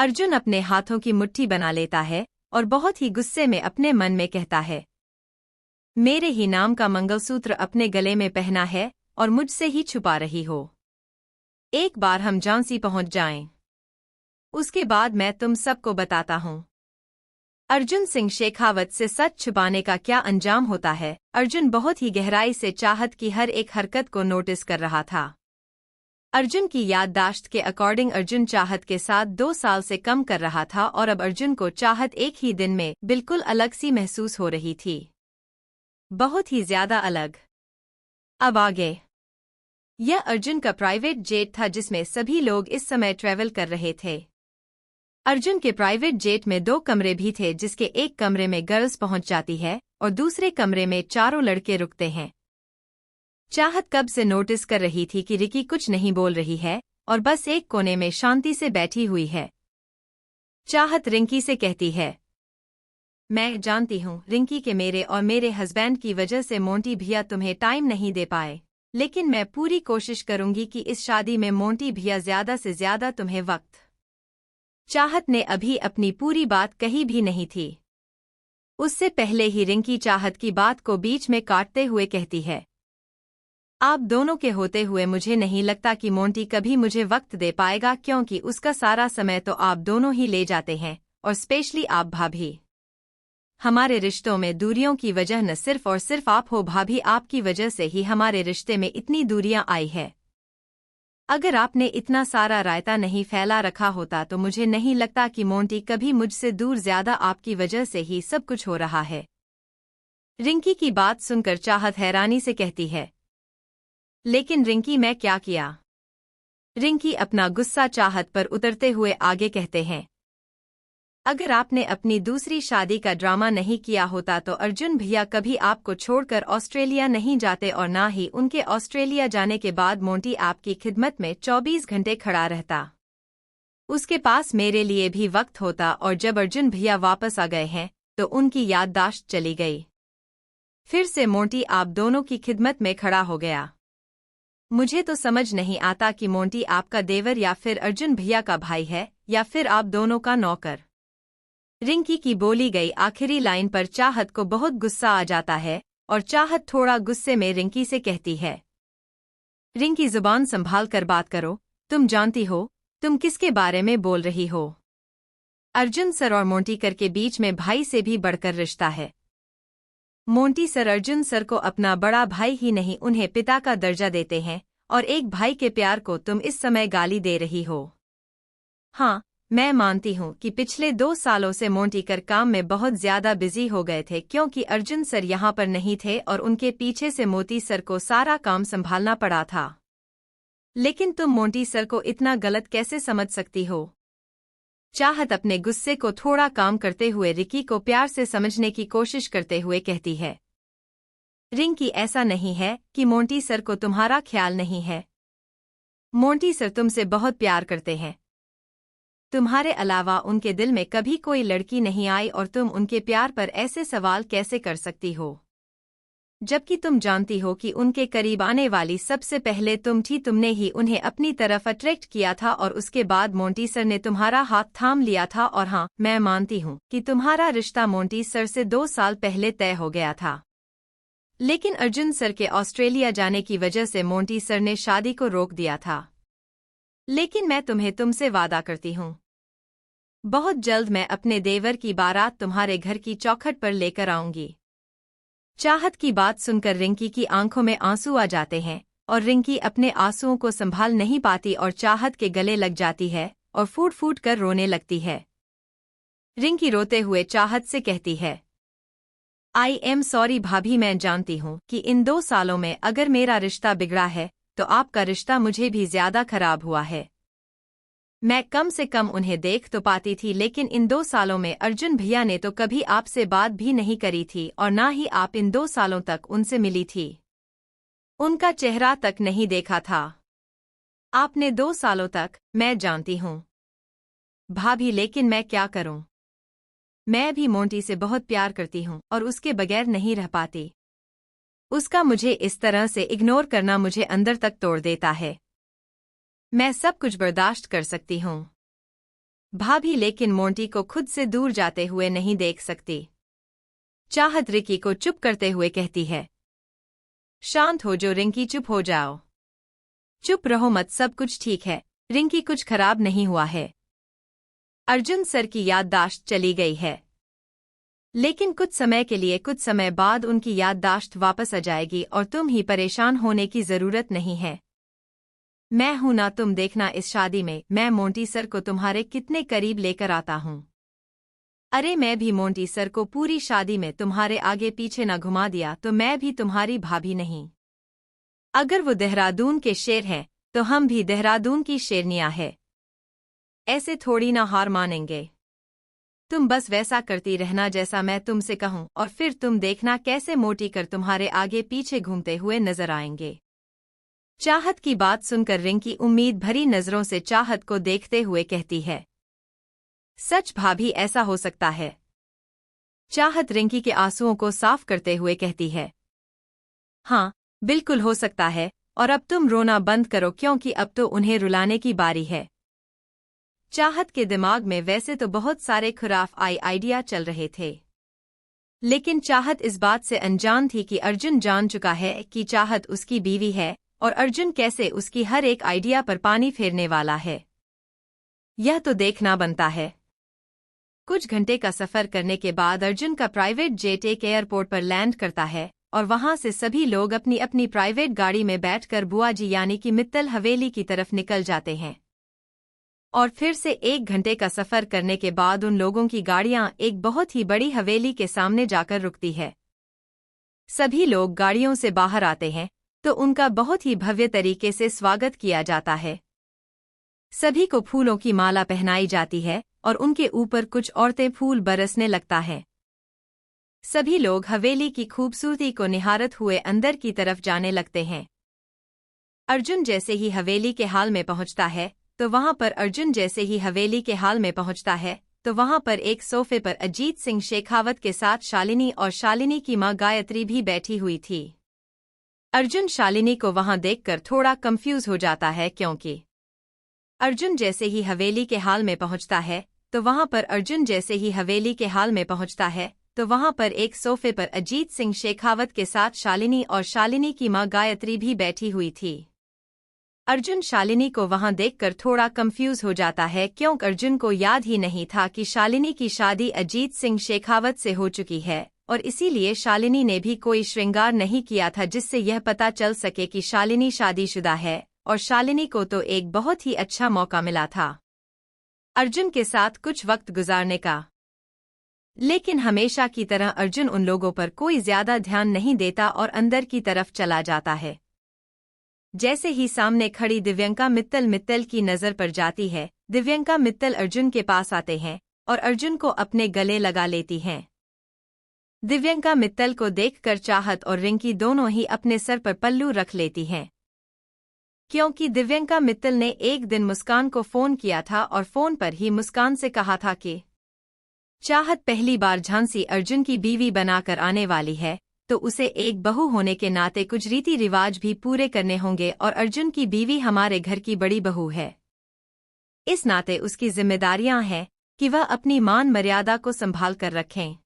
अर्जुन अपने हाथों की मुट्ठी बना लेता है और बहुत ही गुस्से में अपने मन में कहता है, मेरे ही नाम का मंगलसूत्र अपने गले में पहना है और मुझसे ही छुपा रही हो। एक बार हम झांसी पहुंच जाएं, उसके बाद मैं तुम सबको बताता हूं अर्जुन सिंह शेखावत से सच छुपाने का क्या अंजाम होता है। अर्जुन बहुत ही गहराई से चाहत की हर एक हरकत को नोटिस कर रहा था। अर्जुन की याददाश्त के अकॉर्डिंग अर्जुन चाहत के साथ 2 साल से कम कर रहा था और अब अर्जुन को चाहत एक ही दिन में बिल्कुल अलग सी महसूस हो रही थी, बहुत ही ज्यादा अलग। अब आगे, यह अर्जुन का प्राइवेट जेट था जिसमें सभी लोग इस समय ट्रैवल कर रहे थे। अर्जुन के प्राइवेट जेट में 2 कमरे भी थे, जिसके एक कमरे में गर्ल्स पहुंच जाती है और दूसरे कमरे में 4 लड़के रुकते हैं। चाहत कब से नोटिस कर रही थी कि रिकी कुछ नहीं बोल रही है और बस एक कोने में शांति से बैठी हुई है। चाहत रिंकी से कहती है, मैं जानती हूँ रिंकी के मेरे और मेरे हस्बैंड की वजह से मोंटी भैया तुम्हें टाइम नहीं दे पाए, लेकिन मैं पूरी कोशिश करूंगी कि इस शादी में मोंटी भैया ज्यादा से ज्यादा तुम्हें वक्त। चाहत ने अभी अपनी पूरी बात कही भी नहीं थी, उससे पहले ही रिंकी चाहत की बात को बीच में काटते हुए कहती है, आप दोनों के होते हुए मुझे नहीं लगता कि मोंटी कभी मुझे वक्त दे पाएगा, क्योंकि उसका सारा समय तो आप दोनों ही ले जाते हैं, और स्पेशली आप भाभी। हमारे रिश्तों में दूरियों की वजह न सिर्फ और सिर्फ आप हो भाभी, आपकी वजह से ही हमारे रिश्ते में इतनी दूरियां आई है। अगर आपने इतना सारा रायता नहीं फैला रखा होता तो मुझे नहीं लगता कि मोंटी कभी मुझसे दूर, ज्यादा आपकी वजह से ही सब कुछ हो रहा है। रिंकी की बात सुनकर चाहत हैरानी से कहती है, लेकिन रिंकी मैं क्या किया? रिंकी अपना गुस्सा चाहत पर उतरते हुए आगे कहते हैं, अगर आपने अपनी दूसरी शादी का ड्रामा नहीं किया होता तो अर्जुन भैया कभी आपको छोड़कर ऑस्ट्रेलिया नहीं जाते, और ना ही उनके ऑस्ट्रेलिया जाने के बाद मोंटी आपकी खिदमत में 24 घंटे खड़ा रहता। उसके पास मेरे लिए भी वक्त होता, और जब अर्जुन भैया वापस आ गए हैं तो उनकी याददाश्त चली गई। फिर से मोंटी आप दोनों की खिदमत में खड़ा हो गया। मुझे तो समझ नहीं आता कि मोंटी आपका देवर या फिर अर्जुन भैया का भाई है या फिर आप दोनों का नौकर। रिंकी की बोली गई आखिरी लाइन पर चाहत को बहुत गुस्सा आ जाता है और चाहत थोड़ा गुस्से में रिंकी से कहती है, रिंकी जुबान संभाल कर बात करो, तुम जानती हो तुम किसके बारे में बोल रही हो। अर्जुन सर और मोंटी कर के बीच में भाई से भी बढ़कर रिश्ता है। मोंटी सर अर्जुन सर को अपना बड़ा भाई ही नहीं, उन्हें पिता का दर्जा देते हैं, और एक भाई के प्यार को तुम इस समय गाली दे रही हो। हाँ, मैं मानती हूँ कि पिछले 2 सालों से मोंटी कर काम में बहुत ज्यादा बिजी हो गए थे, क्योंकि अर्जुन सर यहाँ पर नहीं थे और उनके पीछे से मोती सर को सारा काम संभालना पड़ा था। लेकिन तुम मोंटी सर को इतना गलत कैसे समझ सकती हो? चाहत अपने गुस्से को थोड़ा काम करते हुए रिकी को प्यार से समझने की कोशिश करते हुए कहती है, रिंकी ऐसा नहीं है कि मोंटी सर को तुम्हारा ख्याल नहीं है। मोंटी सर तुमसे बहुत प्यार करते हैं। तुम्हारे अलावा उनके दिल में कभी कोई लड़की नहीं आई और तुम उनके प्यार पर ऐसे सवाल कैसे कर सकती हो, जबकि तुम जानती हो कि उनके करीब आने वाली सबसे पहले तुम थी। तुमने ही उन्हें अपनी तरफ अट्रैक्ट किया था और उसके बाद मोंटी सर ने तुम्हारा हाथ थाम लिया था। और हाँ, मैं मानती हूँ कि तुम्हारा रिश्ता मोंटी सर से 2 साल पहले तय हो गया था, लेकिन अर्जुन सर के ऑस्ट्रेलिया जाने की वजह से मोंटी सर ने शादी को रोक दिया था। लेकिन मैं तुमसे वादा करती हूँ, बहुत जल्द मैं अपने देवर की बारात तुम्हारे घर की चौखट पर लेकर आऊंगी। चाहत की बात सुनकर रिंकी की आंखों में आंसू आ जाते हैं और रिंकी अपने आंसुओं को संभाल नहीं पाती और चाहत के गले लग जाती है और फूट फूट कर रोने लगती है। रिंकी रोते हुए चाहत से कहती है, आई एम सॉरी भाभी, मैं जानती हूँ कि इन 2 सालों में अगर मेरा रिश्ता बिगड़ा है तो आपका रिश्ता मुझे भी ज्यादा खराब हुआ है। मैं कम से कम उन्हें देख तो पाती थी, लेकिन इन 2 सालों में अर्जुन भैया ने तो कभी आपसे बात भी नहीं करी थी और ना ही आप इन 2 सालों तक उनसे मिली थी। उनका चेहरा तक नहीं देखा था आपने 2 सालों तक। मैं जानती हूँ भाभी, लेकिन मैं क्या करूँ? मैं भी मोंटी से बहुत प्यार करती हूँ और उसके बगैर नहीं रह पाती। उसका मुझे इस तरह से इग्नोर करना मुझे अंदर तक तोड़ देता है। मैं सब कुछ बर्दाश्त कर सकती हूँ, भाभी लेकिन मोंटी को खुद से दूर जाते हुए नहीं देख सकती। चाहत रिकी को चुप करते हुए कहती है, शांत हो जो रिंकी, चुप हो जाओ। चुप रहो मत, सब कुछ ठीक है, रिंकी कुछ खराब नहीं हुआ है। अर्जुन सर की याददाश्त चली गई है, लेकिन कुछ समय के लिए, कुछ समय बाद उनकी याददाश्त वापस आ जाएगी और तुम ही परेशान होने की जरूरत नहीं है। मैं हूं ना, तुम देखना इस शादी में मैं मोंटी सर को तुम्हारे कितने करीब लेकर आता हूं। अरे मैं भी मोंटी सर को पूरी शादी में तुम्हारे आगे पीछे न घुमा दिया तो मैं भी तुम्हारी भाभी नहीं। अगर वो देहरादून के शेर हैं तो हम भी देहरादून की शेरनियां हैं। ऐसे थोड़ी ना हार मानेंगे। तुम बस वैसा करती रहना जैसा मैं तुमसे कहूं और फिर तुम देखना कैसे मोटी कर तुम्हारे आगे पीछे घूमते हुए नजर आएंगे। चाहत की बात सुनकर रिंकी उम्मीद भरी नजरों से चाहत को देखते हुए कहती है, सच भाभी, ऐसा हो सकता है? चाहत रिंकी के आंसुओं को साफ करते हुए कहती है, हाँ बिल्कुल हो सकता है, और अब तुम रोना बंद करो क्योंकि अब तो उन्हें रुलाने की बारी है। चाहत के दिमाग में वैसे तो बहुत सारे खुराफ आइडिया चल रहे थे, लेकिन चाहत इस बात से अनजान थी कि अर्जुन जान चुका है कि चाहत उसकी बीवी है और अर्जुन कैसे उसकी हर एक आइडिया पर पानी फेरने वाला है। यह तो देखना बनता है। कुछ घंटे का सफर करने के बाद अर्जुन का प्राइवेट जेट एक एयरपोर्ट पर लैंड करता है और वहां से सभी लोग अपनी अपनी प्राइवेट गाड़ी में बैठकर बुआ जी यानी कि मित्तल हवेली की तरफ निकल जाते हैं। और फिर से 1 घंटे का सफर करने के बाद उन लोगों की गाड़ियां एक बहुत ही बड़ी हवेली के सामने जाकर रुकती है। सभी लोग गाड़ियों से बाहर आते हैं तो उनका बहुत ही भव्य तरीके से स्वागत किया जाता है। सभी को फूलों की माला पहनाई जाती है और उनके ऊपर कुछ औरतें फूल बरसने लगता है। सभी लोग हवेली की खूबसूरती को निहारत हुए अंदर की तरफ जाने लगते हैं। अर्जुन जैसे ही हवेली के हाल में पहुंचता है तो वहां पर एक सोफे पर अजीत सिंह शेखावत के साथ शालिनी और शालिनी की मां गायत्री भी बैठी हुई थी। अर्जुन शालिनी को वहां देखकर थोड़ा कंफ्यूज हो जाता है क्योंकि अर्जुन जैसे ही हवेली के हाल में पहुंचता है तो वहां पर एक सोफे पर अजीत सिंह शेखावत के साथ शालिनी और शालिनी की मां गायत्री भी बैठी हुई थी। अर्जुन शालिनी को वहां देखकर थोड़ा कंफ्यूज हो जाता है क्योंकि अर्जुन को याद ही नहीं था कि शालिनी की शादी अजीत सिंह शेखावत से हो चुकी है और इसीलिए शालिनी ने भी कोई श्रृंगार नहीं किया था जिससे यह पता चल सके कि शालिनी शादीशुदा है और शालिनी को तो एक बहुत ही अच्छा मौका मिला था अर्जुन के साथ कुछ वक्त गुजारने का। लेकिन हमेशा की तरह अर्जुन उन लोगों पर कोई ज्यादा ध्यान नहीं देता और अंदर की तरफ चला जाता है। जैसे ही सामने खड़ी दिव्यंका मित्तल की नजर पर जाती है, दिव्यंका मित्तल अर्जुन के पास आते हैं और अर्जुन को अपने गले लगा लेती हैं। दिव्यंका मित्तल को देखकर चाहत और रिंकी दोनों ही अपने सर पर पल्लू रख लेती हैं, क्योंकि दिव्यंका मित्तल ने एक दिन मुस्कान को फोन किया था और फोन पर ही मुस्कान से कहा था कि चाहत पहली बार झांसी अर्जुन की बीवी बनाकर आने वाली है तो उसे एक बहू होने के नाते कुछ रीति रिवाज भी पूरे करने होंगे और अर्जुन की बीवी हमारे घर की बड़ी बहू है। इस नाते उसकी जिम्मेदारियां हैं कि वह अपनी मान मर्यादा को संभाल कर रखें।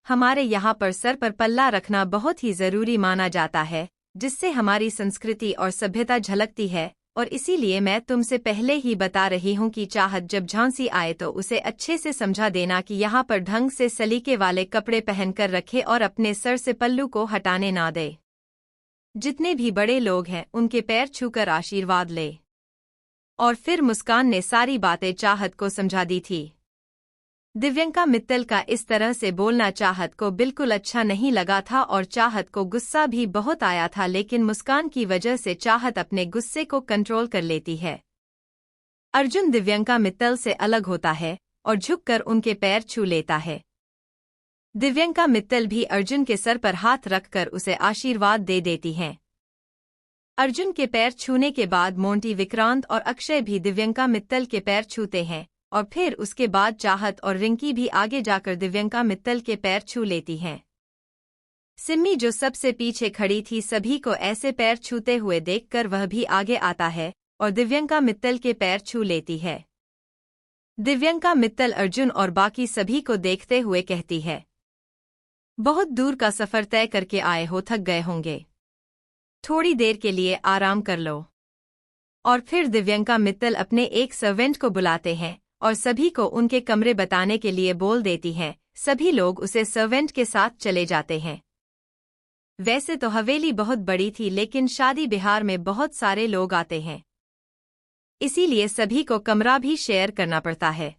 हमारे यहाँ पर सर पर पल्ला रखना बहुत ही जरूरी माना जाता है, जिससे हमारी संस्कृति और सभ्यता झलकती है और इसीलिए मैं तुमसे पहले ही बता रही हूँ कि चाहत जब झांसी आए तो उसे अच्छे से समझा देना कि यहाँ पर ढंग से सलीके वाले कपड़े पहनकर रखे और अपने सर से पल्लू को हटाने ना दे। जितने भी बड़े लोग हैं उनके पैर छूकर आशीर्वाद ले। और फिर मुस्कान ने सारी बातें चाहत को समझा दी थी। दिव्यंका मित्तल का इस तरह से बोलना चाहत को बिल्कुल अच्छा नहीं लगा था और चाहत को गुस्सा भी बहुत आया था, लेकिन मुस्कान की वजह से चाहत अपने गुस्से को कंट्रोल कर लेती है। अर्जुन दिव्यंका मित्तल से अलग होता है और झुककर उनके पैर छू लेता है। दिव्यंका मित्तल भी अर्जुन के सर पर हाथ रखकर उसे आशीर्वाद दे देती हैं। अर्जुन के पैर छूने के बाद मोंटी, विक्रांत और अक्षय भी दिव्यंका मित्तल के पैर छूते हैं और फिर उसके बाद चाहत और रिंकी भी आगे जाकर दिव्यंका मित्तल के पैर छू लेती हैं। सिम्मी जो सबसे पीछे खड़ी थी सभी को ऐसे पैर छूते हुए देखकर वह भी आगे आता है और दिव्यंका मित्तल के पैर छू लेती है। दिव्यंका मित्तल अर्जुन और बाकी सभी को देखते हुए कहती है, बहुत दूर का सफर तय करके आए हो, थक गए होंगे, थोड़ी देर के लिए आराम कर लो। और फिर दिव्यंका मित्तल अपने एक सर्वेंट को बुलाते हैं और सभी को उनके कमरे बताने के लिए बोल देती हैं। सभी लोग उसे सर्वेंट के साथ चले जाते हैं। वैसे तो हवेली बहुत बड़ी थी, लेकिन शादी बिहार में बहुत सारे लोग आते हैं, इसीलिए सभी को कमरा भी शेयर करना पड़ता है।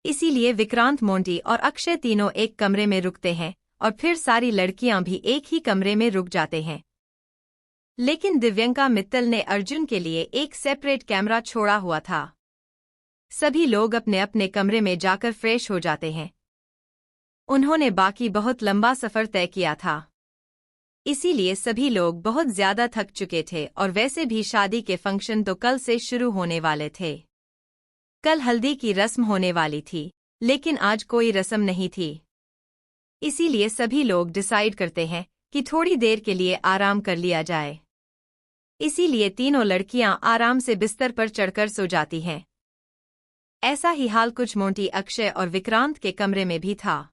इसीलिए विक्रांत, मोंटी और अक्षय तीनों एक कमरे में रुकते हैं और फिर सारी लड़कियां भी एक ही कमरे में रुक जाते हैं। लेकिन दिव्यंका मित्तल ने अर्जुन के लिए एक सेपरेट कैमरा छोड़ा हुआ था। सभी लोग अपने अपने कमरे में जाकर फ्रेश हो जाते हैं। उन्होंने बाकी बहुत लंबा सफर तय किया था, इसीलिए सभी लोग बहुत ज्यादा थक चुके थे और वैसे भी शादी के फंक्शन तो कल से शुरू होने वाले थे। कल हल्दी की रस्म होने वाली थी, लेकिन आज कोई रस्म नहीं थी। इसीलिए सभी लोग डिसाइड करते हैं कि थोड़ी देर के लिए आराम कर लिया जाए। इसीलिए तीनों लड़कियां आराम से बिस्तर पर चढ़कर सो जाती हैं। ऐसा ही हाल कुछ मोंटी, अक्षय और विक्रांत के कमरे में भी था।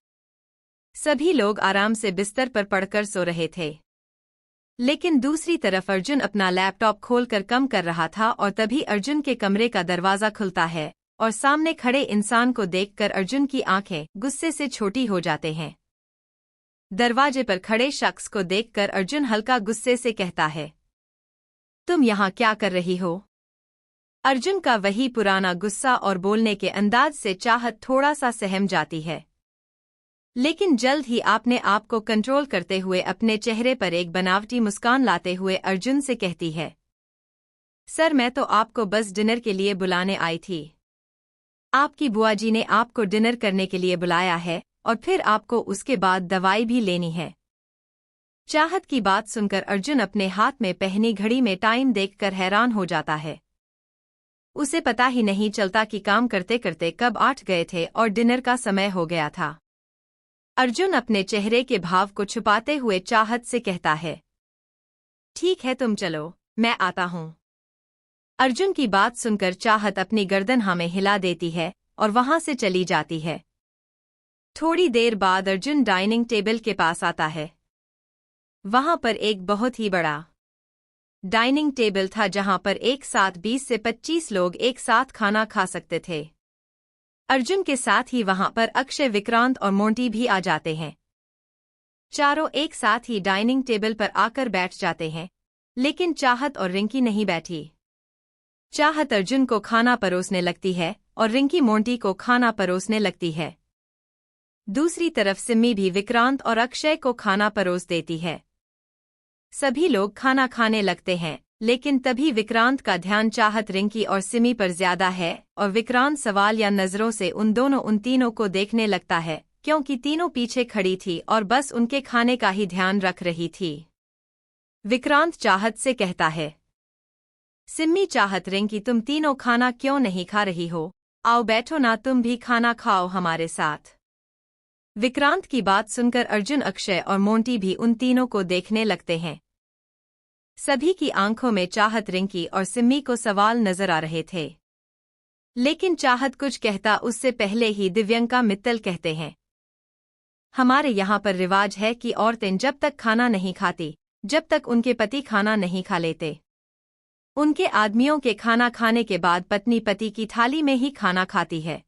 सभी लोग आराम से बिस्तर पर पड़कर सो रहे थे। लेकिन दूसरी तरफ अर्जुन अपना लैपटॉप खोलकर काम कर रहा था और तभी अर्जुन के कमरे का दरवाजा खुलता है और सामने खड़े इंसान को देखकर अर्जुन की आंखें गुस्से से छोटी हो जाते हैं। दरवाजे पर खड़े शख्स को देखकर अर्जुन हल्का गुस्से से कहता है, तुम यहाँ क्या कर रही हो? अर्जुन का वही पुराना गुस्सा और बोलने के अंदाज से चाहत थोड़ा सा सहम जाती है, लेकिन जल्द ही अपने आप को कंट्रोल करते हुए अपने चेहरे पर एक बनावटी मुस्कान लाते हुए अर्जुन से कहती है, सर, मैं तो आपको बस डिनर के लिए बुलाने आई थी। आपकी बुआ जी ने आपको डिनर करने के लिए बुलाया है और फिर आपको उसके बाद दवाई भी लेनी है। चाहत की बात सुनकर अर्जुन अपने हाथ में पहनी घड़ी में टाइम देखकर हैरान हो जाता है। उसे पता ही नहीं चलता कि काम करते करते कब 8 गए थे और डिनर का समय हो गया था। अर्जुन अपने चेहरे के भाव को छुपाते हुए चाहत से कहता है, ठीक है, तुम चलो, मैं आता हूँ। अर्जुन की बात सुनकर चाहत अपनी गर्दन हाँ में हिला देती है और वहां से चली जाती है। थोड़ी देर बाद अर्जुन डाइनिंग टेबल के पास आता है। वहां पर एक बहुत ही बड़ा डाइनिंग टेबल था जहां पर एक साथ 20 से 25 लोग एक साथ खाना खा सकते थे। अर्जुन के साथ ही वहां पर अक्षय, विक्रांत और मोंटी भी आ जाते हैं। चारों एक साथ ही डाइनिंग टेबल पर आकर बैठ जाते हैं, लेकिन चाहत और रिंकी नहीं बैठी। चाहत अर्जुन को खाना परोसने लगती है और रिंकी मोंटी को खाना परोसने लगती है। दूसरी तरफ सिम्मी भी विक्रांत और अक्षय को खाना परोस देती है। सभी लोग खाना खाने लगते हैं, लेकिन तभी विक्रांत का ध्यान चाहत, रिंकी और सिमी पर ज्यादा है और विक्रांत सवाल या नजरों से उन तीनों को देखने लगता है, क्योंकि तीनों पीछे खड़ी थी और बस उनके खाने का ही ध्यान रख रही थी। विक्रांत चाहत से कहता है, सिम्मी, चाहत, रिंकी, तुम तीनों खाना क्यों नहीं खा रही हो? आओ बैठो ना, तुम भी खाना खाओ हमारे साथ। विक्रांत की बात सुनकर अर्जुन, अक्षय और मोंटी भी उन तीनों को देखने लगते हैं। सभी की आंखों में चाहत, रिंकी और सिम्मी को सवाल नजर आ रहे थे, लेकिन चाहत कुछ कहता उससे पहले ही दिव्यंका मित्तल कहते हैं, हमारे यहाँ पर रिवाज है कि औरतें जब तक खाना नहीं खाती, जब तक उनके पति खाना नहीं खा लेते। उनके आदमियों के खाना खाने के बाद पत्नी पति की थाली में ही खाना खाती है।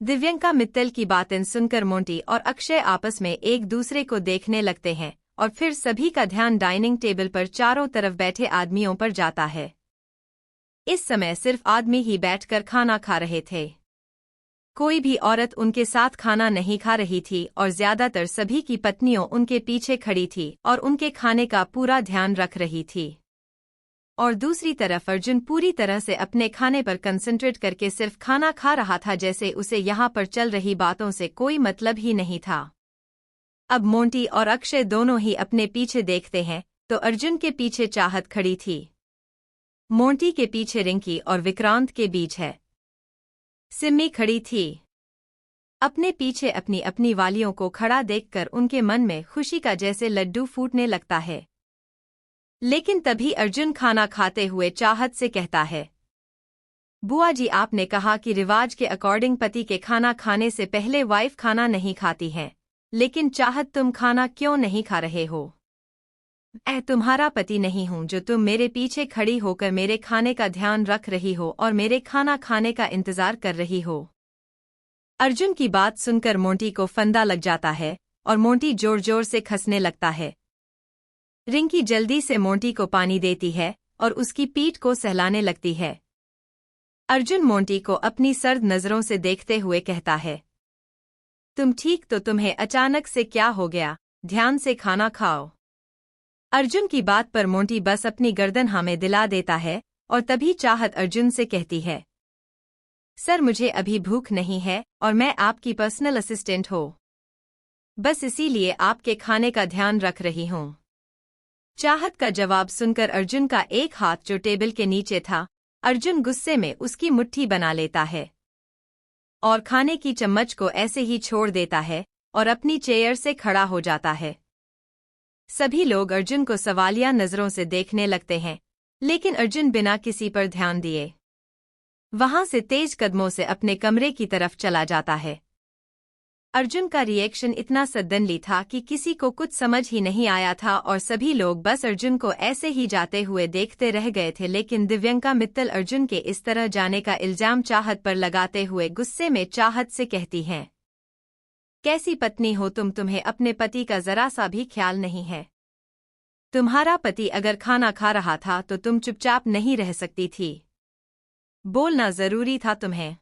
दिव्यंका मित्तल की बातें सुनकर मोंटी और अक्षय आपस में एक दूसरे को देखने लगते हैं और फिर सभी का ध्यान डाइनिंग टेबल पर चारों तरफ बैठे आदमियों पर जाता है। इस समय सिर्फ आदमी ही बैठकर खाना खा रहे थे। कोई भी औरत उनके साथ खाना नहीं खा रही थी और ज्यादातर सभी की पत्नियों उनके पीछे खड़ी थी और उनके खाने का पूरा ध्यान रख रही थी। और दूसरी तरफ अर्जुन पूरी तरह से अपने खाने पर कंसंट्रेट करके सिर्फ खाना खा रहा था, जैसे उसे यहाँ पर चल रही बातों से कोई मतलब ही नहीं था। अब मोंटी और अक्षय दोनों ही अपने पीछे देखते हैं तो अर्जुन के पीछे चाहत खड़ी थी, मोंटी के पीछे रिंकी और विक्रांत के बीच है सिम्मी खड़ी थी। अपने पीछे अपनी अपनी वालियों को खड़ा देखकर उनके मन में खुशी का जैसे लड्डू फूटने लगता है। लेकिन तभी अर्जुन खाना खाते हुए चाहत से कहता है, बुआ जी, आपने कहा कि रिवाज के अकॉर्डिंग पति के खाना खाने से पहले वाइफ खाना नहीं खाती है, लेकिन चाहत तुम खाना क्यों नहीं खा रहे हो? मैं तुम्हारा पति नहीं हूँ जो तुम मेरे पीछे खड़ी होकर मेरे खाने का ध्यान रख रही हो और मेरे खाना खाने का इंतजार कर रही हो। अर्जुन की बात सुनकर मोंटी को फंदा लग जाता है और मोंटी जोर जोर से खसने लगता है। रिंकी जल्दी से मोंटी को पानी देती है और उसकी पीठ को सहलाने लगती है। अर्जुन मोंटी को अपनी सर्द नजरों से देखते हुए कहता है, तुम ठीक तो तुम्हें अचानक से क्या हो गया? ध्यान से खाना खाओ। अर्जुन की बात पर मोंटी बस अपनी गर्दन हमें दिला देता है और तभी चाहत अर्जुन से कहती है, सर मुझे अभी भूख नहीं है और मैं आपकी पर्सनल असिस्टेंट हूँ, बस इसीलिए आपके खाने का ध्यान रख रही हूँ। चाहत का जवाब सुनकर अर्जुन का एक हाथ जो टेबल के नीचे था, अर्जुन गुस्से में उसकी मुट्ठी बना लेता है और खाने की चम्मच को ऐसे ही छोड़ देता है और अपनी चेयर से खड़ा हो जाता है। सभी लोग अर्जुन को सवालिया नजरों से देखने लगते हैं, लेकिन अर्जुन बिना किसी पर ध्यान दिए वहां से तेज कदमों से अपने कमरे की तरफ चला जाता है। अर्जुन का रिएक्शन इतना सडनली था कि किसी को कुछ समझ ही नहीं आया था और सभी लोग बस अर्जुन को ऐसे ही जाते हुए देखते रह गए थे। लेकिन दिव्यंका मित्तल अर्जुन के इस तरह जाने का इल्जाम चाहत पर लगाते हुए गुस्से में चाहत से कहती हैं, कैसी पत्नी हो तुम? तुम्हें अपने पति का जरा सा भी ख्याल नहीं है। तुम्हारा पति अगर खाना खा रहा था तो तुम चुपचाप नहीं रह सकती थी, बोलना जरूरी था तुम्हें।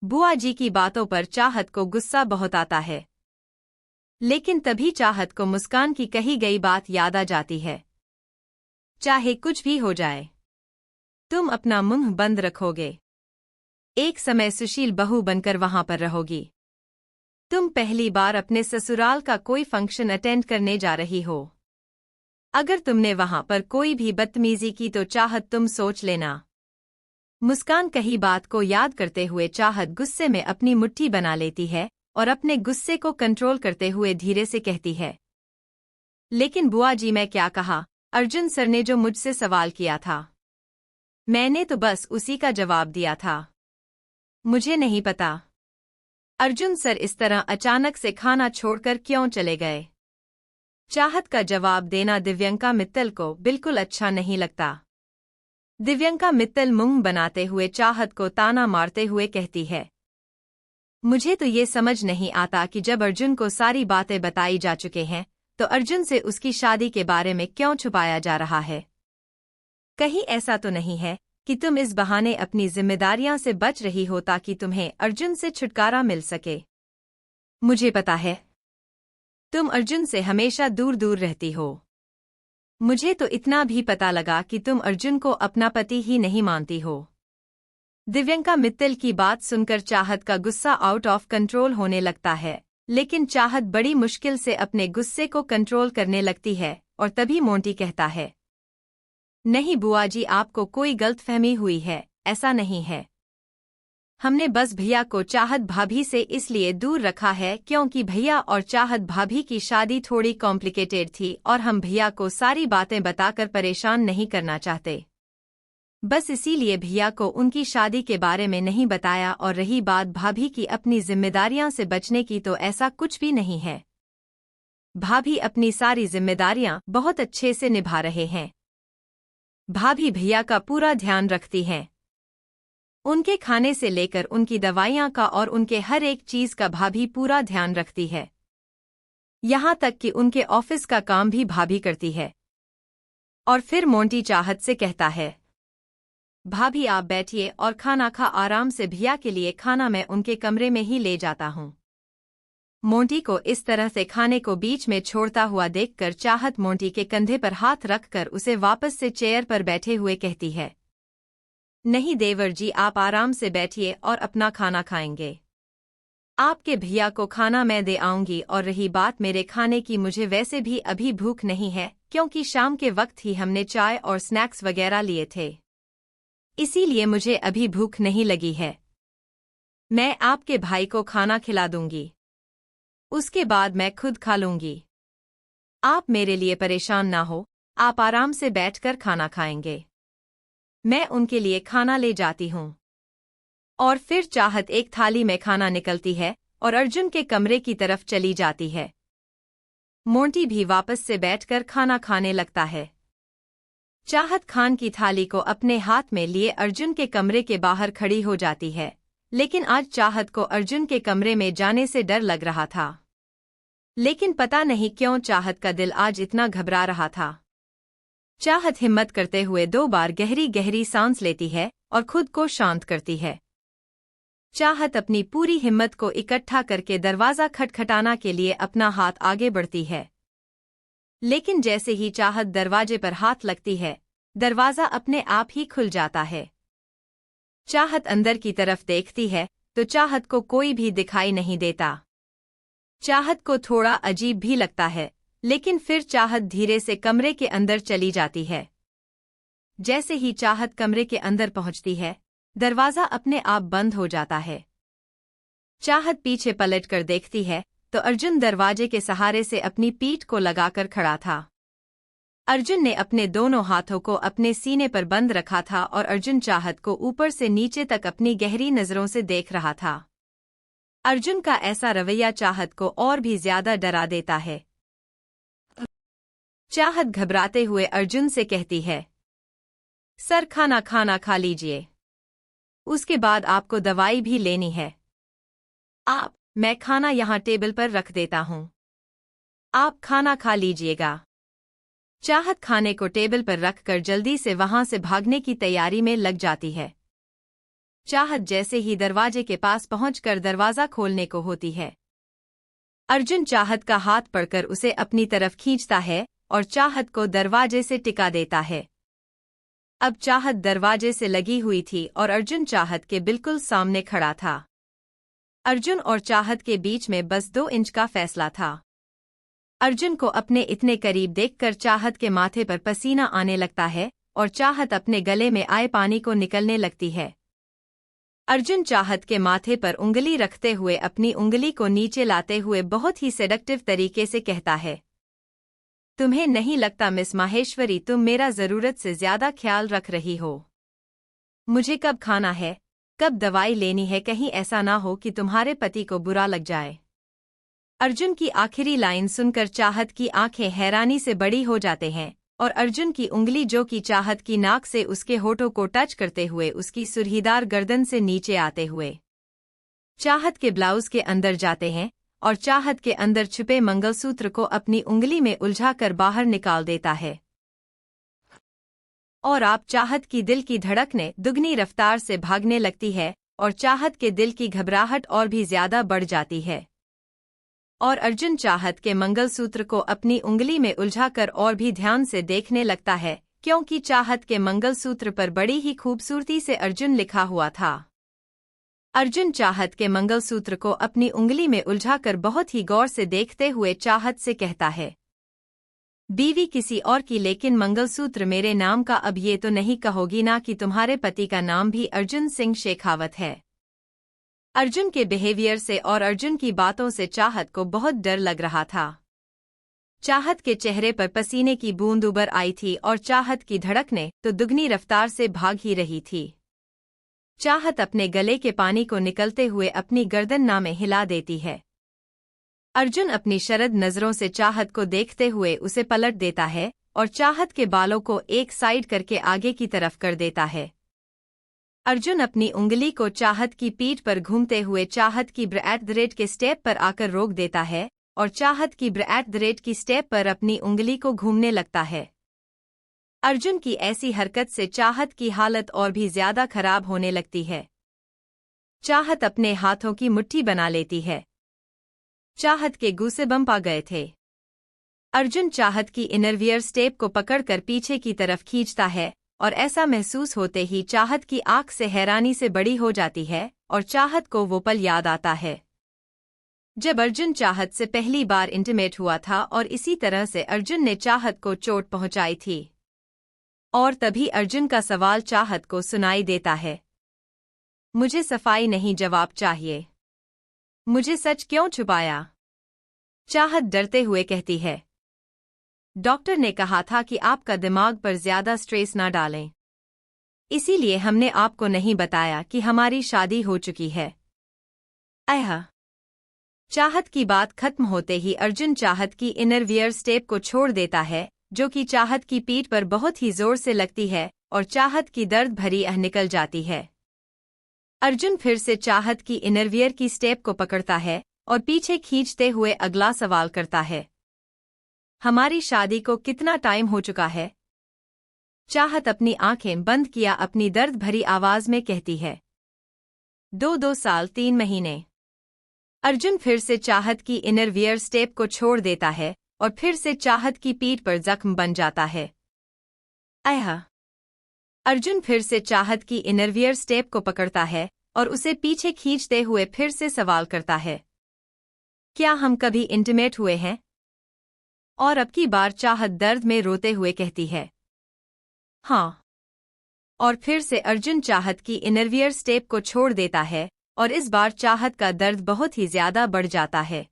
बुआ जी की बातों पर चाहत को गुस्सा बहुत आता है, लेकिन तभी चाहत को मुस्कान की कही गई बात याद आ जाती है, चाहे कुछ भी हो जाए तुम अपना मुंह बंद रखोगे, एक समय सुशील बहू बनकर वहां पर रहोगी। तुम पहली बार अपने ससुराल का कोई फंक्शन अटेंड करने जा रही हो, अगर तुमने वहां पर कोई भी बदतमीजी की तो चाहत तुम सोच लेना। मुस्कान कही बात को याद करते हुए चाहत गुस्से में अपनी मुट्ठी बना लेती है और अपने गुस्से को कंट्रोल करते हुए धीरे से कहती है, लेकिन बुआ जी मैं क्या कहा? अर्जुन सर ने जो मुझसे सवाल किया था मैंने तो बस उसी का जवाब दिया था, मुझे नहीं पता अर्जुन सर इस तरह अचानक से खाना छोड़कर क्यों चले गए। चाहत का जवाब देना दिव्यंका मित्तल को बिल्कुल अच्छा नहीं लगता। दिव्यंका मित्तल मुंह बनाते हुए चाहत को ताना मारते हुए कहती है, मुझे तो ये समझ नहीं आता कि जब अर्जुन को सारी बातें बताई जा चुके हैं तो अर्जुन से उसकी शादी के बारे में क्यों छुपाया जा रहा है? कहीं ऐसा तो नहीं है कि तुम इस बहाने अपनी जिम्मेदारियां से बच रही हो ताकि तुम्हें अर्जुन से छुटकारा मिल सके? मुझे पता है तुम अर्जुन से हमेशा दूर दूर रहती हो, मुझे तो इतना भी पता लगा कि तुम अर्जुन को अपना पति ही नहीं मानती हो। दिव्यंका मित्तल की बात सुनकर चाहत का गुस्सा आउट ऑफ कंट्रोल होने लगता है, लेकिन चाहत बड़ी मुश्किल से अपने गुस्से को कंट्रोल करने लगती है और तभी मोंटी कहता है, नहीं बुआ जी आपको कोई गलतफहमी हुई है, ऐसा नहीं है। हमने बस भैया को चाहत भाभी से इसलिए दूर रखा है क्योंकि भैया और चाहत भाभी की शादी थोड़ी कॉम्प्लिकेटेड थी और हम भैया को सारी बातें बताकर परेशान नहीं करना चाहते, बस इसीलिए भैया को उनकी शादी के बारे में नहीं बताया। और रही बात भाभी की अपनी जिम्मेदारियां से बचने की, तो ऐसा कुछ भी नहीं है। भाभी अपनी सारी जिम्मेदारियां बहुत अच्छे से निभा रहे हैं। भाभी भैया का पूरा ध्यान रखती हैं, उनके खाने से लेकर उनकी दवाइयां का और उनके हर एक चीज का भाभी पूरा ध्यान रखती है, यहां तक कि उनके ऑफिस का काम भी भाभी करती है। और फिर मोंटी चाहत से कहता है, भाभी आप बैठिए और खाना खा आराम से, भैया के लिए खाना मैं उनके कमरे में ही ले जाता हूं। मोंटी को इस तरह से खाने को बीच में छोड़ता हुआ देखकर चाहत मोंटी के कंधे पर हाथ रखकर उसे वापस से चेयर पर बैठे हुए कहती है, नहीं देवर जी आप आराम से बैठिए और अपना खाना खाएंगे, आपके भैया को खाना मैं दे आऊंगी। और रही बात मेरे खाने की, मुझे वैसे भी अभी भूख नहीं है क्योंकि शाम के वक्त ही हमने चाय और स्नैक्स वगैरह लिए थे, इसीलिए मुझे अभी भूख नहीं लगी है। मैं आपके भाई को खाना खिला दूंगी, उसके बाद मैं खुद खा लूंगी। आप मेरे लिए परेशान ना हो, आप आराम से बैठकर खाना खाएंगे, मैं उनके लिए खाना ले जाती हूँ। और फिर चाहत एक थाली में खाना निकलती है और अर्जुन के कमरे की तरफ चली जाती है। मोंटी भी वापस से बैठकर खाना खाने लगता है। चाहत खान की थाली को अपने हाथ में लिए अर्जुन के कमरे के बाहर खड़ी हो जाती है, लेकिन आज चाहत को अर्जुन के कमरे में जाने से डर लग रहा था। लेकिन पता नहीं क्यों चाहत का दिल आज इतना घबरा रहा था। चाहत हिम्मत करते हुए 2 बार गहरी गहरी सांस लेती है और खुद को शांत करती है। चाहत अपनी पूरी हिम्मत को इकट्ठा करके दरवाजा खटखटाना के लिए अपना हाथ आगे बढ़ती है, लेकिन जैसे ही चाहत दरवाजे पर हाथ लगती है, दरवाजा अपने आप ही खुल जाता है। चाहत अंदर की तरफ देखती है तो चाहत को कोई भी दिखाई नहीं देता। चाहत को थोड़ा अजीब भी लगता है, लेकिन फिर चाहत धीरे से कमरे के अंदर चली जाती है। जैसे ही चाहत कमरे के अंदर पहुंचती है, दरवाजा अपने आप बंद हो जाता है। चाहत पीछे पलटकर देखती है तो अर्जुन दरवाजे के सहारे से अपनी पीठ को लगाकर खड़ा था। अर्जुन ने अपने दोनों हाथों को अपने सीने पर बंद रखा था और अर्जुन चाहत को ऊपर से नीचे तक अपनी गहरी नजरों से देख रहा था। अर्जुन का ऐसा रवैया चाहत को और भी ज्यादा डरा देता है। चाहत घबराते हुए अर्जुन से कहती है, सर खाना खा लीजिए, उसके बाद आपको दवाई भी लेनी है। मैं खाना यहाँ टेबल पर रख देता हूँ, आप खाना खा लीजिएगा। चाहत खाने को टेबल पर रखकर जल्दी से वहां से भागने की तैयारी में लग जाती है। चाहत जैसे ही दरवाजे के पास पहुंचकर दरवाजा खोलने को होती है, अर्जुन चाहत का हाथ पकड़कर उसे अपनी तरफ खींचता है और चाहत को दरवाजे से टिका देता है। अब चाहत दरवाजे से लगी हुई थी और अर्जुन चाहत के बिल्कुल सामने खड़ा था। अर्जुन और चाहत के बीच में बस 2 इंच का फैसला था। अर्जुन को अपने इतने करीब देखकर चाहत के माथे पर पसीना आने लगता है और चाहत अपने गले में आए पानी को निकलने लगती है। अर्जुन चाहत के माथे पर उंगली रखते हुए अपनी उंगली को नीचे लाते हुए बहुत ही सेडक्टिव तरीके से कहता है, तुम्हें नहीं लगता मिस माहेश्वरी तुम मेरा ज़रूरत से ज़्यादा ख्याल रख रही हो? मुझे कब खाना है, कब दवाई लेनी है, कहीं ऐसा ना हो कि तुम्हारे पति को बुरा लग जाए। अर्जुन की आखिरी लाइन सुनकर चाहत की आंखें हैरानी से बड़ी हो जाते हैं और अर्जुन की उंगली जो कि चाहत की नाक से उसके होठों को टच करते हुए उसकी सुर्खीदार गर्दन से नीचे आते हुए चाहत के ब्लाउज के अंदर जाते हैं और चाहत के अंदर छुपे मंगलसूत्र को अपनी उंगली में उलझाकर बाहर निकाल देता है। और आप चाहत की दिल की धड़कनें दुगनी रफ्तार से भागने लगती है और चाहत के दिल की घबराहट और भी ज्यादा बढ़ जाती है। और अर्जुन चाहत के मंगलसूत्र को अपनी उंगली में उलझाकर और भी ध्यान से देखने लगता है, क्योंकि चाहत के मंगलसूत्र पर बड़ी ही खूबसूरती से अर्जुन लिखा हुआ था। अर्जुन चाहत के मंगलसूत्र को अपनी उंगली में उलझाकर बहुत ही गौर से देखते हुए चाहत से कहता है, बीवी किसी और की, लेकिन मंगलसूत्र मेरे नाम का। अब ये तो नहीं कहोगी ना कि तुम्हारे पति का नाम भी अर्जुन सिंह शेखावत है? अर्जुन के बिहेवियर से और अर्जुन की बातों से चाहत को बहुत डर लग रहा था। चाहत के चेहरे पर पसीने की बूंद उबर आई थी और चाहत की धड़कनें तो दुगनी रफ्तार से भाग ही रही थी। चाहत अपने गले के पानी को निकलते हुए अपनी गर्दन ना में हिला देती है। अर्जुन अपनी शरद नजरों से चाहत को देखते हुए उसे पलट देता है और चाहत के बालों को एक साइड करके आगे की तरफ कर देता है। अर्जुन अपनी उंगली को चाहत की पीठ पर घूमते हुए चाहत की @@ के स्टेप पर आकर रोक देता है और चाहत की @@ की स्टेप पर अपनी उंगली को घूमने लगता है। अर्जुन की ऐसी हरकत से चाहत की हालत और भी ज्यादा खराब होने लगती है। चाहत अपने हाथों की मुट्ठी बना लेती है। चाहत के गूसेबम्प आ गए थे। अर्जुन चाहत की इनरवियर स्टेप को पकड़कर पीछे की तरफ खींचता है और ऐसा महसूस होते ही चाहत की आंख से हैरानी से बड़ी हो जाती है और चाहत को वो पल याद आता है जब अर्जुन चाहत से पहली बार इंटीमेट हुआ था और इसी तरह से अर्जुन ने चाहत को चोट पहुंचाई थी। और तभी अर्जुन का सवाल चाहत को सुनाई देता है, मुझे सफाई नहीं जवाब चाहिए, मुझे सच क्यों छुपाया? चाहत डरते हुए कहती है, डॉक्टर ने कहा था कि आपका दिमाग पर ज्यादा स्ट्रेस ना डालें। इसीलिए हमने आपको नहीं बताया कि हमारी शादी हो चुकी है। आह। चाहत की बात खत्म होते ही अर्जुन चाहत की इनरवियर स्टेप को छोड़ देता है, जो कि चाहत की पीठ पर बहुत ही जोर से लगती है और चाहत की दर्द भरी आह निकल जाती है। अर्जुन फिर से चाहत की इनरवियर की स्टेप को पकड़ता है और पीछे खींचते हुए अगला सवाल करता है, हमारी शादी को कितना टाइम हो चुका है? चाहत अपनी आंखें बंद किया अपनी दर्द भरी आवाज में कहती है, 2 साल 3 महीने। अर्जुन फिर से चाहत की इनरवियर स्टेप को छोड़ देता है और फिर से चाहत की पीठ पर जख्म बन जाता है। आह। अर्जुन फिर से चाहत की इनरवियर स्टेप को पकड़ता है और उसे पीछे खींचते हुए फिर से सवाल करता है, क्या हम कभी इंटीमेट हुए हैं? और अब की बार चाहत दर्द में रोते हुए कहती है, हाँ। और फिर से अर्जुन चाहत की इनरवियर स्टेप को छोड़ देता है और इस बार चाहत का दर्द बहुत ही ज्यादा बढ़ जाता है।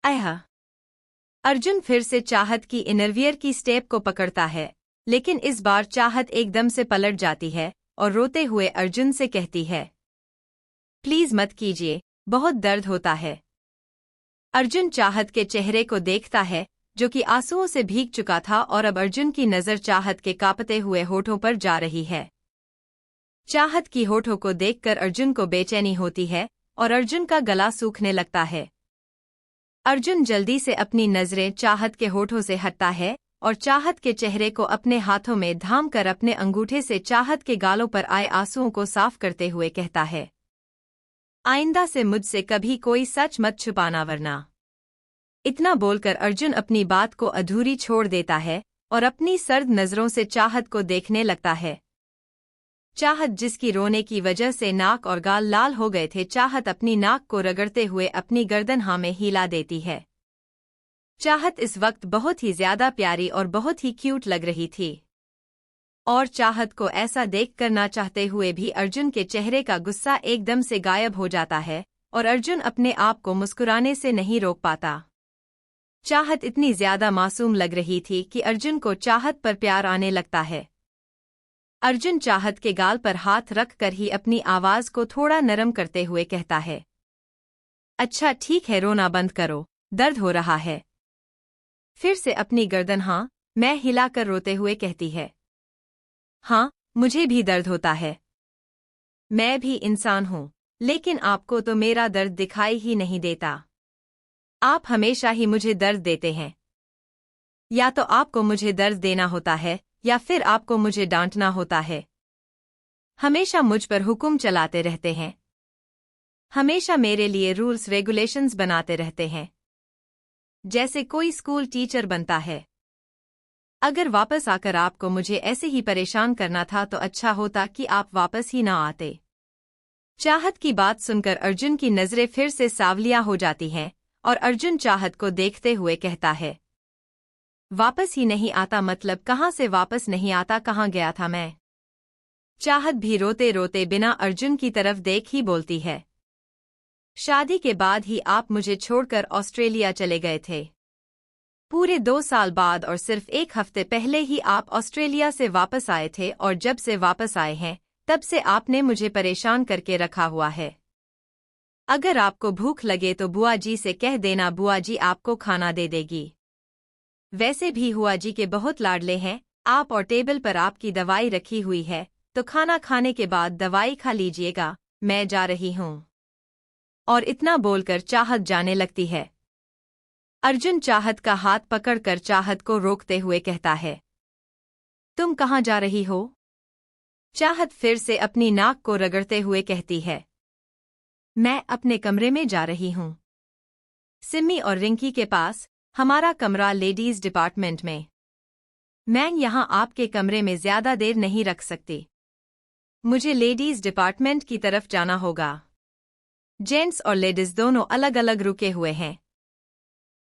आह। अर्जुन फिर से चाहत की इनरवियर की स्टेप को पकड़ता है, लेकिन इस बार चाहत एकदम से पलट जाती है और रोते हुए अर्जुन से कहती है, प्लीज मत कीजिए, बहुत दर्द होता है। अर्जुन चाहत के चेहरे को देखता है, जो कि आंसुओं से भीग चुका था, और अब अर्जुन की नजर चाहत के कांपते हुए होठों पर जा रही है। चाहत की होठों को देखकर अर्जुन को बेचैनी होती है और अर्जुन का गला सूखने लगता है। अर्जुन जल्दी से अपनी नजरें चाहत के होठों से हटता है और चाहत के चेहरे को अपने हाथों में थाम कर अपने अंगूठे से चाहत के गालों पर आए आंसुओं को साफ करते हुए कहता है, आइंदा से मुझसे कभी कोई सच मत छुपाना वरना। इतना बोलकर अर्जुन अपनी बात को अधूरी छोड़ देता है और अपनी सर्द नजरों से चाहत को देखने लगता है। चाहत जिसकी रोने की वजह से नाक और गाल लाल हो गए थे, चाहत अपनी नाक को रगड़ते हुए अपनी गर्दन हाँ में हिला देती है। चाहत इस वक्त बहुत ही ज्यादा प्यारी और बहुत ही क्यूट लग रही थी, और चाहत को ऐसा देख कर ना चाहते हुए भी अर्जुन के चेहरे का गुस्सा एकदम से गायब हो जाता है और अर्जुन अपने आप को मुस्कुराने से नहीं रोक पाता। चाहत इतनी ज्यादा मासूम लग रही थी कि अर्जुन को चाहत पर प्यार आने लगता है। अर्जुन चाहत के गाल पर हाथ रख कर ही अपनी आवाज को थोड़ा नरम करते हुए कहता है, अच्छा ठीक है, रोना बंद करो, दर्द हो रहा है। फिर से अपनी गर्दन हाँ मैं हिलाकर रोते हुए कहती है, हाँ मुझे भी दर्द होता है। मैं भी इंसान हूँ, लेकिन आपको तो मेरा दर्द दिखाई ही नहीं देता। आप हमेशा ही मुझे दर्द देते हैं। या तो आपको मुझे दर्द देना होता है या फिर आपको मुझे डांटना होता है। हमेशा मुझ पर हुक्म चलाते रहते हैं। हमेशा मेरे लिए रूल्स रेगुलेशंस बनाते रहते हैं, जैसे कोई स्कूल टीचर बनता है। अगर वापस आकर आपको मुझे ऐसे ही परेशान करना था तो अच्छा होता कि आप वापस ही ना आते। चाहत की बात सुनकर अर्जुन की नजरें फिर से सावलियां हो जाती हैं और अर्जुन चाहत को देखते हुए कहता है, वापस ही नहीं आता मतलब कहाँ से वापस नहीं आता, कहाँ गया था मैं? चाहत भी रोते रोते बिना अर्जुन की तरफ देख ही बोलती है, शादी के बाद ही आप मुझे छोड़कर ऑस्ट्रेलिया चले गए थे। पूरे 2 साल बाद और सिर्फ 1 हफ्ते पहले ही आप ऑस्ट्रेलिया से वापस आए थे, और जब से वापस आए हैं तब से आपने मुझे परेशान करके रखा हुआ है। अगर आपको भूख लगे तो बुआ जी से कह देना, बुआ जी आपको खाना दे देगी। वैसे भी हुआ जी के बहुत लाडले हैं आप, और टेबल पर आपकी दवाई रखी हुई है, तो खाना खाने के बाद दवाई खा लीजिएगा, मैं जा रही हूँ। और इतना बोलकर चाहत जाने लगती है। अर्जुन चाहत का हाथ पकड़कर चाहत को रोकते हुए कहता है, तुम कहाँ जा रही हो? चाहत फिर से अपनी नाक को रगड़ते हुए कहती है, मैं अपने कमरे में जा रही हूँ। सिमी और रिंकी के पास, हमारा कमरा लेडीज डिपार्टमेंट में। मैं यहाँ आपके कमरे में ज्यादा देर नहीं रख सकती। मुझे लेडीज डिपार्टमेंट की तरफ जाना होगा। जेंट्स और लेडीज दोनों अलग अलग रुके हुए हैं।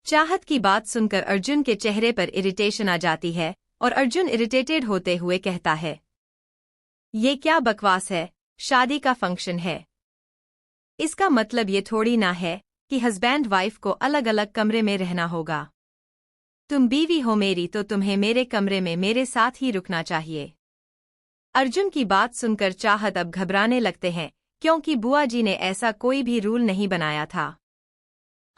चाहत की बात सुनकर अर्जुन के चेहरे पर इरिटेशन आ जाती है और अर्जुन इरिटेटेड होते हुए कहता है, ये क्या बकवास है, शादी का फंक्शन है। इसका मतलब ये थोड़ी ना है कि हस्बैंड वाइफ को अलग अलग कमरे में रहना होगा। तुम बीवी हो मेरी तो तुम्हें मेरे कमरे में मेरे साथ ही रुकना चाहिए। अर्जुन की बात सुनकर चाहत अब घबराने लगते हैं, क्योंकि बुआ जी ने ऐसा कोई भी रूल नहीं बनाया था।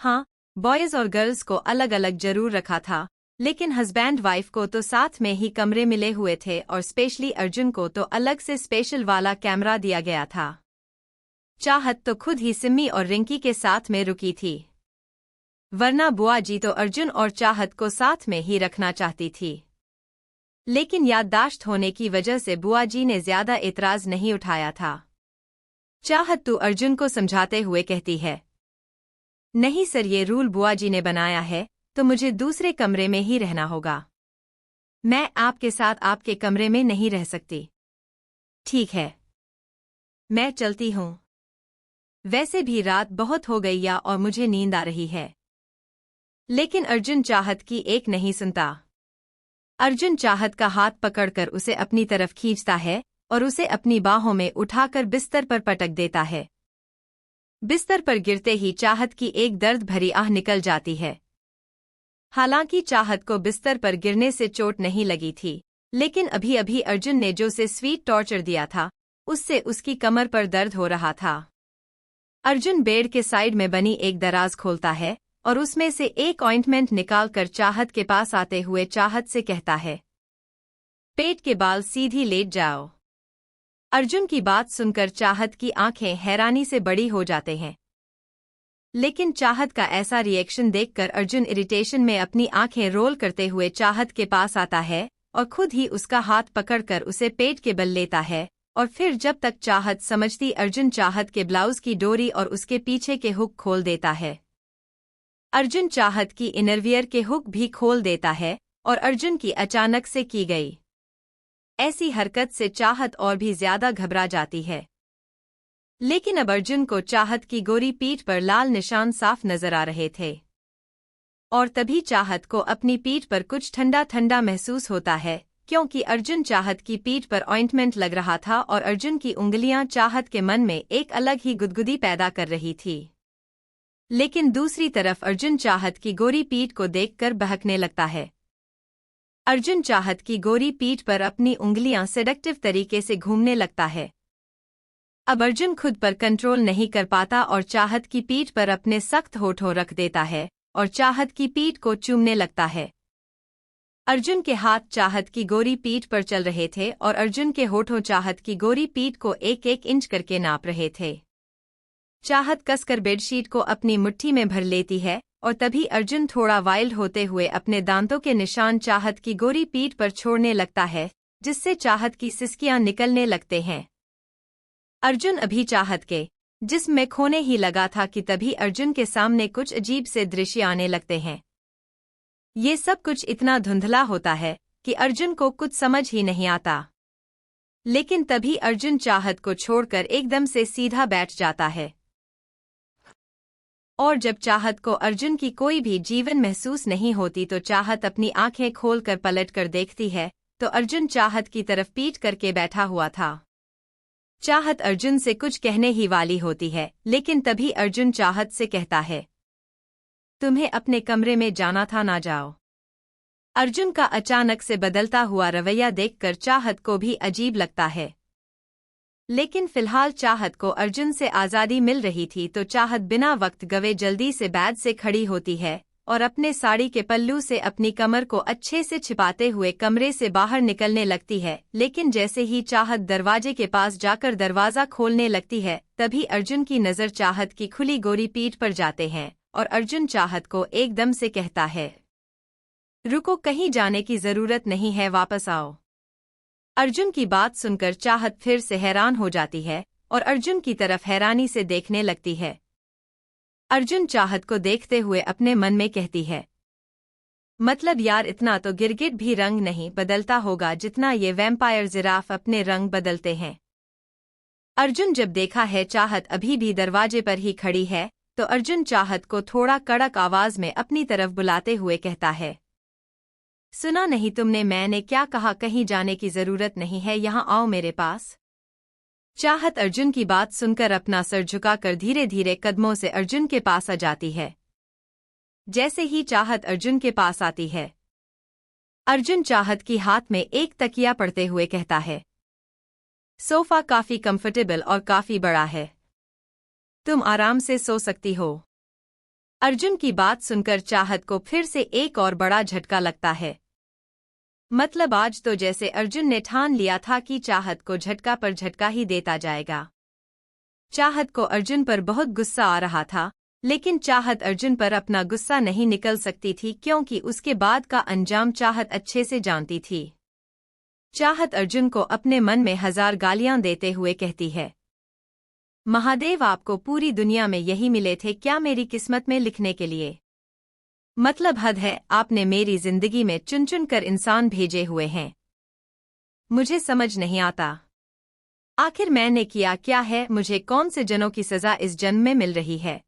हाँ, बॉयज और गर्ल्स को अलग अलग जरूर रखा था, लेकिन हस्बैंड वाइफ को तो साथ में ही कमरे मिले हुए थे और स्पेशली अर्जुन को तो अलग से स्पेशल वाला कैमरा दिया गया था। चाहत तो खुद ही सिम्मी और रिंकी के साथ में रुकी थी, वरना बुआ जी तो अर्जुन और चाहत को साथ में ही रखना चाहती थी। लेकिन याददाश्त होने की वजह से बुआ जी ने ज्यादा एतराज नहीं उठाया था। चाहत तो अर्जुन को समझाते हुए कहती है, नहीं सर, ये रूल बुआ जी ने बनाया है, तो मुझे दूसरे कमरे में ही रहना होगा। मैं आपके साथ आपके कमरे में नहीं रह सकती। ठीक है, मैं चलती हूँ। वैसे भी रात बहुत हो गई या और मुझे नींद आ रही है। लेकिन अर्जुन चाहत की एक नहीं सुनता। अर्जुन चाहत का हाथ पकड़कर उसे अपनी तरफ खींचता है और उसे अपनी बाहों में उठाकर बिस्तर पर पटक देता है। बिस्तर पर गिरते ही चाहत की एक दर्द भरी आह निकल जाती है। हालांकि चाहत को बिस्तर पर गिरने से चोट नहीं लगी थी, लेकिन अभी अभी अर्जुन ने जो उसे स्वीट टॉर्चर दिया था, उससे उसकी कमर पर दर्द हो रहा था। अर्जुन बेड के साइड में बनी एक दराज खोलता है और उसमें से एक ऑइंटमेंट निकालकर चाहत के पास आते हुए चाहत से कहता है, पेट के बाल सीधी लेट जाओ। अर्जुन की बात सुनकर चाहत की आंखें हैरानी से बड़ी हो जाते हैं। लेकिन चाहत का ऐसा रिएक्शन देखकर अर्जुन इरिटेशन में अपनी आंखें रोल करते हुए चाहत के पास आता है और खुद ही उसका हाथ पकड़कर उसे पेट के बल लेता है, और फिर जब तक चाहत समझती अर्जुन चाहत के ब्लाउज की डोरी और उसके पीछे के हुक खोल देता है। अर्जुन चाहत की इनरवियर के हुक भी खोल देता है और अर्जुन की अचानक से की गई ऐसी हरकत से चाहत और भी ज्यादा घबरा जाती है। लेकिन अब अर्जुन को चाहत की गोरी पीठ पर लाल निशान साफ नजर आ रहे थे, और तभी चाहत को अपनी पीठ पर कुछ ठंडा ठंडा महसूस होता है, क्योंकि अर्जुन चाहत की पीठ पर ऑइंटमेंट लग रहा था और अर्जुन की उंगलियां चाहत के मन में एक अलग ही गुदगुदी पैदा कर रही थी। लेकिन दूसरी तरफ अर्जुन चाहत की गोरी पीठ को देखकर बहकने लगता है। अर्जुन चाहत की गोरी पीठ पर अपनी उंगलियां सेडक्टिव तरीके से घूमने लगता है। अब अर्जुन खुद पर कंट्रोल नहीं कर पाता और चाहत की पीठ पर अपने सख्त होठों रख देता है और चाहत की पीठ को चूमने लगता है। अर्जुन के हाथ चाहत की गोरी पीठ पर चल रहे थे और अर्जुन के होठों चाहत की गोरी पीठ को एक एक इंच करके नाप रहे थे। चाहत कसकर बेडशीट को अपनी मुट्ठी में भर लेती है और तभी अर्जुन थोड़ा वाइल्ड होते हुए अपने दांतों के निशान चाहत की गोरी पीठ पर छोड़ने लगता है, जिससे चाहत की सिसकियां निकलने लगते हैं। अर्जुन अभी चाहत के जिस्म में खोने ही लगा था कि तभी अर्जुन के सामने कुछ अजीब से दृश्य आने लगते हैं। ये सब कुछ इतना धुंधला होता है कि अर्जुन को कुछ समझ ही नहीं आता। लेकिन तभी अर्जुन चाहत को छोड़कर एकदम से सीधा बैठ जाता है, और जब चाहत को अर्जुन की कोई भी जीवन महसूस नहीं होती तो चाहत अपनी आंखें खोलकर पलटकर देखती है तो अर्जुन चाहत की तरफ पीठ करके बैठा हुआ था। चाहत अर्जुन से कुछ कहने ही वाली होती है, लेकिन तभी अर्जुन चाहत से कहता है, तुम्हें अपने कमरे में जाना था, ना जाओ। अर्जुन का अचानक से बदलता हुआ रवैया देखकर चाहत को भी अजीब लगता है। लेकिन फिलहाल चाहत को अर्जुन से आज़ादी मिल रही थी तो चाहत बिना वक्त गवे जल्दी से बेड से खड़ी होती है और अपने साड़ी के पल्लू से अपनी कमर को अच्छे से छिपाते हुए कमरे से बाहर निकलने लगती है। लेकिन जैसे ही चाहत दरवाजे के पास जाकर दरवाज़ा खोलने लगती है, तभी अर्जुन की नज़र चाहत की खुली गोरी पीठ पर जाते हैं और अर्जुन चाहत को एकदम से कहता है, रुको, कहीं जाने की ज़रूरत नहीं है, वापस आओ। अर्जुन की बात सुनकर चाहत फिर से हैरान हो जाती है और अर्जुन की तरफ हैरानी से देखने लगती है। अर्जुन चाहत को देखते हुए अपने मन में कहती है, मतलब यार, इतना तो गिरगिट भी रंग नहीं बदलता होगा जितना ये वैम्पायर जिराफ अपने रंग बदलते हैं। अर्जुन जब देखा है चाहत अभी भी दरवाजे पर ही खड़ी है तो अर्जुन चाहत को थोड़ा कड़क आवाज में अपनी तरफ बुलाते हुए कहता है, सुना नहीं तुमने मैंने क्या कहा? कहीं जाने की जरूरत नहीं है, यहाँ आओ मेरे पास। चाहत अर्जुन की बात सुनकर अपना सर झुकाकर धीरे धीरे कदमों से अर्जुन के पास आ जाती है। जैसे ही चाहत अर्जुन के पास आती है, अर्जुन चाहत की हाथ में एक तकिया पड़ते हुए कहता है, सोफा काफी कंफर्टेबल और काफी बड़ा है। तुम आराम से सो सकती हो। अर्जुन की बात सुनकर चाहत को फिर से एक और बड़ा झटका लगता है। मतलब आज तो जैसे अर्जुन ने ठान लिया था कि चाहत को झटका पर झटका ही देता जाएगा। चाहत को अर्जुन पर बहुत गुस्सा आ रहा था, लेकिन चाहत अर्जुन पर अपना गुस्सा नहीं निकल सकती थी क्योंकि उसके बाद का अंजाम चाहत अच्छे से जानती थी। चाहत अर्जुन को अपने मन में 1000 गालियां देते हुए कहती है, महादेव आपको पूरी दुनिया में यही मिले थे क्या मेरी किस्मत में लिखने के लिए? मतलब हद है, आपने मेरी जिंदगी में चुन चुन कर इंसान भेजे हुए हैं। मुझे समझ नहीं आता आखिर मैंने किया क्या है, मुझे कौन से जनों की सजा इस जन्म में मिल रही है।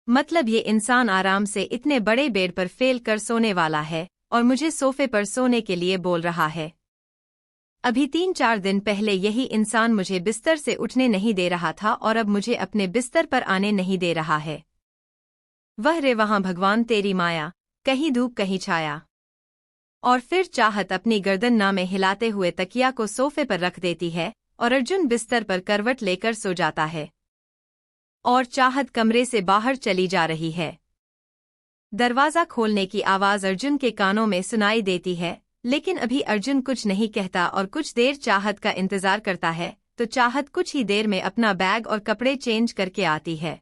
मतलब ये इंसान आराम से इतने बड़े बेड पर फेल कर सोने वाला है और मुझे सोफे पर सोने के लिए बोल रहा है। अभी 3-4 दिन पहले यही इंसान मुझे बिस्तर से उठने नहीं दे रहा था और अब मुझे अपने बिस्तर पर आने नहीं दे रहा है। वह रे वहां भगवान तेरी माया, कहीं धूप कहीं छाया। और फिर चाहत अपनी गर्दन ना में हिलाते हुए तकिया को सोफे पर रख देती है और अर्जुन बिस्तर पर करवट लेकर सो जाता है। और चाहत कमरे से बाहर चली जा रही है। दरवाजा खोलने की आवाज अर्जुन के कानों में सुनाई देती है, लेकिन अभी अर्जुन कुछ नहीं कहता और कुछ देर चाहत का इंतजार करता है, तो चाहत कुछ ही देर में अपना बैग और कपड़े चेंज करके आती है।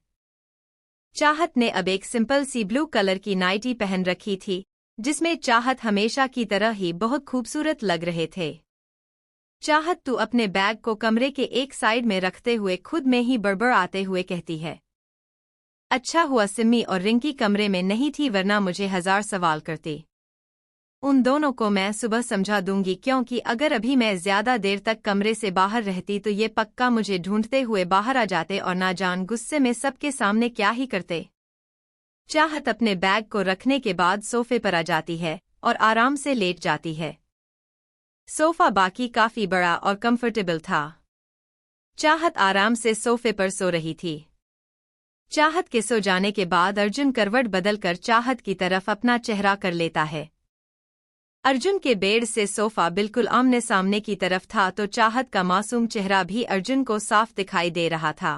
चाहत ने अब एक सिंपल सी ब्लू कलर की नाइटी पहन रखी थी, जिसमें चाहत हमेशा की तरह ही बहुत खूबसूरत लग रहे थे। चाहत तू अपने बैग को कमरे के एक साइड में रखते हुए खुद में ही बड़बड़ाते हुए कहती है, अच्छा हुआ सिम्मी और रिंकी कमरे में नहीं थी वरना मुझे 1000 सवाल करते। उन दोनों को मैं सुबह समझा दूंगी क्योंकि अगर अभी मैं ज्यादा देर तक कमरे से बाहर रहती तो ये पक्का मुझे ढूंढते हुए बाहर आ जाते और ना जान गुस्से में सबके सामने क्या ही करते। चाहत अपने बैग को रखने के बाद सोफे पर आ जाती है और आराम से लेट जाती है। सोफा बाकी काफी बड़ा और कंफर्टेबल था। चाहत आराम से सोफे पर सो रही थी। चाहत के सो जाने के बाद अर्जुन करवट बदलकर चाहत की तरफ अपना चेहरा कर लेता है। अर्जुन के बेड से सोफा बिल्कुल आमने सामने की तरफ था तो चाहत का मासूम चेहरा भी अर्जुन को साफ दिखाई दे रहा था।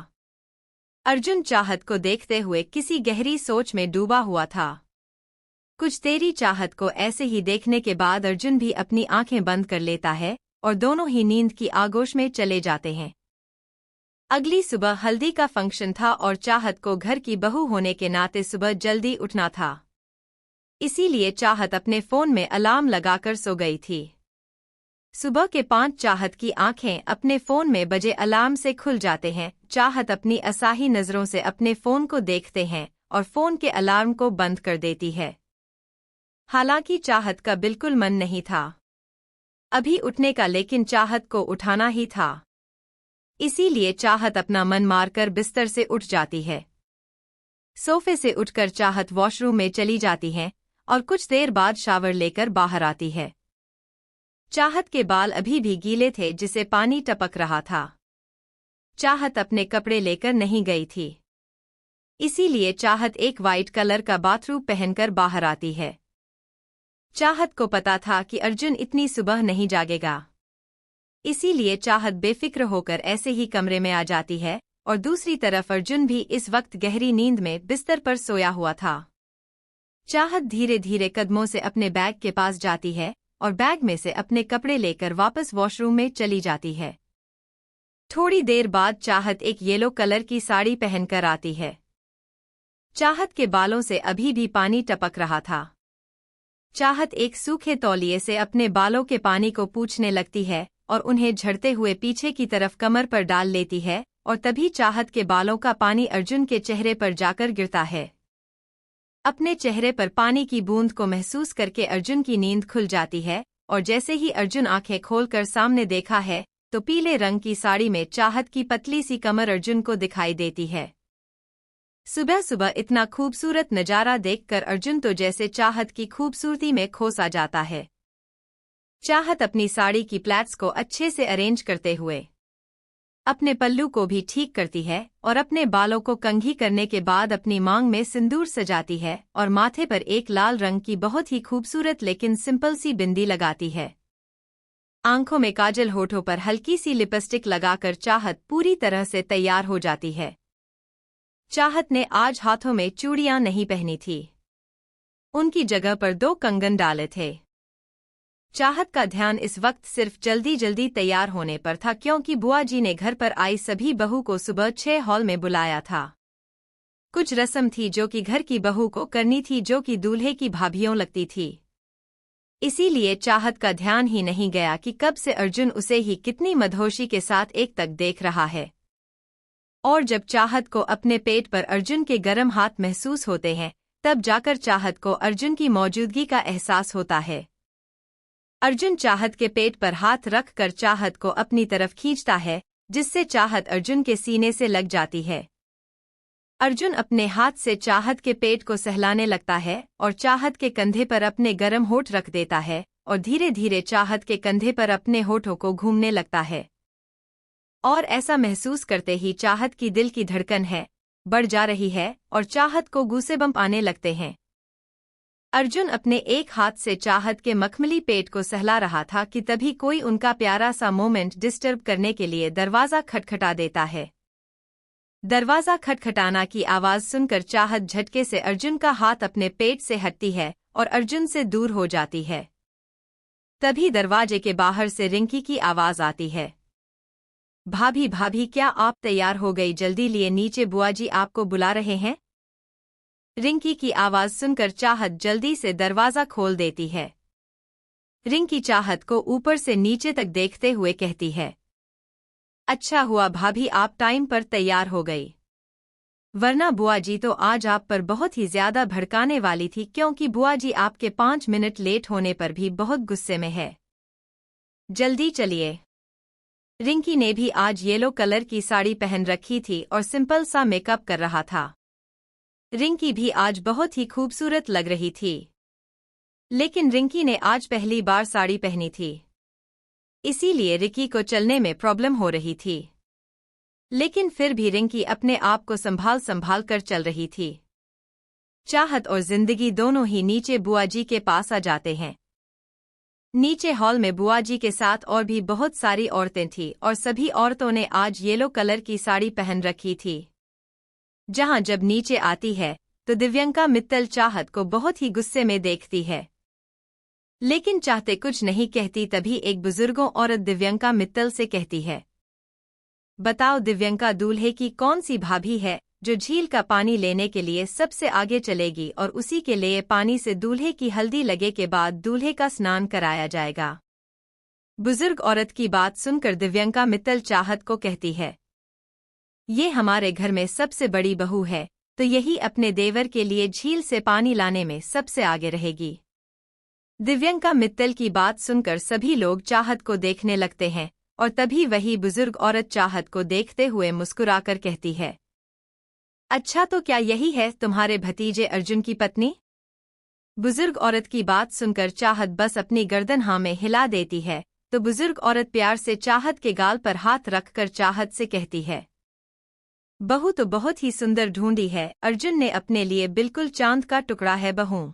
अर्जुन चाहत को देखते हुए किसी गहरी सोच में डूबा हुआ था। कुछ देरी चाहत को ऐसे ही देखने के बाद अर्जुन भी अपनी आंखें बंद कर लेता है और दोनों ही नींद की आगोश में चले जाते हैं। अगली सुबह हल्दी का फंक्शन था और चाहत को घर की बहू होने के नाते सुबह जल्दी उठना था। इसीलिए चाहत अपने फोन में अलार्म लगाकर सो गई थी। सुबह के 5 चाहत की आंखें अपने फोन में बजे अलार्म से खुल जाते हैं। चाहत अपनी असाही नजरों से अपने फोन को देखते हैं और फोन के अलार्म को बंद कर देती है। हालांकि चाहत का बिल्कुल मन नहीं था अभी उठने का, लेकिन चाहत को उठाना ही था। इसीलिए चाहत अपना मन मारकर बिस्तर से उठ जाती है। सोफे से उठकर चाहत वॉशरूम में चली जाती है और कुछ देर बाद शावर लेकर बाहर आती है। चाहत के बाल अभी भी गीले थे जिसे पानी टपक रहा था। चाहत अपने कपड़े लेकर नहीं गई थी, इसीलिए चाहत एक वाइट कलर का बाथरूम पहनकर बाहर आती है। चाहत को पता था कि अर्जुन इतनी सुबह नहीं जागेगा, इसीलिए चाहत बेफिक्र होकर ऐसे ही कमरे में आ जाती है और दूसरी तरफ अर्जुन भी इस वक्त गहरी नींद में बिस्तर पर सोया हुआ था। चाहत धीरे धीरे कदमों से अपने बैग के पास जाती है और बैग में से अपने कपड़े लेकर वापस वॉशरूम में चली जाती है। थोड़ी देर बाद चाहत एक येलो कलर की साड़ी पहनकर आती है। चाहत के बालों से अभी भी पानी टपक रहा था। चाहत एक सूखे तौलिए से अपने बालों के पानी को पोंछने लगती है और उन्हें झड़ते हुए पीछे की तरफ कमर पर डाल लेती है और तभी चाहत के बालों का पानी अर्जुन के चेहरे पर जाकर गिरता है। अपने चेहरे पर पानी की बूंद को महसूस करके अर्जुन की नींद खुल जाती है और जैसे ही अर्जुन आंखें खोलकर सामने देखा है तो पीले रंग की साड़ी में चाहत की पतली सी कमर अर्जुन को दिखाई देती है। सुबह सुबह इतना खूबसूरत नजारा देखकर अर्जुन तो जैसे चाहत की खूबसूरती में खो सा जाता है। चाहत अपनी साड़ी की प्लेट्स को अच्छे से अरेंज करते हुए अपने पल्लू को भी ठीक करती है और अपने बालों को कंघी करने के बाद अपनी मांग में सिंदूर सजाती है और माथे पर एक लाल रंग की बहुत ही खूबसूरत लेकिन सिंपल सी बिंदी लगाती है। आंखों में काजल, होठों पर हल्की सी लिपस्टिक लगाकर चाहत पूरी तरह से तैयार हो जाती है। चाहत ने आज हाथों में चूड़ियां नहीं पहनी थी। उनकी जगह पर 2 कंगन डाले थे। चाहत का ध्यान इस वक्त सिर्फ जल्दी जल्दी तैयार होने पर था, क्योंकि बुआ जी ने घर पर आई सभी बहू को सुबह 6 हॉल में बुलाया था। कुछ रस्म थी जो कि घर की बहू को करनी थी, जो कि दूल्हे की भाभियों लगती थी। इसीलिए चाहत का ध्यान ही नहीं गया कि कब से अर्जुन उसे ही कितनी मदहोशी के साथ एक तक देख रहा है। और जब चाहत को अपने पेट पर अर्जुन के गर्म हाथ महसूस होते हैं, तब जाकर चाहत को अर्जुन की मौजूदगी का एहसास होता है। अर्जुन चाहत के पेट पर हाथ रख कर चाहत को अपनी तरफ खींचता है, जिससे चाहत अर्जुन के सीने से लग जाती है। अर्जुन अपने हाथ से चाहत के पेट को सहलाने लगता है और चाहत के कंधे पर अपने गर्म होठ रख देता है और धीरे धीरे चाहत के कंधे पर अपने होठों को घूमने लगता है। और ऐसा महसूस करते ही चाहत की दिल की धड़कन बढ़ जा रही है और चाहत को गूसेबम्प आने लगते हैं। अर्जुन अपने एक हाथ से चाहत के मखमली पेट को सहला रहा था कि तभी कोई उनका प्यारा सा मोमेंट डिस्टर्ब करने के लिए दरवाज़ा खटखटा देता है। दरवाज़ा खटखटाना की आवाज़ सुनकर चाहत झटके से अर्जुन का हाथ अपने पेट से हटती है और अर्जुन से दूर हो जाती है। तभी दरवाजे के बाहर से रिंकी की आवाज़ आती है। भाभी भाभी, क्या आप तैयार हो गई? जल्दी लिए नीचे, बुआ जी आपको बुला रहे हैं। रिंकी की आवाज़ सुनकर चाहत जल्दी से दरवाज़ा खोल देती है। रिंकी चाहत को ऊपर से नीचे तक देखते हुए कहती है, अच्छा हुआ भाभी आप टाइम पर तैयार हो गई, वरना बुआ जी तो आज आप पर बहुत ही ज्यादा भड़काने वाली थी, क्योंकि बुआ जी आपके 5 मिनट लेट होने पर भी बहुत गुस्से में है। जल्दी चलिए। रिंकी ने भी आज येलो कलर की साड़ी पहन रखी थी और सिंपल सा मेकअप कर रहा था। रिंकी भी आज बहुत ही खूबसूरत लग रही थी, लेकिन रिंकी ने आज पहली बार साड़ी पहनी थी, इसीलिए रिंकी को चलने में प्रॉब्लम हो रही थी। लेकिन फिर भी रिंकी अपने आप को संभाल कर चल रही थी। चाहत और जिंदगी दोनों ही नीचे बुआ जी के पास आ जाते हैं। नीचे हॉल में बुआ जी के साथ और भी बहुत सारी औरतें थीं और सभी औरतों ने आज येलो कलर की साड़ी पहन रखी थी। जहां जब नीचे आती है तो दिव्यंका मित्तल चाहत को बहुत ही गुस्से में देखती है, लेकिन चाहते कुछ नहीं कहती। तभी एक बुजुर्गों औरत दिव्यंका मित्तल से कहती है, बताओ दिव्यंका, दूल्हे की कौन सी भाभी है जो झील का पानी लेने के लिए सबसे आगे चलेगी और उसी के लिए पानी से दूल्हे की हल्दी लगे के बाद दूल्हे का स्नान कराया जाएगा। बुजुर्ग औरत की बात सुनकर दिव्यंका मित्तल चाहत को कहती है, ये हमारे घर में सबसे बड़ी बहू है, तो यही अपने देवर के लिए झील से पानी लाने में सबसे आगे रहेगी। दिव्यंका मित्तल की बात सुनकर सभी लोग चाहत को देखने लगते हैं और तभी वही बुजुर्ग औरत चाहत को देखते हुए मुस्कुराकर कहती है, अच्छा तो क्या यही है तुम्हारे भतीजे अर्जुन की पत्नी? बुजुर्ग औरत की बात सुनकर चाहत बस अपनी गर्दन हाँ में हिला देती है, तो बुजुर्ग औरत प्यार से चाहत के गाल पर हाथ रखकर चाहत से कहती है, बहू तो बहुत ही सुंदर ढूंढी है, अर्जुन ने अपने लिए बिल्कुल चांद का टुकड़ा है बहू।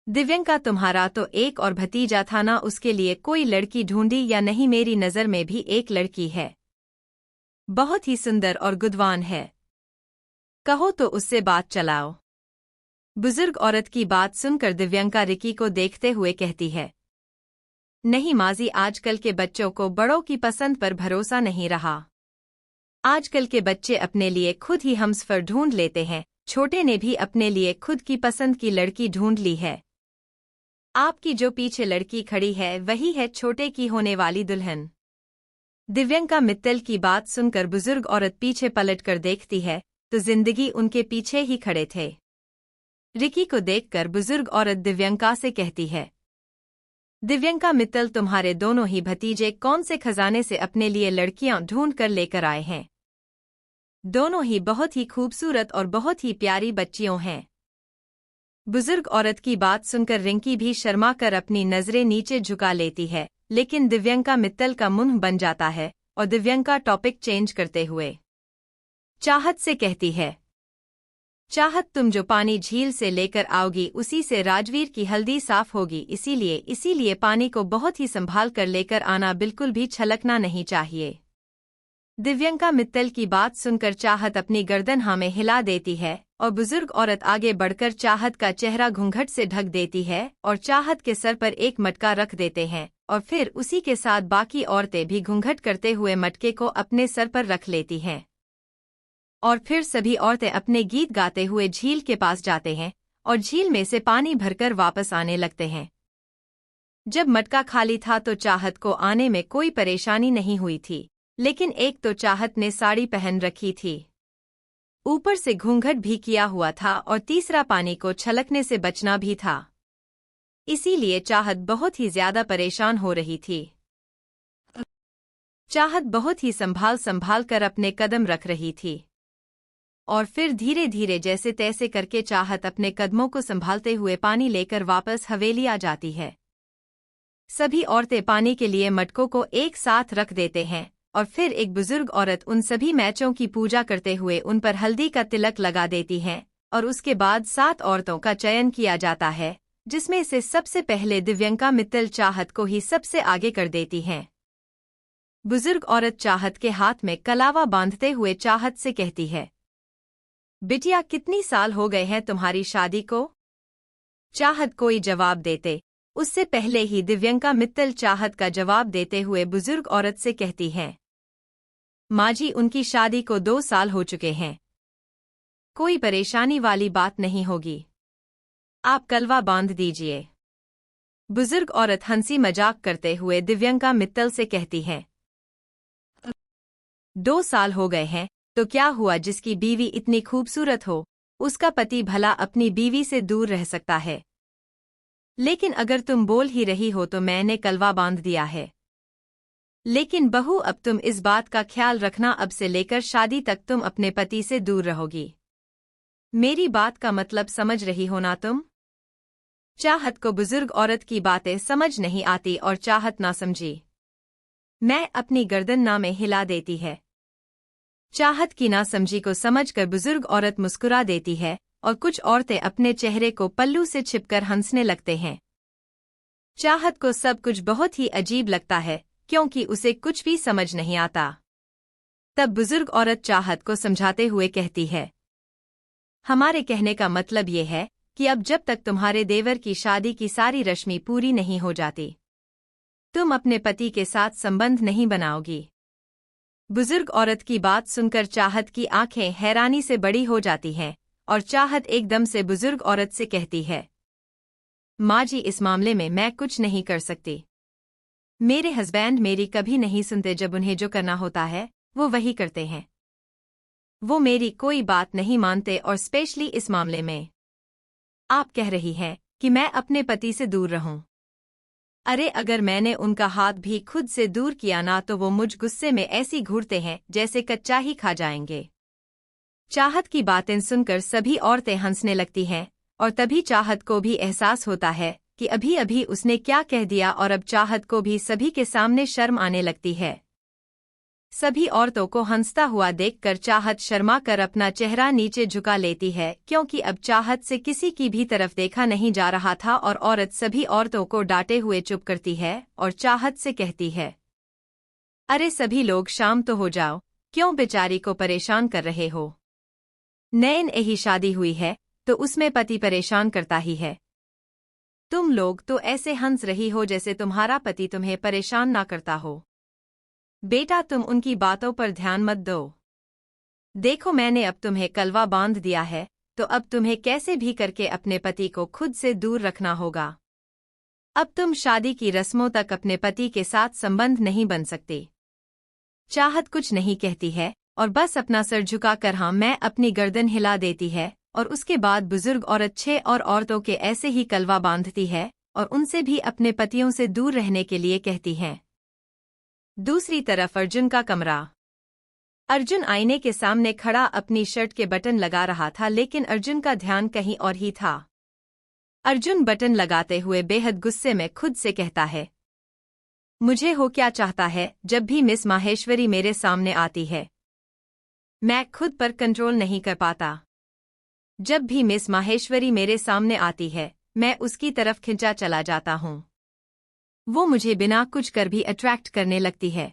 दिव्यंका, तुम्हारा तो एक और भतीजा था ना, उसके लिए कोई लड़की ढूंढी या नहीं? मेरी नज़र में भी एक लड़की है, बहुत ही सुंदर और गुदवान है, कहो तो उससे बात चलाओ। बुजुर्ग औरत की बात सुनकर दिव्यंका रिकी को देखते हुए कहती है, नहीं माजी, आजकल के बच्चों को बड़ों की पसंद पर भरोसा नहीं रहा। आजकल के बच्चे अपने लिए खुद ही हमसफर ढूंढ लेते हैं। छोटे ने भी अपने लिए खुद की पसंद की लड़की ढूंढ ली है। आपकी जो पीछे लड़की खड़ी है वही है छोटे की होने वाली दुल्हन। दिव्यंका मित्तल की बात सुनकर बुजुर्ग औरत पीछे पलटकर देखती है तो जिंदगी उनके पीछे ही खड़े थे। रिकी को देखकर बुजुर्ग औरत दिव्यंका से कहती है, दिव्यंका मित्तल, तुम्हारे दोनों ही भतीजे कौन से खजाने से अपने लिए लड़कियां ढूंढ कर लेकर आए हैं? दोनों ही बहुत ही खूबसूरत और बहुत ही प्यारी बच्चियों हैं। बुजुर्ग औरत की बात सुनकर रिंकी भी शर्मा कर अपनी नजरें नीचे झुका लेती है, लेकिन दिव्यंका मित्तल का मुंह बन जाता है और दिव्यंका टॉपिक चेंज करते हुए चाहत से कहती है, चाहत, तुम जो पानी झील से लेकर आओगी उसी से राजवीर की हल्दी साफ होगी, इसीलिए पानी को बहुत ही संभाल कर लेकर आना, बिल्कुल भी छलकना नहीं चाहिए। दिव्यंका मित्तल की बात सुनकर चाहत अपनी गर्दन हाँ में हिला देती है और बुजुर्ग औरत आगे बढ़कर चाहत का चेहरा घूंघट से ढक देती है और चाहत के सर पर एक मटका रख देते हैं और फिर उसी के साथ बाकी औरतें भी घूंघट करते हुए मटके को अपने सर पर रख लेती हैं। और फिर सभी औरतें अपने गीत गाते हुए झील के पास जाते हैं और झील में से पानी भरकर वापस आने लगते हैं। जब मटका खाली था तो चाहत को आने में कोई परेशानी नहीं हुई थी, लेकिन एक तो चाहत ने साड़ी पहन रखी थी, ऊपर से घूंघट भी किया हुआ था और तीसरा पानी को छलकने से बचना भी था। इसीलिए चाहत बहुत ही ज्यादा परेशान हो रही थी। चाहत बहुत ही संभाल कर अपने कदम रख रही थी और फिर धीरे धीरे जैसे तैसे करके चाहत अपने कदमों को संभालते हुए पानी लेकर वापस हवेली आ जाती है। सभी औरतें पानी के लिए मटकों को एक साथ रख देते हैं और फिर एक बुजुर्ग औरत उन सभी मैचों की पूजा करते हुए उन पर हल्दी का तिलक लगा देती है और उसके बाद 7 औरतों का चयन किया जाता है, जिसमें से सबसे पहले दिव्यंका मित्तल चाहत को ही सबसे आगे कर देती हैं। बुजुर्ग औरत चाहत के हाथ में कलावा बांधते हुए चाहत से कहती है, बिटिया कितनी साल हो गए हैं तुम्हारी शादी को? चाहत कोई जवाब देते उससे पहले ही दिव्यंका मित्तल चाहत का जवाब देते हुए बुजुर्ग औरत से कहती हैं, माँ जी उनकी शादी को 2 साल हो चुके हैं, कोई परेशानी वाली बात नहीं होगी, आप कलवा बांध दीजिए। बुजुर्ग औरत हंसी मजाक करते हुए दिव्यंका मित्तल से कहती है, 2 साल हो गए हैं तो क्या हुआ, जिसकी बीवी इतनी खूबसूरत हो उसका पति भला अपनी बीवी से दूर रह सकता है। लेकिन अगर तुम बोल ही रही हो तो मैंने कलवा बांध दिया है। लेकिन बहू अब तुम इस बात का ख्याल रखना, अब से लेकर शादी तक तुम अपने पति से दूर रहोगी। मेरी बात का मतलब समझ रही हो ना तुम? चाहत को बुजुर्ग औरत की बातें समझ नहीं आती और चाहत ना समझी मैं अपनी गर्दन ना में हिला देती है। चाहत की ना समझी को समझकर बुजुर्ग औरत मुस्कुरा देती है और कुछ औरतें अपने चेहरे को पल्लू से छिपकर हंसने लगते हैं। चाहत को सब कुछ बहुत ही अजीब लगता है क्योंकि उसे कुछ भी समझ नहीं आता। तब बुजुर्ग औरत चाहत को समझाते हुए कहती है, हमारे कहने का मतलब ये है कि अब जब तक तुम्हारे देवर की शादी की सारी रस्में पूरी नहीं हो जाती, तुम अपने पति के साथ संबंध नहीं बनाओगी। बुजुर्ग औरत की बात सुनकर चाहत की आंखें हैरानी से बड़ी हो जाती हैं और चाहत एकदम से बुजुर्ग औरत से कहती है, माँ जी इस मामले में मैं कुछ नहीं कर सकती। मेरे हस्बैंड मेरी कभी नहीं सुनते, जब उन्हें जो करना होता है वो वही करते हैं। वो मेरी कोई बात नहीं मानते और स्पेशली इस मामले में। आप कह रही हैं कि मैं अपने पति से दूर रहूं। अरे अगर मैंने उनका हाथ भी खुद से दूर किया ना तो वो मुझ गुस्से में ऐसी घूरते हैं जैसे कच्चा ही खा जाएंगे। चाहत की बातें सुनकर सभी औरतें हंसने लगती हैं और तभी चाहत को भी एहसास होता है कि अभी अभी उसने क्या कह दिया और अब चाहत को भी सभी के सामने शर्म आने लगती है। सभी औरतों को हंसता हुआ देखकर चाहत शर्मा कर अपना चेहरा नीचे झुका लेती है क्योंकि अब चाहत से किसी की भी तरफ देखा नहीं जा रहा था और औरत सभी औरतों को डांटे हुए चुप करती है और चाहत से कहती है, अरे सभी लोग शाम तो हो जाओ, क्यों बेचारी को परेशान कर रहे हो? नए ही शादी हुई है तो उसमें पति परेशान करता ही है। तुम लोग तो ऐसे हंस रही हो जैसे तुम्हारा पति तुम्हें परेशान ना करता हो। बेटा तुम उनकी बातों पर ध्यान मत दो। देखो मैंने अब तुम्हें कलवा बांध दिया है तो अब तुम्हें कैसे भी करके अपने पति को खुद से दूर रखना होगा। अब तुम शादी की रस्मों तक अपने पति के साथ संबंध नहीं बन सकते। चाहत कुछ नहीं कहती है और बस अपना सर झुकाकर हाँ मैं अपनी गर्दन हिला देती है और उसके बाद बुजुर्ग औरत 6 और औरतों के ऐसे ही कलवा बांधती है और उनसे भी अपने पतियों से दूर रहने के लिए कहती हैं। दूसरी तरफ अर्जुन का कमरा। अर्जुन आईने के सामने खड़ा अपनी शर्ट के बटन लगा रहा था, लेकिन अर्जुन का ध्यान कहीं और ही था। अर्जुन बटन लगाते हुए बेहद गुस्से में खुद से कहता है, मुझे हो क्या चाहता है? जब भी मिस माहेश्वरी मेरे सामने आती है मैं खुद पर कंट्रोल नहीं कर पाता। जब भी मिस माहेश्वरी मेरे सामने आती है, मैं उसकी तरफ खिंचा चला जाता हूँ। वो मुझे बिना कुछ कर भी अट्रैक्ट करने लगती है।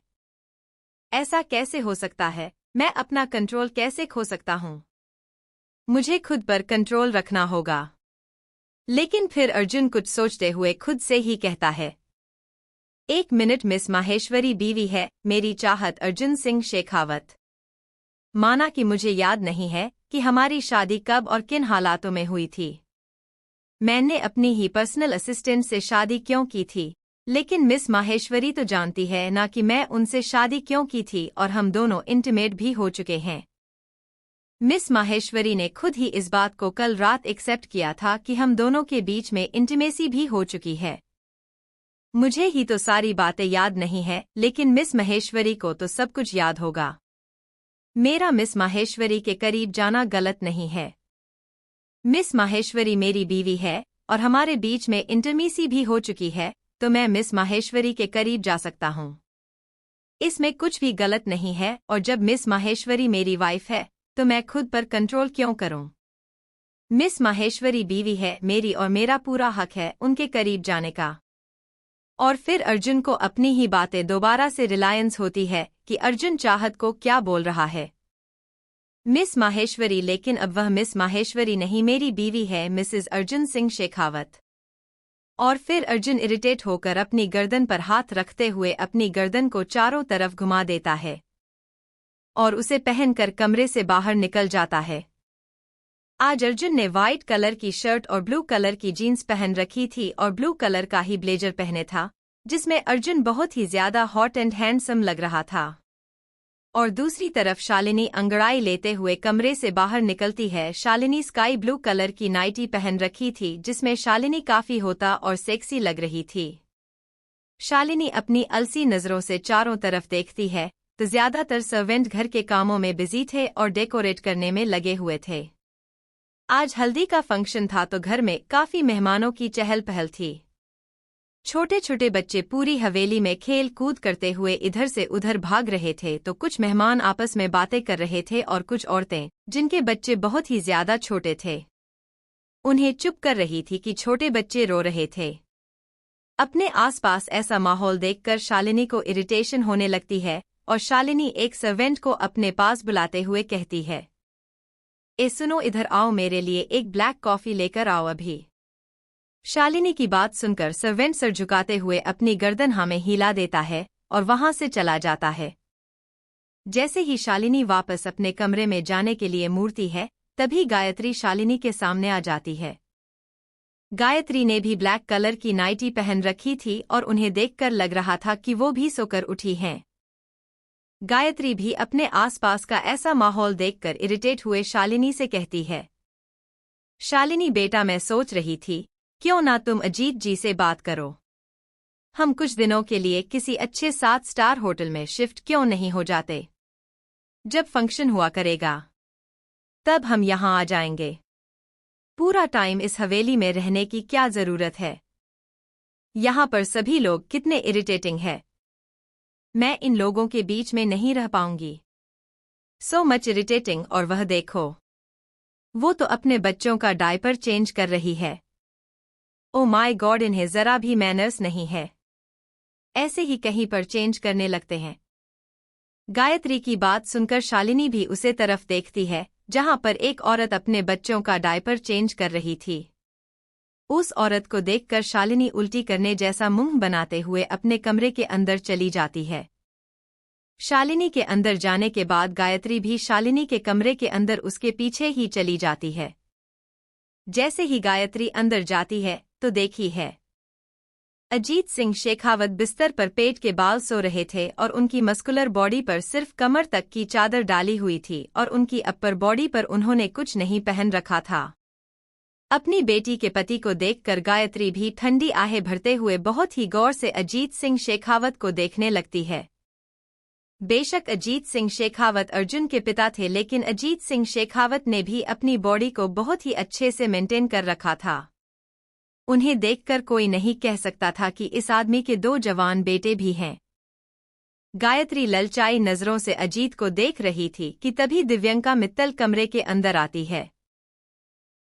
ऐसा कैसे हो सकता है? मैं अपना कंट्रोल कैसे खो सकता हूँ? मुझे खुद पर कंट्रोल रखना होगा। लेकिन फिर अर्जुन कुछ सोचते हुए खुद से ही कहता है, 1 मिनट, मिस माहेश्वरी बीवी है मेरी चाहत अर्जुन सिंह शेखावत। माना कि मुझे याद नहीं है कि हमारी शादी कब और किन हालातों में हुई थी। मैंने अपनी ही पर्सनल असिस्टेंट से शादी क्यों की थी, लेकिन मिस माहेश्वरी तो जानती है ना कि मैं उनसे शादी क्यों की थी, और हम दोनों इंटीमेट भी हो चुके हैं। मिस माहेश्वरी ने खुद ही इस बात को कल रात एक्सेप्ट किया था कि हम दोनों के बीच में इंटीमेसी भी हो चुकी है। मुझे ही तो सारी बातें याद नहीं है, लेकिन मिस माहेश्वरी को तो सब कुछ याद होगा। मेरा मिस माहेश्वरी के करीब जाना गलत नहीं है। मिस माहेश्वरी मेरी बीवी है और हमारे बीच में इंटीमेसी भी हो चुकी है, तो मैं मिस माहेश्वरी के करीब जा सकता हूँ। इसमें कुछ भी गलत नहीं है, और जब मिस माहेश्वरी मेरी वाइफ है तो मैं खुद पर कंट्रोल क्यों करूं? मिस माहेश्वरी बीवी है मेरी और मेरा पूरा हक है उनके करीब जाने का। और फिर अर्जुन को अपनी ही बातें दोबारा से रिलायंस होती है कि अर्जुन चाहत को क्या बोल रहा है। मिस माहेश्वरी, लेकिन अब वह मिस माहेश्वरी नहीं, मेरी बीवी है मिसेस अर्जुन सिंह शेखावत। और फिर अर्जुन इरिटेट होकर अपनी गर्दन पर हाथ रखते हुए अपनी गर्दन को चारों तरफ घुमा देता है और उसे पहनकर कमरे से बाहर निकल जाता है। आज अर्जुन ने व्हाइट कलर की शर्ट और ब्लू कलर की जीन्स पहन रखी थी और ब्लू कलर का ही ब्लेजर पहने था, जिसमें अर्जुन बहुत ही ज्यादा हॉट एंड हैंडसम लग रहा था। और दूसरी तरफ शालिनी अंगड़ाई लेते हुए कमरे से बाहर निकलती है। शालिनी स्काई ब्लू कलर की नाइटी पहन रखी थी, जिसमें शालिनी काफी होता और सेक्सी लग रही थी। शालिनी अपनी अलसी नजरों से चारों तरफ देखती है तो ज्यादातर सर्वेंट घर के कामों में बिजी थे और डेकोरेट करने में लगे हुए थे। आज हल्दी का फंक्शन था तो घर में काफी मेहमानों की चहल पहल थी। छोटे छोटे बच्चे पूरी हवेली में खेल कूद करते हुए इधर से उधर भाग रहे थे, तो कुछ मेहमान आपस में बातें कर रहे थे और कुछ औरतें, जिनके बच्चे बहुत ही ज्यादा छोटे थे, उन्हें चुप कर रही थी कि छोटे बच्चे रो रहे थे। अपने आसपास ऐसा माहौल देखकर शालिनी को इरिटेशन होने लगती है और शालिनी एक सर्वेंट को अपने पास बुलाते हुए कहती है, ए सुनो, इधर आओ, मेरे लिए एक ब्लैक कॉफी लेकर आओ अभी। शालिनी की बात सुनकर सर्वेंट सर झुकाते हुए अपनी गर्दन हाँ में हिला देता है और वहां से चला जाता है। जैसे ही शालिनी वापस अपने कमरे में जाने के लिए मुड़ती है, तभी गायत्री शालिनी के सामने आ जाती है। गायत्री ने भी ब्लैक कलर की नाइटी पहन रखी थी और उन्हें देखकर लग रहा था कि वो भी सोकर उठी हैं। गायत्री भी अपने आसपास का ऐसा माहौल देखकर इरिटेट हुए शालिनी से कहती है, शालिनी बेटा, मैं सोच रही थी क्यों ना तुम अजीत जी से बात करो। हम कुछ दिनों के लिए किसी अच्छे 7 स्टार होटल में शिफ्ट क्यों नहीं हो जाते? जब फंक्शन हुआ करेगा तब हम यहाँ आ जाएंगे। पूरा टाइम इस हवेली में रहने की क्या जरूरत है? यहाँ पर सभी लोग कितने इरिटेटिंग है। मैं इन लोगों के बीच में नहीं रह पाऊंगी। So much irritating. और वह देखो, वो तो अपने बच्चों का डायपर चेंज कर रही है। ओ माय गॉड, इन्हें जरा भी मैनर्स नहीं है। ऐसे ही कहीं पर चेंज करने लगते हैं। गायत्री की बात सुनकर शालिनी भी उसे तरफ देखती है जहां पर एक औरत अपने बच्चों का डायपर चेंज कर रही थी। उस औरत को देखकर शालिनी उल्टी करने जैसा मुंह बनाते हुए अपने कमरे के अंदर चली जाती है। शालिनी के अंदर जाने के बाद गायत्री भी शालिनी के कमरे के अंदर उसके पीछे ही चली जाती है। जैसे ही गायत्री अंदर जाती है तो देखी है, अजीत सिंह शेखावत बिस्तर पर पेट के बाल सो रहे थे और उनकी मस्कुलर बॉडी पर सिर्फ कमर तक की चादर डाली हुई थी और उनकी अपर बॉडी पर उन्होंने कुछ नहीं पहन रखा था। अपनी बेटी के पति को देखकर गायत्री भी ठंडी आहें भरते हुए बहुत ही गौर से अजीत सिंह शेखावत को देखने लगती है। बेशक अजीत सिंह शेखावत अर्जुन के पिता थे, लेकिन अजीत सिंह शेखावत ने भी अपनी बॉडी को बहुत ही अच्छे से मेंटेन कर रखा था। उन्हें देखकर कोई नहीं कह सकता था कि इस आदमी के 2 जवान बेटे भी हैं। गायत्री ललचाई नजरों से अजीत को देख रही थी कि तभी दिव्यंका मित्तल कमरे के अंदर आती है।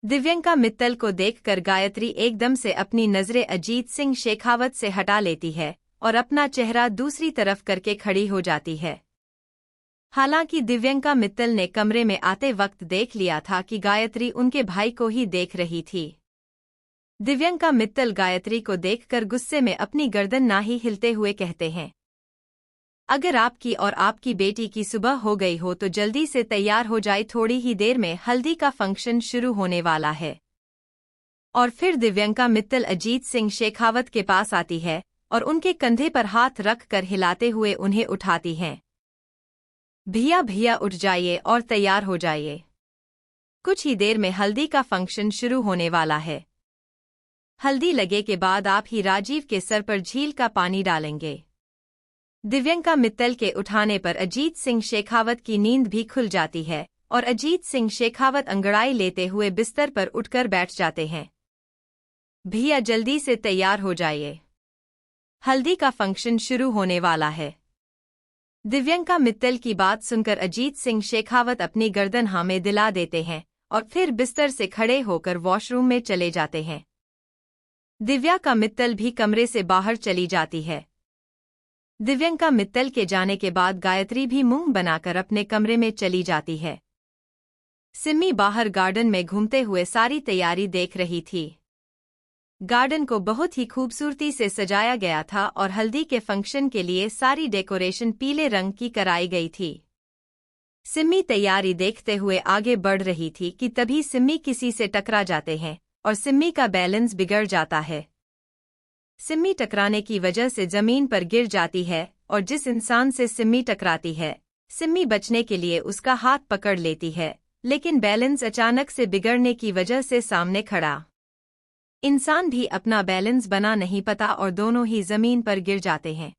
दिव्यंका मित्तल को देखकर गायत्री एकदम से अपनी नजरें अजीत सिंह शेखावत से हटा लेती है और अपना चेहरा दूसरी तरफ करके खड़ी हो जाती है। हालांकि दिव्यंका मित्तल ने कमरे में आते वक्त देख लिया था कि गायत्री उनके भाई को ही देख रही थी। दिव्यंका मित्तल गायत्री को देखकर गुस्से में अपनी गर्दन ना ही हिलते हुए कहते हैं, अगर आपकी और आपकी बेटी की सुबह हो गई हो तो जल्दी से तैयार हो जाए, थोड़ी ही देर में हल्दी का फंक्शन शुरू होने वाला है। और फिर दिव्यंका मित्तल अजीत सिंह शेखावत के पास आती है और उनके कंधे पर हाथ रख कर हिलाते हुए उन्हें उठाती हैं। भैया भैया उठ जाइए और तैयार हो जाइए, कुछ ही देर में हल्दी का फंक्शन शुरू होने वाला है। हल्दी लगे के बाद आप ही राजीव के सर पर झील का पानी डालेंगे। दिव्यंका मित्तल के उठाने पर अजीत सिंह शेखावत की नींद भी खुल जाती है और अजीत सिंह शेखावत अंगड़ाई लेते हुए बिस्तर पर उठकर बैठ जाते हैं। भैया जल्दी से तैयार हो जाइए, हल्दी का फंक्शन शुरू होने वाला है। दिव्यंका मित्तल की बात सुनकर अजीत सिंह शेखावत अपनी गर्दन हाँ में दिला देते हैं और फिर बिस्तर से खड़े होकर वॉशरूम में चले जाते हैं। दिव्यंका मित्तल भी कमरे से बाहर चली जाती है। दिव्यंका मित्तल के जाने के बाद गायत्री भी मुंह बनाकर अपने कमरे में चली जाती है। सिम्मी बाहर गार्डन में घूमते हुए सारी तैयारी देख रही थी। गार्डन को बहुत ही खूबसूरती से सजाया गया था और हल्दी के फंक्शन के लिए सारी डेकोरेशन पीले रंग की कराई गई थी। सिम्मी तैयारी देखते हुए आगे बढ़ रही थी कि तभी सिम्मी किसी से टकरा जाते हैं और सिम्मी का बैलेंस बिगड़ जाता है। सिम्मी टकराने की वजह से जमीन पर गिर जाती है और जिस इंसान से सिम्मी टकराती है, सिम्मी बचने के लिए उसका हाथ पकड़ लेती है, लेकिन बैलेंस अचानक से बिगड़ने की वजह से सामने खड़ा इंसान भी अपना बैलेंस बना नहीं पाता और दोनों ही जमीन पर गिर जाते हैं।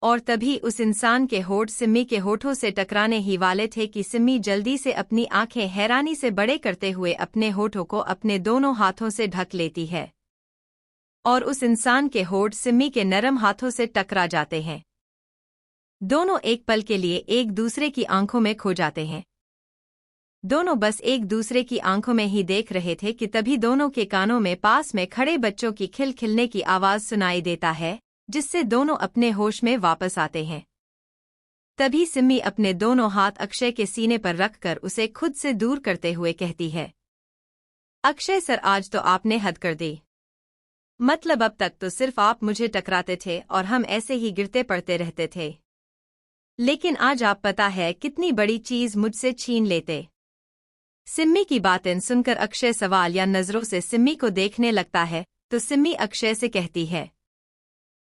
और तभी उस इंसान के होठ सिम्मी के होठों से टकराने ही वाले थे कि सिम्मी जल्दी से अपनी आंखें हैरानी से बड़े करते हुए अपने होठों को अपने दोनों हाथों से ढक लेती है और उस इंसान के होठ सिम्मी के नरम हाथों से टकरा जाते हैं। दोनों एक पल के लिए एक दूसरे की आंखों में खो जाते हैं। दोनों बस एक दूसरे की आंखों में ही देख रहे थे कि तभी दोनों के कानों में पास में खड़े बच्चों की खिलखिलने की आवाज सुनाई देता है, जिससे दोनों अपने होश में वापस आते हैं। तभी सिम्मी अपने दोनों हाथ अक्षय के सीने पर रखकर उसे खुद से दूर करते हुए कहती है, अक्षय सर, आज तो आपने हद कर दी। मतलब अब तक तो सिर्फ आप मुझे टकराते थे और हम ऐसे ही गिरते पड़ते रहते थे, लेकिन आज आप पता है कितनी बड़ी चीज मुझसे छीन लेते। सिम्मी की बातें सुनकर अक्षय सवाल या नजरों से सिम्मी को देखने लगता है तो सिम्मी अक्षय से कहती है,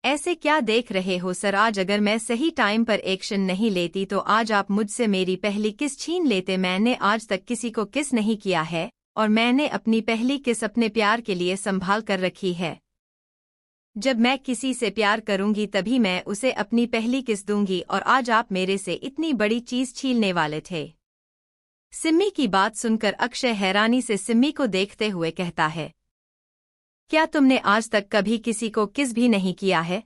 ऐसे क्या देख रहे हो सर, आज अगर मैं सही टाइम पर एक्शन नहीं लेती तो आज आप मुझसे मेरी पहली किस छीन लेते। मैंने आज तक किसी को किस नहीं किया है और मैंने अपनी पहली किस अपने प्यार के लिए संभाल कर रखी है। जब मैं किसी से प्यार करूंगी तभी मैं उसे अपनी पहली किस दूंगी और आज आप मेरे से इतनी बड़ी चीज छीनने वाले थे। सिम्मी की बात सुनकर अक्षय हैरानी से सिम्मी को देखते हुए कहता है, क्या तुमने आज तक कभी किसी को किस भी नहीं किया है?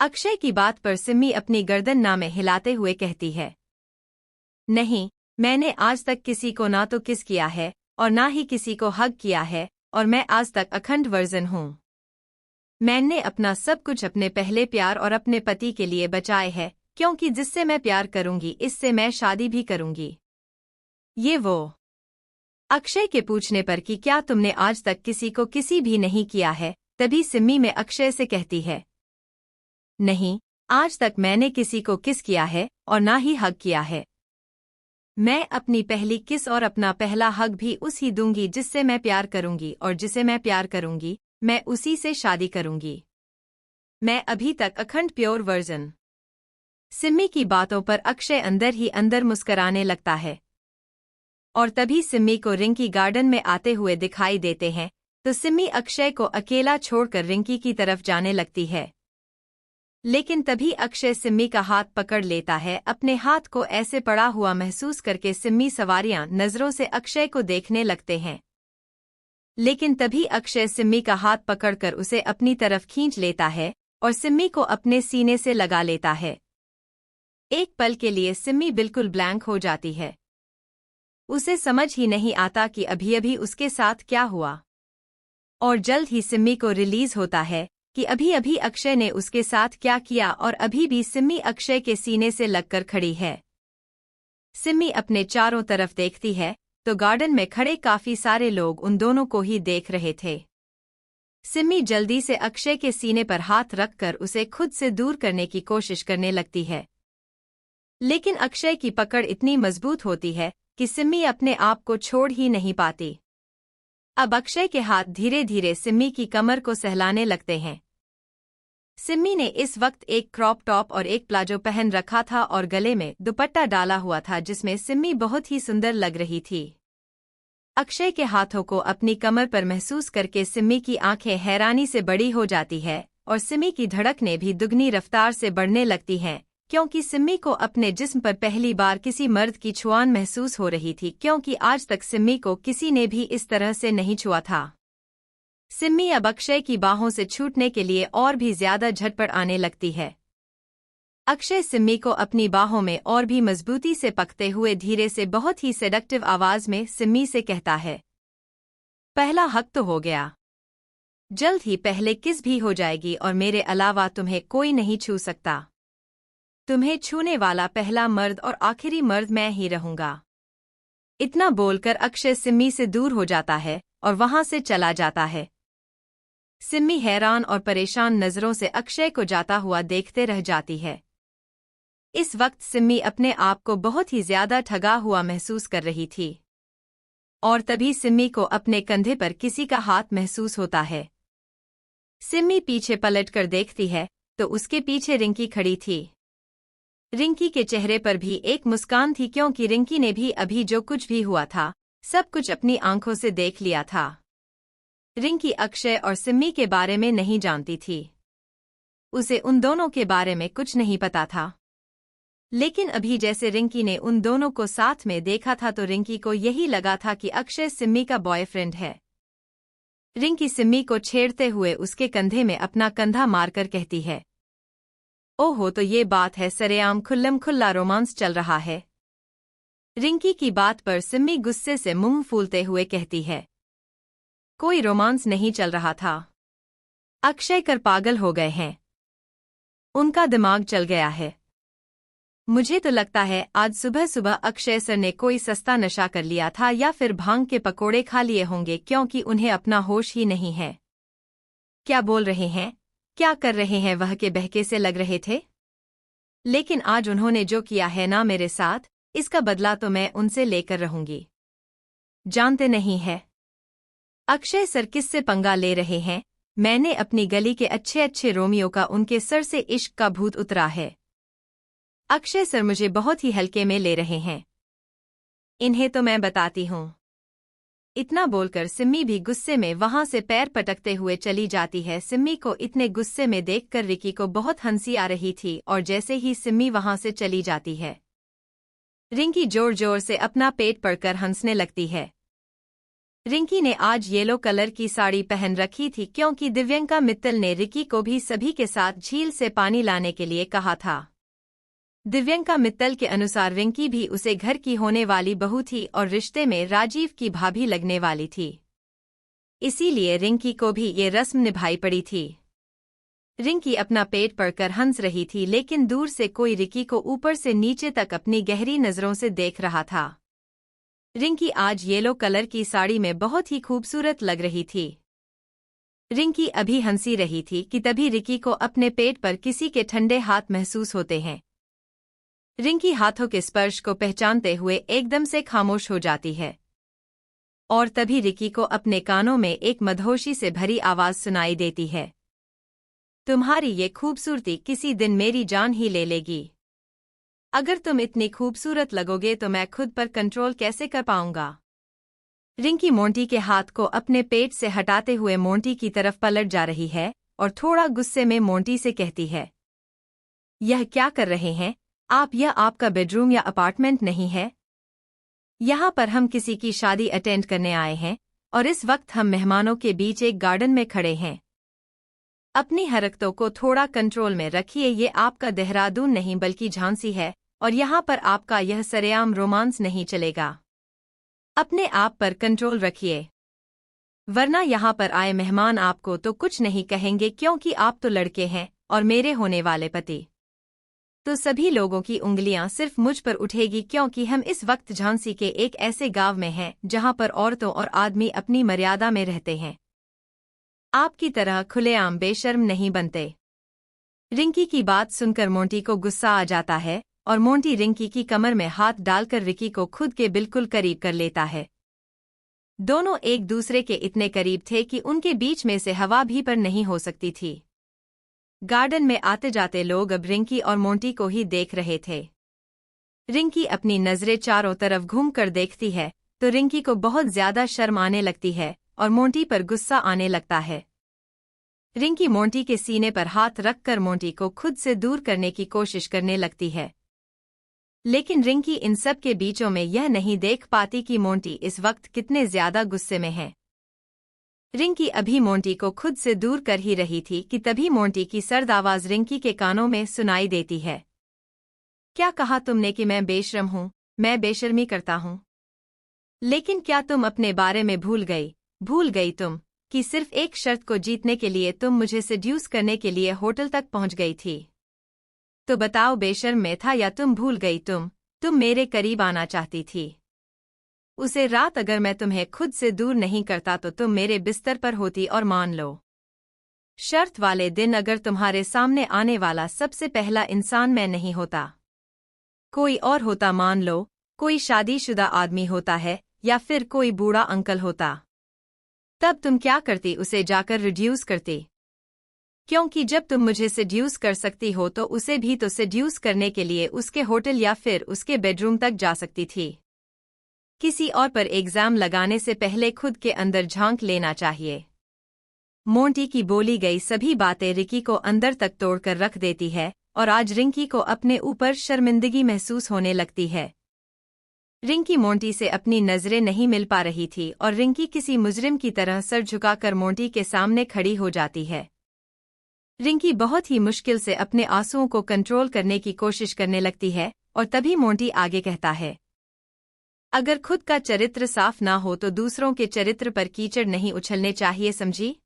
अक्षय की बात पर सिम्मी अपनी गर्दन ना में हिलाते हुए कहती है, नहीं, मैंने आज तक किसी को ना तो किस किया है और ना ही किसी को हग किया है और मैं आज तक अखंड वर्जन हूँ। मैंने अपना सब कुछ अपने पहले प्यार और अपने पति के लिए बचाए है, क्योंकि जिससे मैं प्यार करूंगी इससे मैं शादी भी करूंगी। ये वो। अक्षय के पूछने पर कि क्या तुमने आज तक किसी को किसी भी नहीं किया है, तभी सिम्मी में अक्षय से कहती है, नहीं, आज तक मैंने किसी को किस किया है और ना ही हग किया है। मैं अपनी पहली किस और अपना पहला हग भी उसी दूंगी जिससे मैं प्यार करूंगी और जिसे मैं प्यार करूंगी मैं उसी से शादी करूंगी। मैं अभी तक अखंड प्योर वर्जन। सिम्मी की बातों पर अक्षय अंदर ही अंदर मुस्कराने लगता है। और तभी सिम्मी को रिंकी गार्डन में आते हुए दिखाई देते हैं तो सिम्मी अक्षय को अकेला छोड़कर रिंकी की तरफ जाने लगती है। लेकिन तभी अक्षय सिम्मी का हाथ पकड़ लेता है। अपने हाथ को ऐसे पड़ा हुआ महसूस करके सिम्मी सवारियां नजरों से अक्षय को देखने लगते हैं। लेकिन तभी अक्षय सिम्मी का हाथ पकड़कर उसे अपनी तरफ खींच लेता है और सिम्मी को अपने सीने से लगा लेता है। एक पल के लिए सिम्मी बिल्कुल ब्लैंक हो जाती है। उसे समझ ही नहीं आता कि अभी अभी उसके साथ क्या हुआ। और जल्द ही सिम्मी को रिलीज होता है कि अभी अभी अक्षय ने उसके साथ क्या किया और अभी भी सिम्मी अक्षय के सीने से लगकर खड़ी है। सिम्मी अपने चारों तरफ देखती है तो गार्डन में खड़े काफी सारे लोग उन दोनों को ही देख रहे थे। सिम्मी जल्दी से अक्षय के सीने पर हाथ रखकर उसे खुद से दूर करने की कोशिश करने लगती है, लेकिन अक्षय की पकड़ इतनी मजबूत होती है कि सिम्मी अपने आप को छोड़ ही नहीं पाती। अब अक्षय के हाथ धीरे धीरे सिम्मी की कमर को सहलाने लगते हैं। सिम्मी ने इस वक्त एक क्रॉप टॉप और एक प्लाजो पहन रखा था और गले में दुपट्टा डाला हुआ था, जिसमें सिम्मी बहुत ही सुंदर लग रही थी। अक्षय के हाथों को अपनी कमर पर महसूस करके सिम्मी की आंखें हैरानी से बड़ी हो जाती है और सिम्मी की धड़कनें भी दुगनी रफ्तार से बढ़ने लगती हैं, क्योंकि सिम्मी को अपने जिस्म पर पहली बार किसी मर्द की छुआन महसूस हो रही थी, क्योंकि आज तक सिम्मी को किसी ने भी इस तरह से नहीं छुआ था। सिम्मी अब अक्षय की बाहों से छूटने के लिए और भी ज्यादा झटपट आने लगती है। अक्षय सिम्मी को अपनी बाहों में और भी मजबूती से पकते हुए धीरे से बहुत ही सेडक्टिव आवाज में सिम्मी से कहता है, पहला हक तो हो गया, जल्द ही पहले किस भी हो जाएगी और मेरे अलावा तुम्हें कोई नहीं छू सकता। तुम्हें छूने वाला पहला मर्द और आखिरी मर्द मैं ही रहूंगा। इतना बोलकर अक्षय सिम्मी से दूर हो जाता है और वहां से चला जाता है। सिम्मी हैरान और परेशान नजरों से अक्षय को जाता हुआ देखते रह जाती है। इस वक्त सिम्मी अपने आप को बहुत ही ज्यादा ठगा हुआ महसूस कर रही थी और तभी सिम्मी को अपने कंधे पर किसी का हाथ महसूस होता है। सिम्मी पीछे पलटकर देखती है तो उसके पीछे रिंकी खड़ी थी। रिंकी के चेहरे पर भी एक मुस्कान थी, क्योंकि रिंकी ने भी अभी जो कुछ भी हुआ था सब कुछ अपनी आंखों से देख लिया था। रिंकी अक्षय और सिम्मी के बारे में नहीं जानती थी, उसे उन दोनों के बारे में कुछ नहीं पता था, लेकिन अभी जैसे रिंकी ने उन दोनों को साथ में देखा था तो रिंकी को यही लगा था कि अक्षय सिम्मी का बॉयफ्रेंड है। रिंकी सिम्मी को छेड़ते हुए उसके कंधे में अपना कंधा मारकर कहती है, ओहो, तो ये बात है, सरेआम खुल्लम खुल्ला रोमांस चल रहा है। रिंकी की बात पर सिम्मी गुस्से से मुंह फूलते हुए कहती है, कोई रोमांस नहीं चल रहा था। अक्षय कर पागल हो गए हैं, उनका दिमाग चल गया है। मुझे तो लगता है आज सुबह सुबह अक्षय सर ने कोई सस्ता नशा कर लिया था या फिर भांग के पकोड़े खा लिए होंगे, क्योंकि उन्हें अपना होश ही नहीं है। क्या बोल रहे हैं, क्या कर रहे हैं, वह के बहके से लग रहे थे। लेकिन आज उन्होंने जो किया है ना मेरे साथ, इसका बदला तो मैं उनसे लेकर रहूंगी। जानते नहीं है अक्षय सर किससे पंगा ले रहे हैं। मैंने अपनी गली के अच्छे अच्छे रोमियो का उनके सर से इश्क का भूत उतरा है। अक्षय सर मुझे बहुत ही हल्के में ले रहे हैं, इन्हें तो मैं बताती हूँ। इतना बोलकर सिम्मी भी गुस्से में वहां से पैर पटकते हुए चली जाती है। सिम्मी को इतने गुस्से में देखकर रिकी को बहुत हंसी आ रही थी और जैसे ही सिम्मी वहां से चली जाती है, रिंकी जोर जोर से अपना पेट पकड़कर हंसने लगती है। रिंकी ने आज येलो कलर की साड़ी पहन रखी थी, क्योंकि दिव्यंका मित्तल ने रिकी को भी सभी के साथ झील से पानी लाने के लिए कहा था। दिव्यंका मित्तल के अनुसार रिंकी भी उसे घर की होने वाली बहू थी और रिश्ते में राजीव की भाभी लगने वाली थी, इसीलिए रिंकी को भी ये रस्म निभाई पड़ी थी। रिंकी अपना पेट पकड़कर हंस रही थी, लेकिन दूर से कोई रिंकी को ऊपर से नीचे तक अपनी गहरी नजरों से देख रहा था। रिंकी आज येलो कलर की साड़ी में बहुत ही खूबसूरत लग रही थी। रिंकी अभी हंसी रही थी कि तभी रिंकी को अपने पेट पर किसी के ठंडे हाथ महसूस होते हैं। रिंकी हाथों के स्पर्श को पहचानते हुए एकदम से खामोश हो जाती है और तभी रिंकी को अपने कानों में एक मदहोशी से भरी आवाज सुनाई देती है, तुम्हारी ये खूबसूरती किसी दिन मेरी जान ही ले लेगी। अगर तुम इतनी खूबसूरत लगोगे तो मैं खुद पर कंट्रोल कैसे कर पाऊंगा। रिंकी मोंटी के हाथ को अपने पेट से हटाते हुए मोंटी की तरफ पलट जा रही है और थोड़ा गुस्से में मोंटी से कहती है, यह क्या कर रहे हैं आप, यह आपका बेडरूम या अपार्टमेंट नहीं है। यहाँ पर हम किसी की शादी अटेंड करने आए हैं और इस वक्त हम मेहमानों के बीच एक गार्डन में खड़े हैं। अपनी हरकतों को थोड़ा कंट्रोल में रखिए, ये आपका देहरादून नहीं बल्कि झांसी है और यहाँ पर आपका यह सरेआम रोमांस नहीं चलेगा। अपने आप पर कंट्रोल रखिए, वरना यहाँ पर आए मेहमान आपको तो कुछ नहीं कहेंगे, क्योंकि आप तो लड़के हैं और मेरे होने वाले पति तो सभी लोगों की उंगलियां सिर्फ मुझ पर उठेगी, क्योंकि हम इस वक्त झांसी के एक ऐसे गांव में हैं जहां पर औरतों और आदमी अपनी मर्यादा में रहते हैं। आपकी तरह खुलेआम बेशर्म नहीं बनते। रिंकी की बात सुनकर मोंटी को गुस्सा आ जाता है और मोंटी रिंकी की कमर में हाथ डालकर रिकी को खुद के बिल्कुल करीब कर लेता है। दोनों एक दूसरे के इतने करीब थे कि उनके बीच में से हवा भी पर नहीं हो सकती थी। गार्डन में आते जाते लोग अब रिंकी और मोंटी को ही देख रहे थे। रिंकी अपनी नजरें चारों तरफ घूम कर देखती है तो रिंकी को बहुत ज्यादा शर्म आने लगती है और मोंटी पर गुस्सा आने लगता है। रिंकी मोंटी के सीने पर हाथ रखकर मोंटी को खुद से दूर करने की कोशिश करने लगती है, लेकिन रिंकी इन सब के बीचों में यह नहीं देख पाती कि मोंटी इस वक्त कितने ज्यादा गुस्से में है। रिंकी अभी मोंटी को खुद से दूर कर ही रही थी कि तभी मोंटी की सर्द आवाज रिंकी के कानों में सुनाई देती है। क्या कहा तुमने कि मैं बेशर्म हूं? मैं बेशर्मी करता हूं? लेकिन क्या तुम अपने बारे में भूल गई तुम कि सिर्फ एक शर्त को जीतने के लिए तुम मुझे सेड्यूस करने के लिए होटल तक पहुंच गई थी। तो बताओ, बेशर्म में था या तुम भूल गई? तुम मेरे करीब आना चाहती थी। उसे रात अगर मैं तुम्हें खुद से दूर नहीं करता तो तुम मेरे बिस्तर पर होती, और मान लो शर्त वाले दिन अगर तुम्हारे सामने आने वाला सबसे पहला इंसान मैं नहीं होता, कोई और होता, मान लो कोई शादीशुदा आदमी होता है या फिर कोई बूढ़ा अंकल होता, तब तुम क्या करती? उसे जाकर रिड्यूस करती, क्योंकि जब तुम मुझे सेड्यूस कर सकती हो तो उसे भी तो सेड्यूस करने के लिए उसके होटल या फिर उसके बेडरूम तक जा सकती थी। किसी और पर एग्जाम लगाने से पहले खुद के अंदर झांक लेना चाहिए। मोंटी की बोली गई सभी बातें रिकी को अंदर तक तोड़कर रख देती है और आज रिंकी को अपने ऊपर शर्मिंदगी महसूस होने लगती है। रिंकी मोंटी से अपनी नजरें नहीं मिल पा रही थी और रिंकी किसी मुजरिम की तरह सर झुकाकर मोंटी के सामने खड़ी हो जाती है। रिंकी बहुत ही मुश्किल से अपने आंसुओं को कंट्रोल करने की कोशिश करने लगती है और तभी मोंटी आगे कहता है, अगर खुद का चरित्र साफ ना हो तो दूसरों के चरित्र पर कीचड़ नहीं उछलने चाहिए, समझी?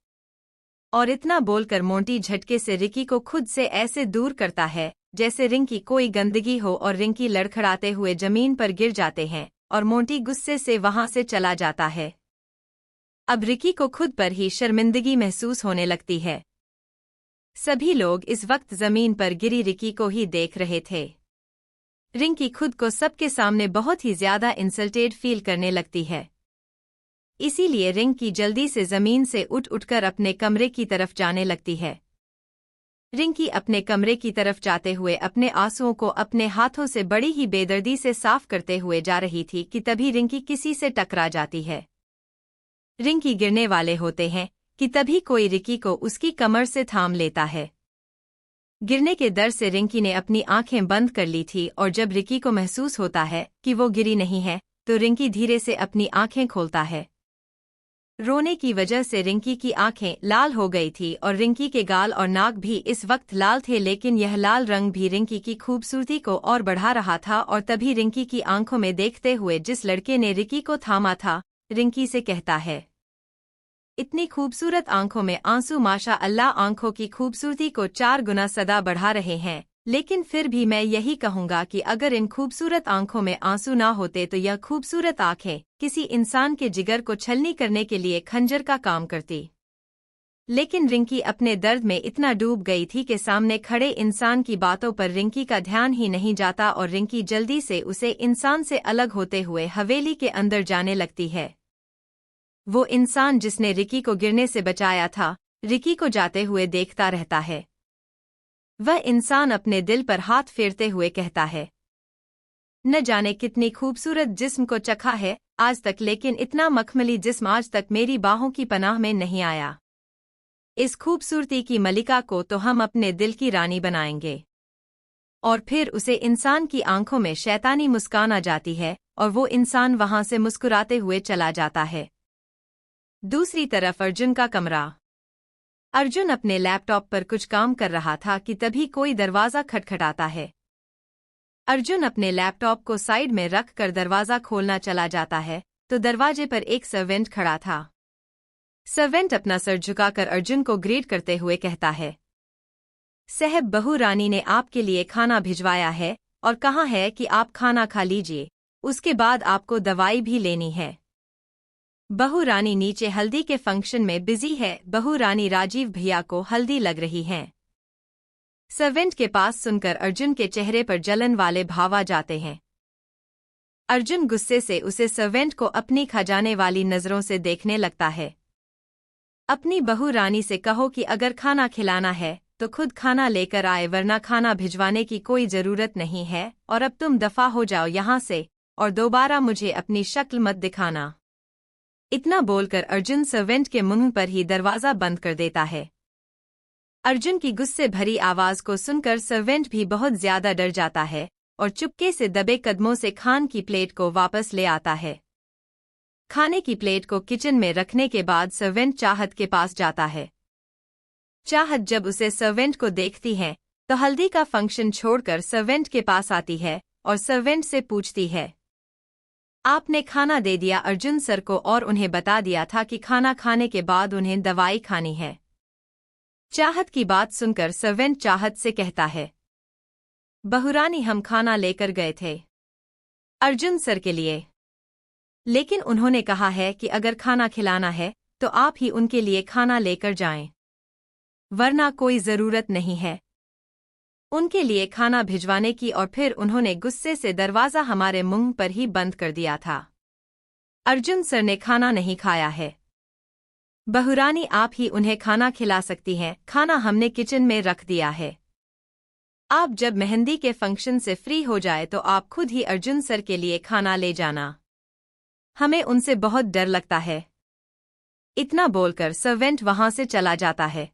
और इतना बोलकर मोंटी झटके से रिकी को खुद से ऐसे दूर करता है जैसे रिंकी कोई गंदगी हो और रिंकी लड़खड़ाते हुए जमीन पर गिर जाते हैं और मोंटी गुस्से से वहां से चला जाता है। अब रिकी को खुद पर ही शर्मिंदगी महसूस होने लगती है। सभी लोग इस वक्त जमीन पर गिरी रिकी को ही देख रहे थे। रिंकी खुद को सबके सामने बहुत ही ज्यादा इंसल्टेड फील करने लगती है। इसीलिए रिंकी जल्दी से जमीन से उठकर अपने कमरे की तरफ जाने लगती है। रिंकी अपने कमरे की तरफ जाते हुए अपने आंसुओं को अपने हाथों से बड़ी ही बेदर्दी से साफ करते हुए जा रही थी कि तभी रिंकी किसी से टकरा जाती है। रिंकी गिरने वाले होते हैं कि तभी कोई रिंकी को उसकी कमर से थाम लेता है। गिरने के डर से रिंकी ने अपनी आंखें बंद कर ली थी और जब रिंकी को महसूस होता है कि वो गिरी नहीं है तो रिंकी धीरे से अपनी आंखें खोलता है। रोने की वजह से रिंकी की आंखें लाल हो गई थी और रिंकी के गाल और नाक भी इस वक्त लाल थे, लेकिन यह लाल रंग भी रिंकी की खूबसूरती को और बढ़ा रहा था। और तभी रिंकी की आंखों में देखते हुए जिस लड़के ने रिंकी को थामा था रिंकी से कहता है, इतनी खूबसूरत आंखों में आंसू, माशा अल्लाह, आंखों की खूबसूरती को 4 गुना सदा बढ़ा रहे हैं। लेकिन फिर भी मैं यही कहूंगा कि अगर इन खूबसूरत आंखों में आंसू ना होते तो यह खूबसूरत आंखें किसी इंसान के जिगर को छलनी करने के लिए खंजर का काम करती। लेकिन रिंकी अपने दर्द में इतना डूब गई थी कि सामने खड़े इंसान की बातों पर रिंकी का ध्यान ही नहीं जाता और रिंकी जल्दी से उसे इंसान से अलग होते हुए हवेली के अंदर जाने लगती है। वो इंसान जिसने रिंकी को गिरने से बचाया था रिंकी को जाते हुए देखता रहता है। वह इंसान अपने दिल पर हाथ फेरते हुए कहता है, न जाने कितनी खूबसूरत जिस्म को चखा है आज तक, लेकिन इतना मखमली जिस्म आज तक मेरी बाहों की पनाह में नहीं आया। इस खूबसूरती की मलिका को तो हम अपने दिल की रानी बनाएंगे। और फिर उसे इंसान की आंखों में शैतानी मुस्कान आ जाती है और वो इंसान वहां से मुस्कुराते हुए चला जाता है। दूसरी तरफ अर्जुन का कमरा। अर्जुन अपने लैपटॉप पर कुछ काम कर रहा था कि तभी कोई दरवाज़ा खटखटाता है। अर्जुन अपने लैपटॉप को साइड में रख कर दरवाज़ा खोलना चला जाता है तो दरवाजे पर एक सर्वेंट खड़ा था। सर्वेंट अपना सर झुकाकर अर्जुन को ग्रीट करते हुए कहता है, साहब, बहू रानी ने आपके लिए खाना भिजवाया है और कहा है कि आप खाना खा लीजिए, उसके बाद आपको दवाई भी लेनी है। बहू रानी नीचे हल्दी के फंक्शन में बिजी है। बहू रानी राजीव भैया को हल्दी लग रही हैं। सर्वेंट के पास सुनकर अर्जुन के चेहरे पर जलन वाले भाव आ जाते हैं। अर्जुन गुस्से से उसे सर्वेंट को अपनी खजाने वाली नजरों से देखने लगता है। अपनी बहू रानी से कहो कि अगर खाना खिलाना है तो खुद खाना लेकर आए, वरना खाना भिजवाने की कोई जरूरत नहीं है, और अब तुम दफा हो जाओ यहाँ से और दोबारा मुझे अपनी शक्ल मत दिखाना। इतना बोलकर अर्जुन सर्वेंट के मुंह पर ही दरवाजा बंद कर देता है। अर्जुन की गुस्से भरी आवाज को सुनकर सर्वेंट भी बहुत ज्यादा डर जाता है और चुपके से दबे कदमों से खान की प्लेट को वापस ले आता है। खाने की प्लेट को किचन में रखने के बाद सर्वेंट चाहत के पास जाता है। चाहत जब उसे सर्वेंट को देखती है तो हल्दी का फंक्शन छोड़कर सर्वेंट के पास आती है और सर्वेंट से पूछती है, आपने खाना दे दिया अर्जुन सर को, और उन्हें बता दिया था कि खाना खाने के बाद उन्हें दवाई खानी है। चाहत की बात सुनकर सर्वेंट चाहत से कहता है, बहुरानी, हम खाना लेकर गए थे अर्जुन सर के लिए, लेकिन उन्होंने कहा है कि अगर खाना खिलाना है तो आप ही उनके लिए खाना लेकर जाएं, वरना कोई जरूरत नहीं है उनके लिए खाना भिजवाने की। और फिर उन्होंने गुस्से से दरवाजा हमारे मुंह पर ही बंद कर दिया था। अर्जुन सर ने खाना नहीं खाया है। बहुरानी, आप ही उन्हें खाना खिला सकती हैं, खाना हमने किचन में रख दिया है। आप जब मेहंदी के फंक्शन से फ्री हो जाए तो आप खुद ही अर्जुन सर के लिए खाना ले जाना, हमें उनसे बहुत डर लगता है। इतना बोलकर सर्वेंट वहां से चला जाता है।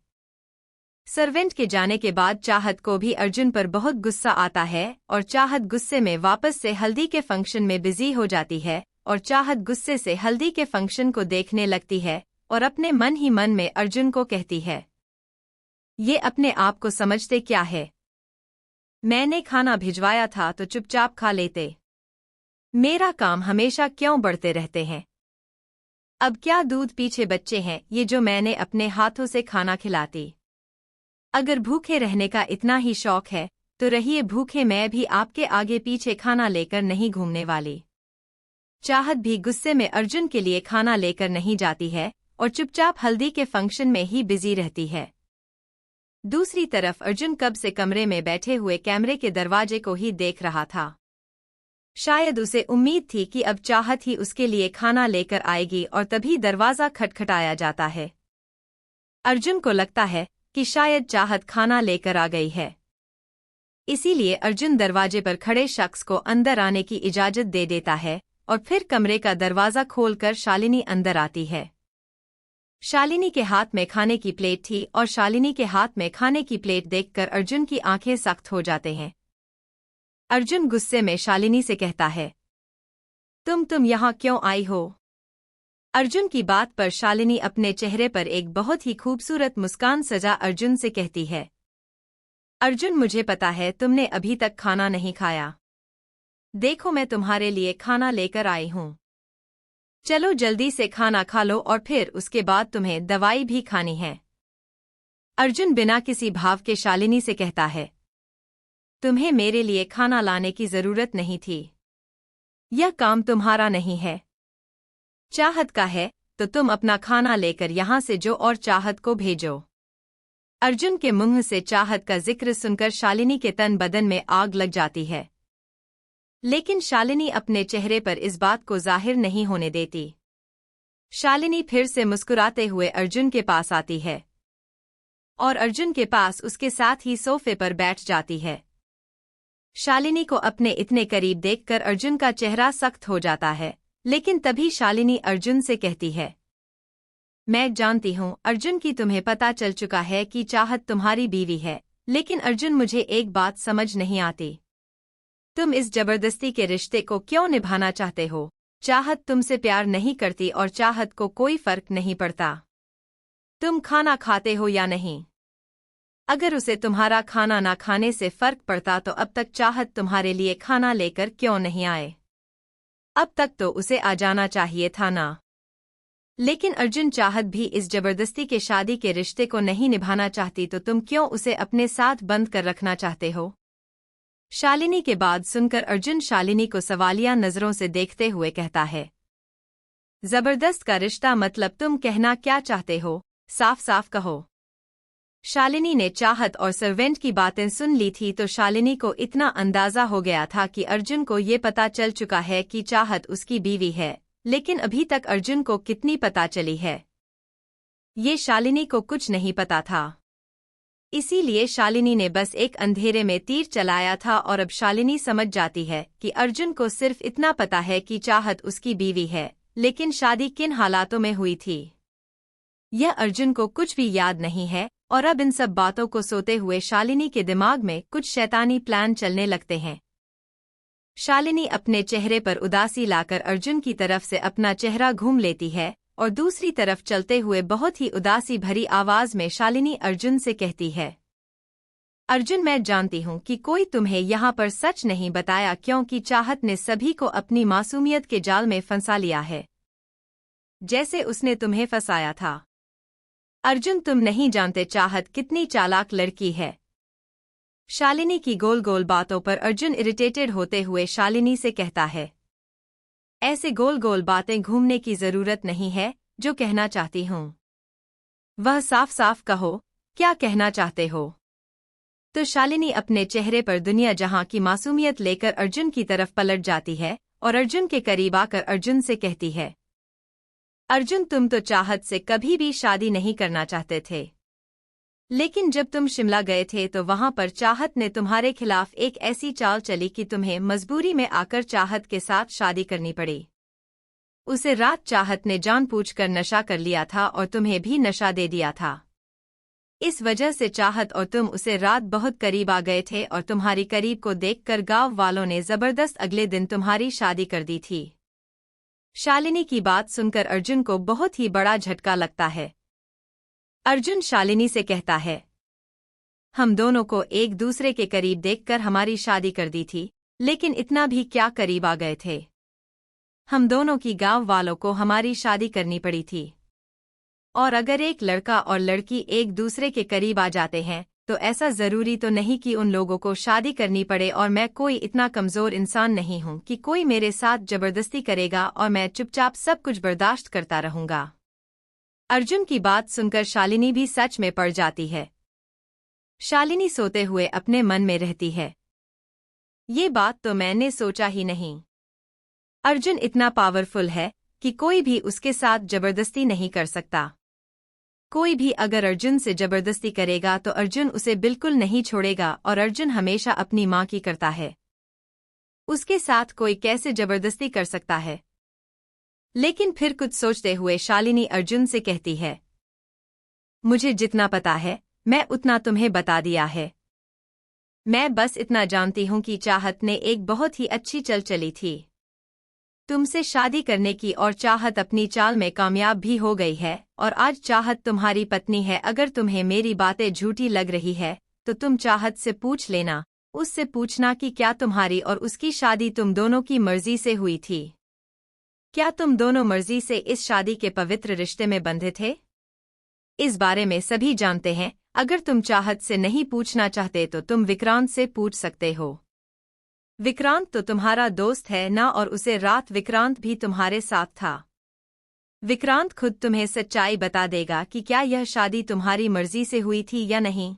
सर्वेंट के जाने के बाद चाहत को भी अर्जुन पर बहुत गुस्सा आता है और चाहत गुस्से में वापस से हल्दी के फंक्शन में बिजी हो जाती है और चाहत गुस्से से हल्दी के फंक्शन को देखने लगती है और अपने मन ही मन में अर्जुन को कहती है, ये अपने आप को समझते क्या है? मैंने खाना भिजवाया था तो चुपचाप खा लेते, मेरा काम हमेशा क्यों बढ़ते रहते हैं? अब क्या दूध पीछे बच्चे हैं ये जो मैंने अपने हाथों से खाना खिलाती। अगर भूखे रहने का इतना ही शौक है तो रहिए भूखे, मैं भी आपके आगे पीछे खाना लेकर नहीं घूमने वाली। चाहत भी गुस्से में अर्जुन के लिए खाना लेकर नहीं जाती है और चुपचाप हल्दी के फंक्शन में ही बिजी रहती है। दूसरी तरफ अर्जुन कब से कमरे में बैठे हुए कैमरे के दरवाजे को ही देख रहा था। शायद उसे उम्मीद थी कि अब चाहत ही उसके लिए खाना लेकर आएगी और तभी दरवाजा खटखटाया जाता है। अर्जुन को लगता है कि शायद चाहत खाना लेकर आ गई है, इसीलिए अर्जुन दरवाजे पर खड़े शख्स को अंदर आने की इजाजत दे देता है और फिर कमरे का दरवाजा खोलकर शालिनी अंदर आती है। शालिनी के हाथ में खाने की प्लेट थी और शालिनी के हाथ में खाने की प्लेट देखकर अर्जुन की आंखें सख्त हो जाते हैं। अर्जुन गुस्से में शालिनी से कहता है, तुम यहाँ क्यों आई हो? अर्जुन की बात पर शालिनी अपने चेहरे पर एक बहुत ही खूबसूरत मुस्कान सजा अर्जुन से कहती है, अर्जुन, मुझे पता है तुमने अभी तक खाना नहीं खाया। देखो, मैं तुम्हारे लिए खाना लेकर आई हूँ। चलो जल्दी से खाना खा लो और फिर उसके बाद तुम्हें दवाई भी खानी है। अर्जुन बिना किसी भाव के शालिनी से कहता है, तुम्हें मेरे लिए खाना लाने की जरूरत नहीं थी, यह काम तुम्हारा नहीं है, चाहत का है, तो तुम अपना खाना लेकर यहाँ से जो और चाहत को भेजो। अर्जुन के मुंह से चाहत का जिक्र सुनकर शालिनी के तन बदन में आग लग जाती है, लेकिन शालिनी अपने चेहरे पर इस बात को जाहिर नहीं होने देती। शालिनी फिर से मुस्कुराते हुए अर्जुन के पास आती है और अर्जुन के पास उसके साथ ही सोफे पर बैठ जाती है। शालिनी को अपने इतने करीब देखकर अर्जुन का चेहरा सख्त हो जाता है, लेकिन तभी शालिनी अर्जुन से कहती है, मैं जानती हूँ अर्जुन कि तुम्हें पता चल चुका है कि चाहत तुम्हारी बीवी है, लेकिन अर्जुन मुझे एक बात समझ नहीं आती, तुम इस जबरदस्ती के रिश्ते को क्यों निभाना चाहते हो? चाहत तुमसे प्यार नहीं करती और चाहत को कोई फर्क नहीं पड़ता तुम खाना खाते हो या नहीं। अगर उसे तुम्हारा खाना ना खाने से फर्क पड़ता तो अब तक चाहत तुम्हारे लिए खाना लेकर क्यों नहीं आए? अब तक तो उसे आ जाना चाहिए था ना। लेकिन अर्जुन चाहत भी इस जबरदस्ती के शादी के रिश्ते को नहीं निभाना चाहती, तो तुम क्यों उसे अपने साथ बंद कर रखना चाहते हो? शालिनी के बात सुनकर अर्जुन शालिनी को सवालिया नजरों से देखते हुए कहता है, जबरदस्त का रिश्ता मतलब तुम कहना क्या चाहते हो? साफ साफ कहो। शालिनी ने चाहत और सर्वेंट की बातें सुन ली थी, तो शालिनी को इतना अंदाजा हो गया था कि अर्जुन को ये पता चल चुका है कि चाहत उसकी बीवी है, लेकिन अभी तक अर्जुन को कितनी पता चली है, ये शालिनी को कुछ नहीं पता था। इसीलिए शालिनी ने बस एक अंधेरे में तीर चलाया था, और अब शालिनी समझ जाती है कि अर्जुन को सिर्फ इतना पता है कि चाहत उसकी बीवी है, लेकिन शादी किन हालातों में हुई थी यह अर्जुन को कुछ भी याद नहीं है। और अब इन सब बातों को सोते हुए शालिनी के दिमाग में कुछ शैतानी प्लान चलने लगते हैं। शालिनी अपने चेहरे पर उदासी लाकर अर्जुन की तरफ से अपना चेहरा घूम लेती है, और दूसरी तरफ चलते हुए बहुत ही उदासी भरी आवाज में शालिनी अर्जुन से कहती है, अर्जुन, मैं जानती हूँ कि कोई तुम्हें यहाँ पर सच नहीं बताया, क्योंकि चाहत ने सभी को अपनी मासूमियत के जाल में फंसा लिया है, जैसे उसने तुम्हें फंसाया था। अर्जुन, तुम नहीं जानते चाहत कितनी चालाक लड़की है। शालिनी की गोल गोल बातों पर अर्जुन इरिटेटेड होते हुए शालिनी से कहता है, ऐसे गोल गोल बातें घूमने की जरूरत नहीं है, जो कहना चाहती हूँ वह साफ साफ कहो, क्या कहना चाहते हो? तो शालिनी अपने चेहरे पर दुनिया जहां की मासूमियत लेकर अर्जुन की तरफ पलट जाती है, और अर्जुन के करीब आकर अर्जुन से कहती है, अर्जुन, तुम तो चाहत से कभी भी शादी नहीं करना चाहते थे, लेकिन जब तुम शिमला गए थे तो वहां पर चाहत ने तुम्हारे खिलाफ एक ऐसी चाल चली कि तुम्हें मजबूरी में आकर चाहत के साथ शादी करनी पड़ी। उसे रात चाहत ने जानबूझकर नशा कर लिया था और तुम्हें भी नशा दे दिया था। इस वजह से चाहत और तुम उसे रात बहुत करीब आ गए थे, और तुम्हारी करीब को देखकर गांव वालों ने जबरदस्त अगले दिन तुम्हारी शादी कर दी थी। शालिनी की बात सुनकर अर्जुन को बहुत ही बड़ा झटका लगता है। अर्जुन शालिनी से कहता है, हम दोनों को एक दूसरे के करीब देखकर हमारी शादी कर दी थी, लेकिन इतना भी क्या करीब आ गए थे? हम दोनों की गांव वालों को हमारी शादी करनी पड़ी थी। और अगर एक लड़का और लड़की एक दूसरे के करीब आ जाते हैं, तो ऐसा जरूरी तो नहीं कि उन लोगों को शादी करनी पड़े, और मैं कोई इतना कमजोर इंसान नहीं हूं कि कोई मेरे साथ जबरदस्ती करेगा और मैं चुपचाप सब कुछ बर्दाश्त करता रहूंगा। अर्जुन की बात सुनकर शालिनी भी सच में पड़ जाती है। शालिनी सोते हुए अपने मन में रहती है, ये बात तो मैंने सोचा ही नहीं। अर्जुन इतना पावरफुल है कि कोई भी उसके साथ जबरदस्ती नहीं कर सकता। कोई भी अगर अर्जुन से जबरदस्ती करेगा तो अर्जुन उसे बिल्कुल नहीं छोड़ेगा, और अर्जुन हमेशा अपनी माँ की करता है। उसके साथ कोई कैसे जबरदस्ती कर सकता है? लेकिन फिर कुछ सोचते हुए शालिनी अर्जुन से कहती है, मुझे जितना पता है मैं उतना तुम्हें बता दिया है। मैं बस इतना जानती हूँ कि चाहत ने एक बहुत ही अच्छी चल चली थी तुमसे शादी करने की, और चाहत अपनी चाल में कामयाब भी हो गई है, और आज चाहत तुम्हारी पत्नी है। अगर तुम्हें मेरी बातें झूठी लग रही है तो तुम चाहत से पूछ लेना, उससे पूछना कि क्या तुम्हारी और उसकी शादी तुम दोनों की मर्जी से हुई थी? क्या तुम दोनों मर्जी से इस शादी के पवित्र रिश्ते में बंधे थे? इस बारे में सभी जानते हैं। अगर तुम चाहत से नहीं पूछना चाहते तो तुम विक्रांत से पूछ सकते हो। विक्रांत तो तुम्हारा दोस्त है ना, और उसे रात विक्रांत भी तुम्हारे साथ था। विक्रांत खुद तुम्हें सच्चाई बता देगा कि क्या यह शादी तुम्हारी मर्जी से हुई थी या नहीं।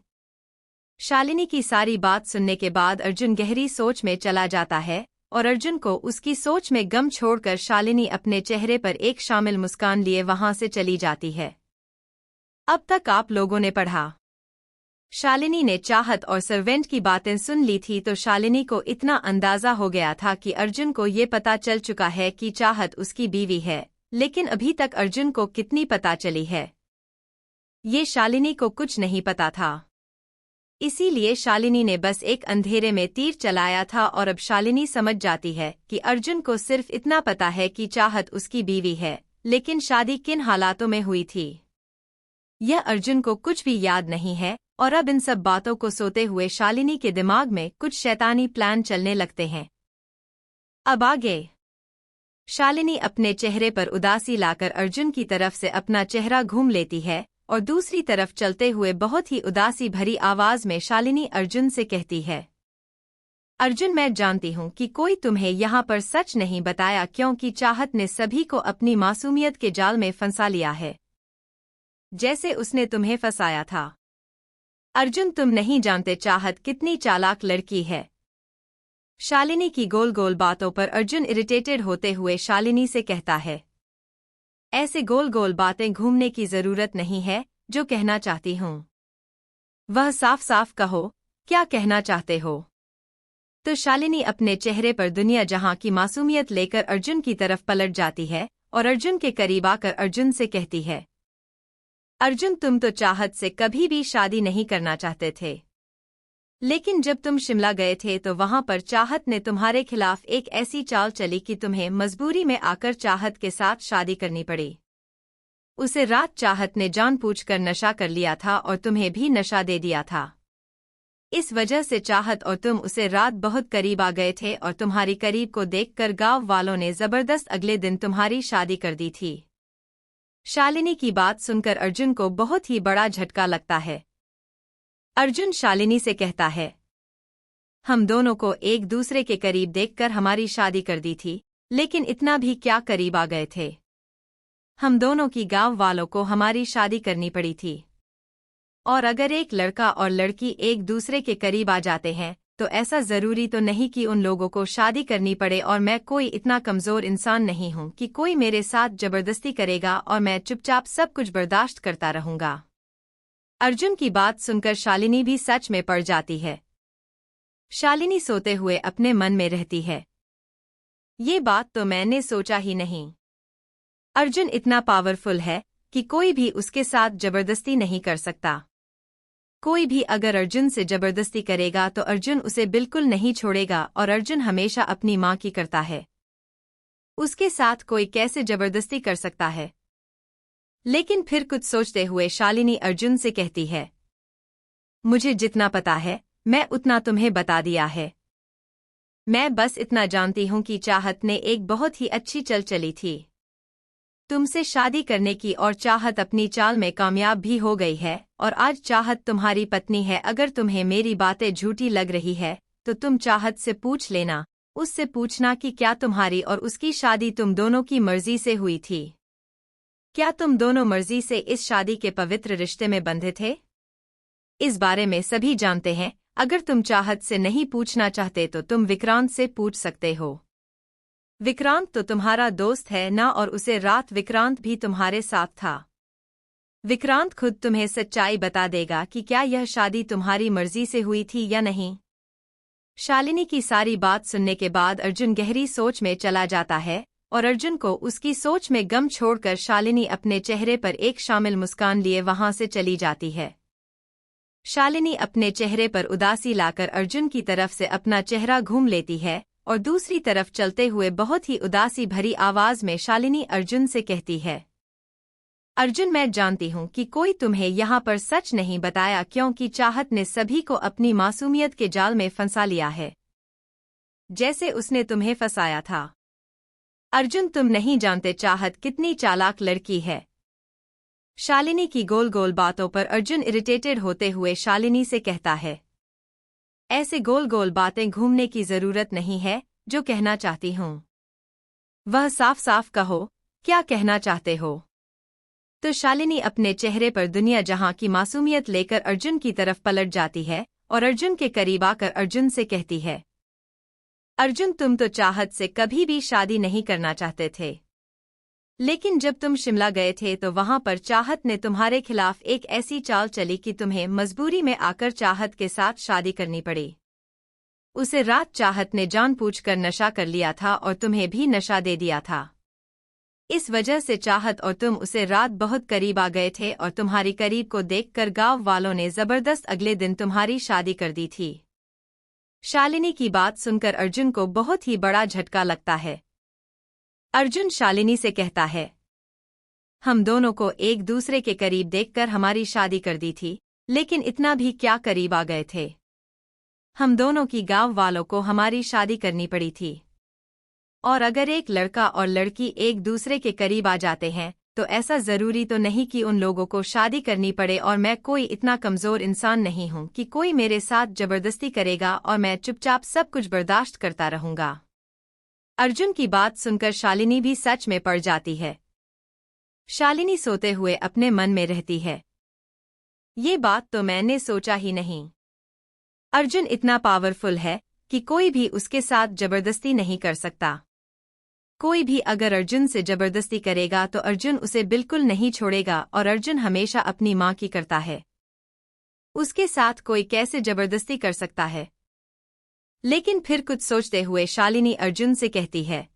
शालिनी की सारी बात सुनने के बाद अर्जुन गहरी सोच में चला जाता है, और अर्जुन को उसकी सोच में गम छोड़कर शालिनी अपने चेहरे पर एक शामिल मुस्कान लिए वहां से चली जाती है। अब तक आप लोगों ने पढ़ा। शालिनी ने चाहत और सर्वेंट की बातें सुन ली थी, तो शालिनी को इतना अंदाजा हो गया था कि अर्जुन को ये पता चल चुका है कि चाहत उसकी बीवी है, लेकिन अभी तक अर्जुन को कितनी पता चली है, ये शालिनी को कुछ नहीं पता था। इसीलिए शालिनी ने बस एक अंधेरे में तीर चलाया था, और अब शालिनी समझ जाती है कि अर्जुन को सिर्फ इतना पता है कि चाहत उसकी बीवी है, लेकिन शादी किन हालातों में हुई थी यह अर्जुन को कुछ भी याद नहीं है। और अब इन सब बातों को सोते हुए शालिनी के दिमाग में कुछ शैतानी प्लान चलने लगते हैं। अब आगे शालिनी अपने चेहरे पर उदासी लाकर अर्जुन की तरफ से अपना चेहरा घूम लेती है और दूसरी तरफ चलते हुए बहुत ही उदासी भरी आवाज में शालिनी अर्जुन से कहती है, अर्जुन, मैं जानती हूँ कि कोई तुम्हें यहाँ पर सच नहीं बताया क्योंकि चाहत ने सभी को अपनी मासूमियत के जाल में फंसा लिया है, जैसे उसने तुम्हें फंसाया था। अर्जुन, तुम नहीं जानते चाहत कितनी चालाक लड़की है। शालिनी की गोल गोल बातों पर अर्जुन इरिटेटेड होते हुए शालिनी से कहता है, ऐसे गोल गोल बातें घूमने की जरूरत नहीं है, जो कहना चाहती हूँ वह साफ साफ कहो, क्या कहना चाहते हो। तो शालिनी अपने चेहरे पर दुनिया जहां की मासूमियत लेकर अर्जुन की तरफ पलट जाती है और अर्जुन के करीब आकर अर्जुन से कहती है, अर्जुन, तुम तो चाहत से कभी भी शादी नहीं करना चाहते थे, लेकिन जब तुम शिमला गए थे तो वहां पर चाहत ने तुम्हारे खिलाफ एक ऐसी चाल चली कि तुम्हें मजबूरी में आकर चाहत के साथ शादी करनी पड़ी। उसे रात चाहत ने जानबूझकर नशा कर लिया था और तुम्हें भी नशा दे दिया था। इस वजह से चाहत और तुम उसे रात बहुत करीब आ गए थे और तुम्हारी करीब को देखकर गांव वालों ने जबरदस्त अगले दिन तुम्हारी शादी कर दी थी। शालिनी की बात सुनकर अर्जुन को बहुत ही बड़ा झटका लगता है। अर्जुन शालिनी से कहता है, हम दोनों को एक दूसरे के करीब देखकर हमारी शादी कर दी थी, लेकिन इतना भी क्या करीब आ गए थे। हम दोनों की गांव वालों को हमारी शादी करनी पड़ी थी। और अगर एक लड़का और लड़की एक दूसरे के करीब आ जाते हैं तो ऐसा जरूरी तो नहीं कि उन लोगों को शादी करनी पड़े, और मैं कोई इतना कमजोर इंसान नहीं हूं कि कोई मेरे साथ जबरदस्ती करेगा और मैं चुपचाप सब कुछ बर्दाश्त करता रहूंगा। अर्जुन की बात सुनकर शालिनी भी सच में पड़ जाती है। शालिनी सोते हुए अपने मन में रहती है, ये बात तो मैंने सोचा ही नहीं। अर्जुन इतना पावरफुल है कि कोई भी उसके साथ जबरदस्ती नहीं कर सकता। कोई भी अगर अर्जुन से जबरदस्ती करेगा तो अर्जुन उसे बिल्कुल नहीं छोड़ेगा, और अर्जुन हमेशा अपनी मां की करता है। उसके साथ कोई कैसे जबरदस्ती कर सकता है। लेकिन फिर कुछ सोचते हुए शालिनी अर्जुन से कहती है, मुझे जितना पता है मैं उतना तुम्हें बता दिया है। मैं बस इतना जानती हूं कि चाहत ने एक बहुत ही अच्छी चल चली थी तुमसे शादी करने की, और चाहत अपनी चाल में कामयाब भी हो गई है, और आज चाहत तुम्हारी पत्नी है। अगर तुम्हें मेरी बातें झूठी लग रही है तो तुम चाहत से पूछ लेना, उससे पूछना कि क्या तुम्हारी और उसकी शादी तुम दोनों की मर्जी से हुई थी। क्या तुम दोनों मर्जी से इस शादी के पवित्र रिश्ते में बंधे थे? इस बारे में सभी जानते हैं। अगर तुम चाहत से नहीं पूछना चाहते तो तुम विक्रांत से पूछ सकते हो। विक्रांत तो तुम्हारा दोस्त है ना, और उसे रात विक्रांत भी तुम्हारे साथ था। विक्रांत खुद तुम्हें सच्चाई बता देगा कि क्या यह शादी तुम्हारी मर्जी से हुई थी या नहीं। शालिनी की सारी बात सुनने के बाद अर्जुन गहरी सोच में चला जाता है, और अर्जुन को उसकी सोच में गम छोड़कर शालिनी अपने चेहरे पर एक शामिल मुस्कान लिए वहां से चली जाती है। शालिनी अपने चेहरे पर उदासी लाकर अर्जुन की तरफ से अपना चेहरा घूम लेती है और दूसरी तरफ चलते हुए बहुत ही उदासी भरी आवाज में शालिनी अर्जुन से कहती है, अर्जुन, मैं जानती हूँ कि कोई तुम्हें यहाँ पर सच नहीं बताया क्योंकि चाहत ने सभी को अपनी मासूमियत के जाल में फंसा लिया है, जैसे उसने तुम्हें फंसाया था। अर्जुन, तुम नहीं जानते चाहत कितनी चालाक लड़की है। शालिनी की गोल गोल बातों पर अर्जुन इरिटेटेड होते हुए शालिनी से कहता है, ऐसे गोल गोल बातें घूमने की जरूरत नहीं है, जो कहना चाहती हूँ वह साफ साफ कहो, क्या कहना चाहते हो। तो शालिनी अपने चेहरे पर दुनिया जहां की मासूमियत लेकर अर्जुन की तरफ पलट जाती है और अर्जुन के करीब आकर अर्जुन से कहती है, अर्जुन, तुम तो चाहत से कभी भी शादी नहीं करना चाहते थे, लेकिन जब तुम शिमला गए थे तो वहां पर चाहत ने तुम्हारे खिलाफ एक ऐसी चाल चली कि तुम्हें मजबूरी में आकर चाहत के साथ शादी करनी पड़ी। उसे रात चाहत ने जानबूझकर नशा कर लिया था और तुम्हें भी नशा दे दिया था। इस वजह से चाहत और तुम उसे रात बहुत करीब आ गए थे और तुम्हारी करीब को देखकर गांव वालों ने जबरदस्त अगले दिन तुम्हारी शादी कर दी थी। शालिनी की बात सुनकर अर्जुन को बहुत ही बड़ा झटका लगता है। अर्जुन शालिनी से कहता है, हम दोनों को एक दूसरे के करीब देखकर हमारी शादी कर दी थी, लेकिन इतना भी क्या करीब आ गए थे। हम दोनों की गांव वालों को हमारी शादी करनी पड़ी थी। और अगर एक लड़का और लड़की एक दूसरे के करीब आ जाते हैं तो ऐसा जरूरी तो नहीं कि उन लोगों को शादी करनी पड़े, और मैं कोई इतना कमजोर इंसान नहीं हूं कि कोई मेरे साथ जबरदस्ती करेगा और मैं चुपचाप सब कुछ बर्दाश्त करता रहूंगा। अर्जुन की बात सुनकर शालिनी भी सच में पड़ जाती है। शालिनी सोते हुए अपने मन में रहती है, ये बात तो मैंने सोचा ही नहीं। अर्जुन इतना पावरफुल है कि कोई भी उसके साथ जबरदस्ती नहीं कर सकता। कोई भी अगर अर्जुन से जबरदस्ती करेगा तो अर्जुन उसे बिल्कुल नहीं छोड़ेगा, और अर्जुन हमेशा अपनी माँ की करता है। उसके साथ कोई कैसे जबरदस्ती कर सकता है? लेकिन फिर कुछ सोचते हुए शालिनी अर्जुन से कहती है,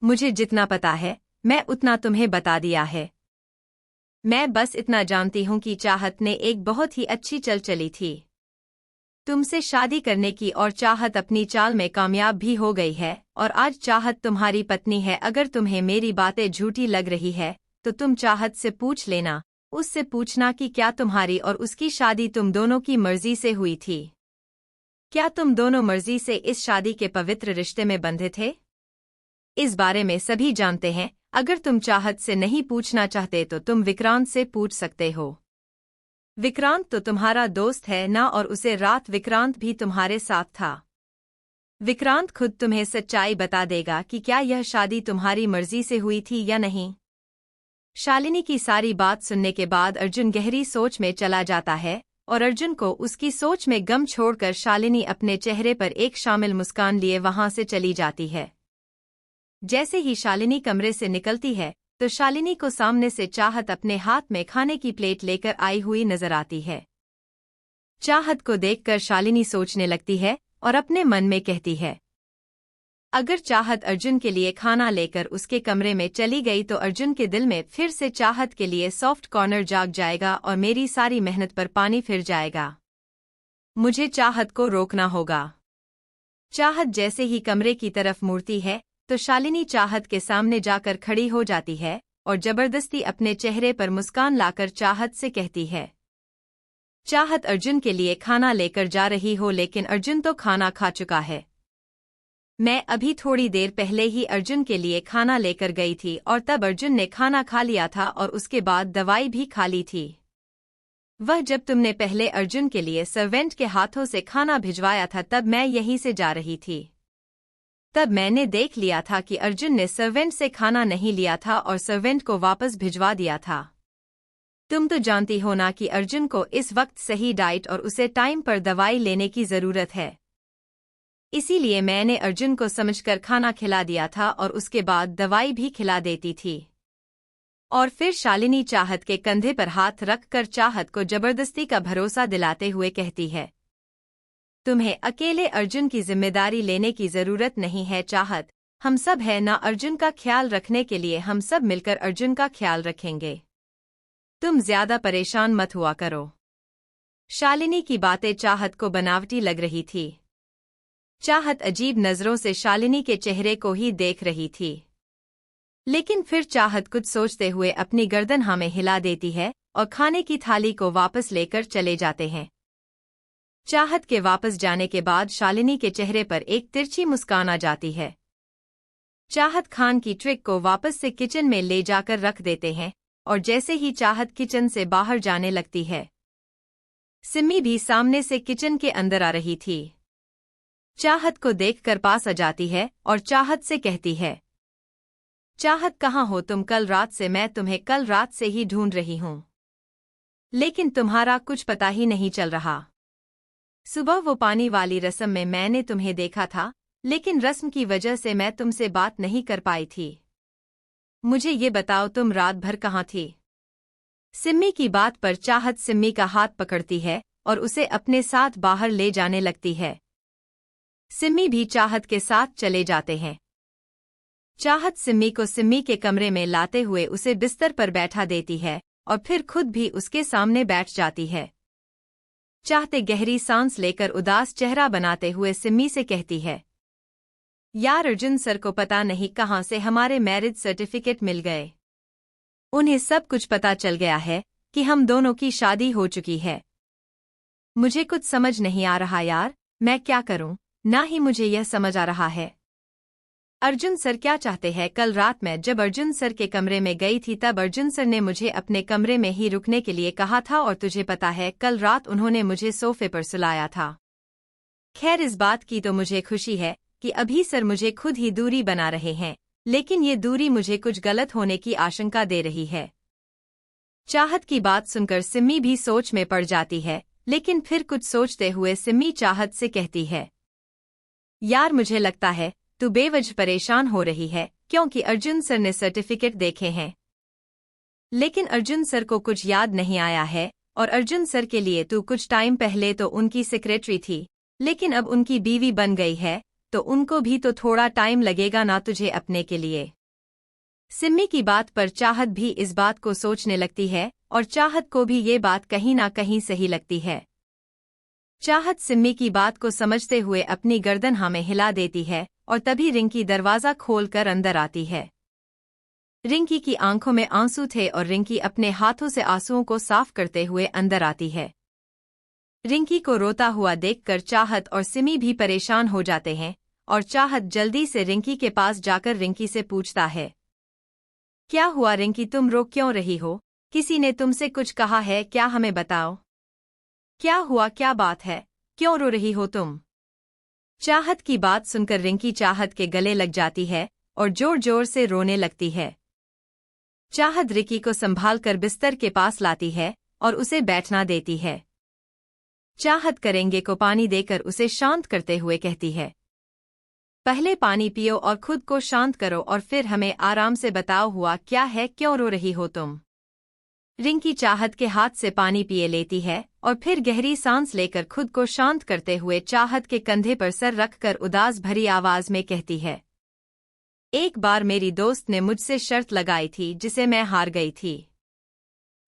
मुझे जितना पता है मैं उतना तुम्हें बता दिया है। मैं बस इतना जानती हूं कि चाहत ने एक बहुत ही अच्छी चल चली थी तुमसे शादी करने की, और चाहत अपनी चाल में कामयाब भी हो गई है, और आज चाहत तुम्हारी पत्नी है। अगर तुम्हें मेरी बातें झूठी लग रही है तो तुम चाहत से पूछ लेना, उससे पूछना कि क्या तुम्हारी और उसकी शादी तुम दोनों की मर्जी से हुई थी। क्या तुम दोनों मर्जी से इस शादी के पवित्र रिश्ते में बंधे थे? इस बारे में सभी जानते हैं। अगर तुम चाहत से नहीं पूछना चाहते तो तुम विक्रांत से पूछ सकते हो। विक्रांत तो तुम्हारा दोस्त है ना, और उसे रात विक्रांत भी तुम्हारे साथ था। विक्रांत खुद तुम्हें सच्चाई बता देगा कि क्या यह शादी तुम्हारी मर्जी से हुई थी या नहीं। शालिनी की सारी बात सुनने के बाद अर्जुन गहरी सोच में चला जाता है, और अर्जुन को उसकी सोच में गम छोड़कर शालिनी अपने चेहरे पर एक शामिल मुस्कान लिए वहां से चली जाती है। जैसे ही शालिनी कमरे से निकलती है तो शालिनी को सामने से चाहत अपने हाथ में खाने की प्लेट लेकर आई हुई नजर आती है। चाहत को देखकर शालिनी सोचने लगती है और अपने मन में कहती है, अगर चाहत अर्जुन के लिए खाना लेकर उसके कमरे में चली गई तो अर्जुन के दिल में फिर से चाहत के लिए सॉफ्ट कॉर्नर जाग जाएगा और मेरी सारी मेहनत पर पानी फिर जाएगा। मुझे चाहत को रोकना होगा। चाहत जैसे ही कमरे की तरफ मुड़ती है तो शालिनी चाहत के सामने जाकर खड़ी हो जाती है और जबरदस्ती अपने चेहरे पर मुस्कान लाकर चाहत से कहती है, चाहत अर्जुन के लिए खाना लेकर जा रही हो, लेकिन अर्जुन तो खाना खा चुका है। मैं अभी थोड़ी देर पहले ही अर्जुन के लिए खाना लेकर गई थी और तब अर्जुन ने खाना खा लिया था और उसके बाद दवाई भी खा ली थी। वह जब तुमने पहले अर्जुन के लिए सर्वेंट के हाथों से खाना भिजवाया था तब मैं यहीं से जा रही थी। तब मैंने देख लिया था कि अर्जुन ने सर्वेंट से खाना नहीं लिया था और सर्वेंट को वापस भिजवा दिया था। तुम तो जानती हो ना कि अर्जुन को इस वक्त सही डाइट और उसे टाइम पर दवाई लेने की जरूरत है। इसीलिए मैंने अर्जुन को समझकर खाना खिला दिया था और उसके बाद दवाई भी खिला देती थी। और फिर शालिनी चाहत के कंधे पर हाथ रखकर चाहत को जबरदस्ती का भरोसा दिलाते हुए कहती है, तुम्हें अकेले अर्जुन की जिम्मेदारी लेने की जरूरत नहीं है चाहत, हम सब है ना अर्जुन का ख्याल रखने के लिए, हम सब मिलकर अर्जुन का ख्याल रखेंगे। तुम ज्यादा परेशान मत हुआ करो। शालिनी की बातें चाहत को बनावटी लग रही थी। चाहत अजीब नजरों से शालिनी के चेहरे को ही देख रही थी। लेकिन फिर चाहत कुछ सोचते हुए अपनी गर्दन हाँ में हिला देती है और खाने की थाली को वापस लेकर चले जाते हैं। चाहत के वापस जाने के बाद शालिनी के चेहरे पर एक तिरछी मुस्कान आ जाती है। चाहत खान की ट्रिक को वापस से किचन में ले जाकर रख देते हैं और जैसे ही चाहत किचन से बाहर जाने लगती है, सिम्मी भी सामने से किचन के अंदर आ रही थी। चाहत को देखकर पास आ जाती है और चाहत से कहती है, चाहत कहाँ हो तुम? मैं तुम्हें कल रात से ही ढूंढ रही हूँ, लेकिन तुम्हारा कुछ पता ही नहीं चल रहा। सुबह वो पानी वाली रस्म में मैंने तुम्हें देखा था, लेकिन रस्म की वजह से मैं तुमसे बात नहीं कर पाई थी। मुझे ये बताओ तुम रात भर कहाँ थी? सिम्मी की बात पर चाहत सिम्मी का हाथ पकड़ती है और उसे अपने साथ बाहर ले जाने लगती है। सिम्मी भी चाहत के साथ चले जाते हैं। चाहत सिम्मी को सिम्मी के कमरे में लाते हुए उसे बिस्तर पर बैठा देती है और फिर खुद भी उसके सामने बैठ जाती है। चाहते गहरी सांस लेकर उदास चेहरा बनाते हुए सिम्मी से कहती है, यार अर्जुन सर को पता नहीं कहाँ से हमारे मैरिज सर्टिफिकेट मिल गए। उन्हें सब कुछ पता चल गया है कि हम दोनों की शादी हो चुकी है। मुझे कुछ समझ नहीं आ रहा यार, मैं क्या करूं? ना ही मुझे यह समझ आ रहा है। अर्जुन सर क्या चाहते हैं? कल रात मैं जब अर्जुन सर के कमरे में गई थी तब अर्जुन सर ने मुझे अपने कमरे में ही रुकने के लिए कहा था और तुझे पता है कल रात उन्होंने मुझे सोफे पर सुलाया था। खैर इस बात की तो मुझे खुशी है कि अभी सर मुझे खुद ही दूरी बना रहे हैं, लेकिन ये दूरी मुझे कुछ गलत होने की आशंका दे रही है। चाहत की बात सुनकर सिम्मी भी सोच में पड़ जाती है, लेकिन फिर कुछ सोचते हुए सिम्मी चाहत से कहती है, यार मुझे लगता है तू बेवजह परेशान हो रही है क्योंकि अर्जुन सर ने सर्टिफिकेट देखे हैं। लेकिन अर्जुन सर को कुछ याद नहीं आया है और अर्जुन सर के लिए तू कुछ टाइम पहले तो उनकी सेक्रेटरी थी, लेकिन अब उनकी बीवी बन गई है तो उनको भी तो थोड़ा टाइम लगेगा ना तुझे अपने के लिए। सिम्मी की बात पर चाहत भी इस बात को सोचने लगती है और चाहत को भी ये बात कहीं ना कहीं सही लगती है। चाहत सिम्मी की बात को समझते हुए अपनी गर्दन हाँ में हिला देती है और तभी रिंकी दरवाज़ा खोलकर अंदर आती है। रिंकी की आंखों में आंसू थे और रिंकी अपने हाथों से आंसुओं को साफ करते हुए अंदर आती है। रिंकी को रोता हुआ देखकर चाहत और सिमी भी परेशान हो जाते हैं और चाहत जल्दी से रिंकी के पास जाकर रिंकी से पूछता है, क्या हुआ रिंकी, तुम रो क्यों रही हो? किसी ने तुमसे कुछ कहा है क्या? हमें बताओ, क्या हुआ, क्या बात है, क्यों रो रही हो तुम? चाहत की बात सुनकर रिंकी चाहत के गले लग जाती है और जोर जोर से रोने लगती है। चाहत रिंकी को संभालकर बिस्तर के पास लाती है और उसे बैठना देती है। चाहत करेंगे को पानी देकर उसे शांत करते हुए कहती है, पहले पानी पियो और खुद को शांत करो और फिर हमें आराम से बताओ हुआ क्या है, क्यों रो रही हो तुम? रिंकी चाहत के हाथ से पानी पिए लेती है और फिर गहरी सांस लेकर खुद को शांत करते हुए चाहत के कंधे पर सर रखकर उदास भरी आवाज में कहती है, एक बार मेरी दोस्त ने मुझसे शर्त लगाई थी जिसे मैं हार गई थी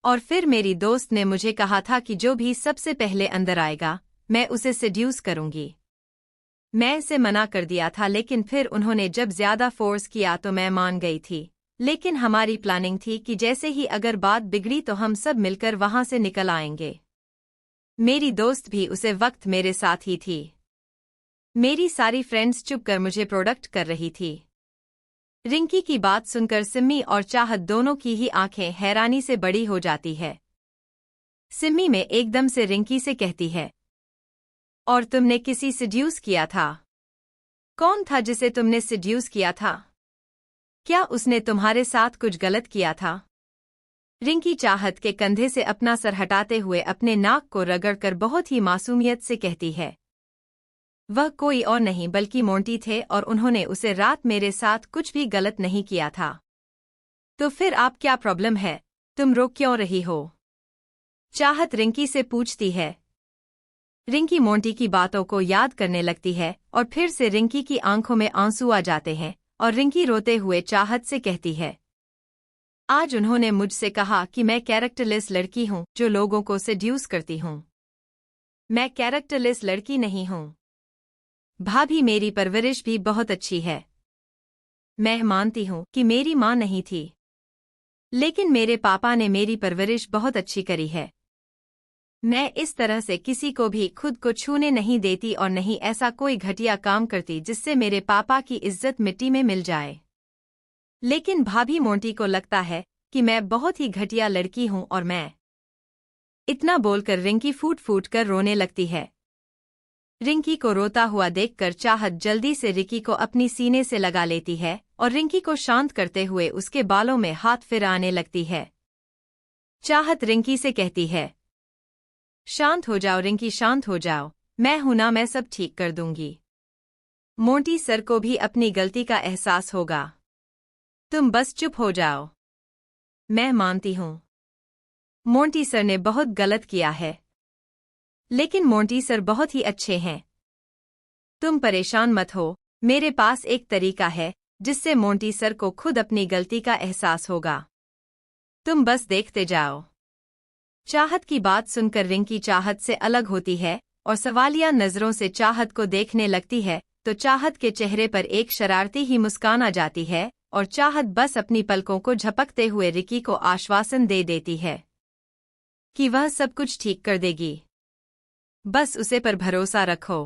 और फिर मेरी दोस्त ने मुझे कहा था कि जो भी सबसे पहले अंदर आएगा मैं उसे सेड्यूस करूंगी। मैं इसे मना कर दिया था, लेकिन फिर उन्होंने जब ज्यादा फोर्स किया तो मैं मान गई थी। लेकिन हमारी प्लानिंग थी कि जैसे ही अगर बात बिगड़ी तो हम सब मिलकर वहां से निकल आएंगे। मेरी दोस्त भी उसे वक्त मेरे साथ ही थी। मेरी सारी फ्रेंड्स चुप कर मुझे प्रोटेक्ट कर रही थी। रिंकी की बात सुनकर सिम्मी और चाहत दोनों की ही आंखें हैरानी से बड़ी हो जाती है। सिम्मी में एकदम से रिंकी से कहती है, और तुमने किसी सेड्यूस किया था? कौन था जिसे तुमने सेड्यूस किया था? क्या उसने तुम्हारे साथ कुछ गलत किया था? रिंकी चाहत के कंधे से अपना सर हटाते हुए अपने नाक को रगड़कर बहुत ही मासूमियत से कहती है, वह कोई और नहीं बल्कि मोंटी थे और उन्होंने उसे रात मेरे साथ कुछ भी गलत नहीं किया था। तो फिर आप क्या प्रॉब्लम है, तुम रो क्यों रही हो? चाहत रिंकी से पूछती है। रिंकी मोंटी की बातों को याद करने लगती है और फिर से रिंकी की आंखों में आंसू आ जाते हैं और रिंकी रोते हुए चाहत से कहती है, आज उन्होंने मुझसे कहा कि मैं कैरेक्टरलेस लड़की हूं जो लोगों को सेड्यूस करती हूं। मैं कैरेक्टरलेस लड़की नहीं हूं। भाभी मेरी परवरिश भी बहुत अच्छी है। मैं मानती हूं कि मेरी मां नहीं थी, लेकिन मेरे पापा ने मेरी परवरिश बहुत अच्छी करी है। मैं इस तरह से किसी को भी खुद को छूने नहीं देती और नहीं ऐसा कोई घटिया काम करती जिससे मेरे पापा की इज्जत मिट्टी में मिल जाए। लेकिन भाभी मोंटी को लगता है कि मैं बहुत ही घटिया लड़की हूं और मैं। इतना बोलकर रिंकी फूट फूट कर रोने लगती है। रिंकी को रोता हुआ देखकर चाहत जल्दी से रिंकी को अपनी सीने से लगा लेती है और रिंकी को शांत करते हुए उसके बालों में हाथ फिराने लगती है। चाहत रिंकी से कहती है, शांत हो जाओ रिंकी, शांत हो जाओ, मैं हूं ना, मैं सब ठीक कर दूंगी। मोंटी सर को भी अपनी गलती का एहसास होगा। तुम बस चुप हो जाओ। मैं मानती हूं मोंटी सर ने बहुत गलत किया है, लेकिन मोंटी सर बहुत ही अच्छे हैं। तुम परेशान मत हो, मेरे पास एक तरीका है जिससे मोंटी सर को खुद अपनी गलती का एहसास होगा। तुम बस देखते जाओ। चाहत की बात सुनकर रिंकी चाहत से अलग होती है और सवालिया नजरों से चाहत को देखने लगती है तो चाहत के चेहरे पर एक शरारती ही मुस्कान आ जाती है और चाहत बस अपनी पलकों को झपकते हुए रिंकी को आश्वासन दे देती है कि वह सब कुछ ठीक कर देगी। बस उसे पर भरोसा रखो।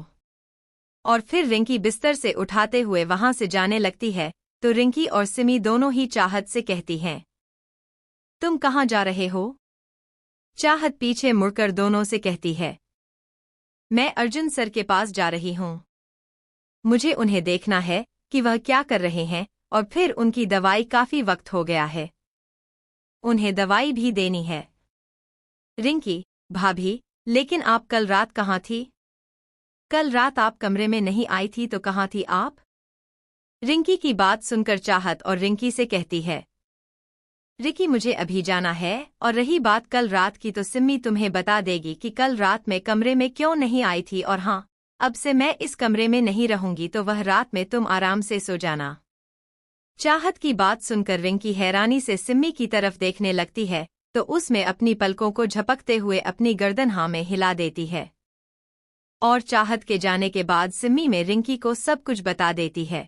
और फिर रिंकी बिस्तर से उठाते हुए वहां से जाने लगती है तो रिंकी और सिमी दोनों ही चाहत से कहती हैं, तुम कहाँ जा रहे हो? चाहत पीछे मुड़कर दोनों से कहती है, मैं अर्जुन सर के पास जा रही हूँ। मुझे उन्हें देखना है कि वह क्या कर रहे हैं और फिर उनकी दवाई काफी वक्त हो गया है। उन्हें दवाई भी देनी है। रिंकी, भाभी, लेकिन आप कल रात कहाँ थी? कल रात आप कमरे में नहीं आई थी तो कहाँ थी आप? रिंकी की बात सुनकर चाहत और रिंकी से कहती है, रिकी मुझे अभी जाना है और रही बात कल रात की तो सिम्मी तुम्हें बता देगी कि कल रात मैं कमरे में क्यों नहीं आई थी और हाँ, अब से मैं इस कमरे में नहीं रहूंगी तो वह रात में तुम आराम से सो जाना। चाहत की बात सुनकर रिंकी हैरानी से सिम्मी की तरफ देखने लगती है तो उसमें अपनी पलकों को झपकते हुए अपनी गर्दन हाँ में हिला देती है और चाहत के जाने के बाद सिम्मी में रिंकी को सब कुछ बता देती है।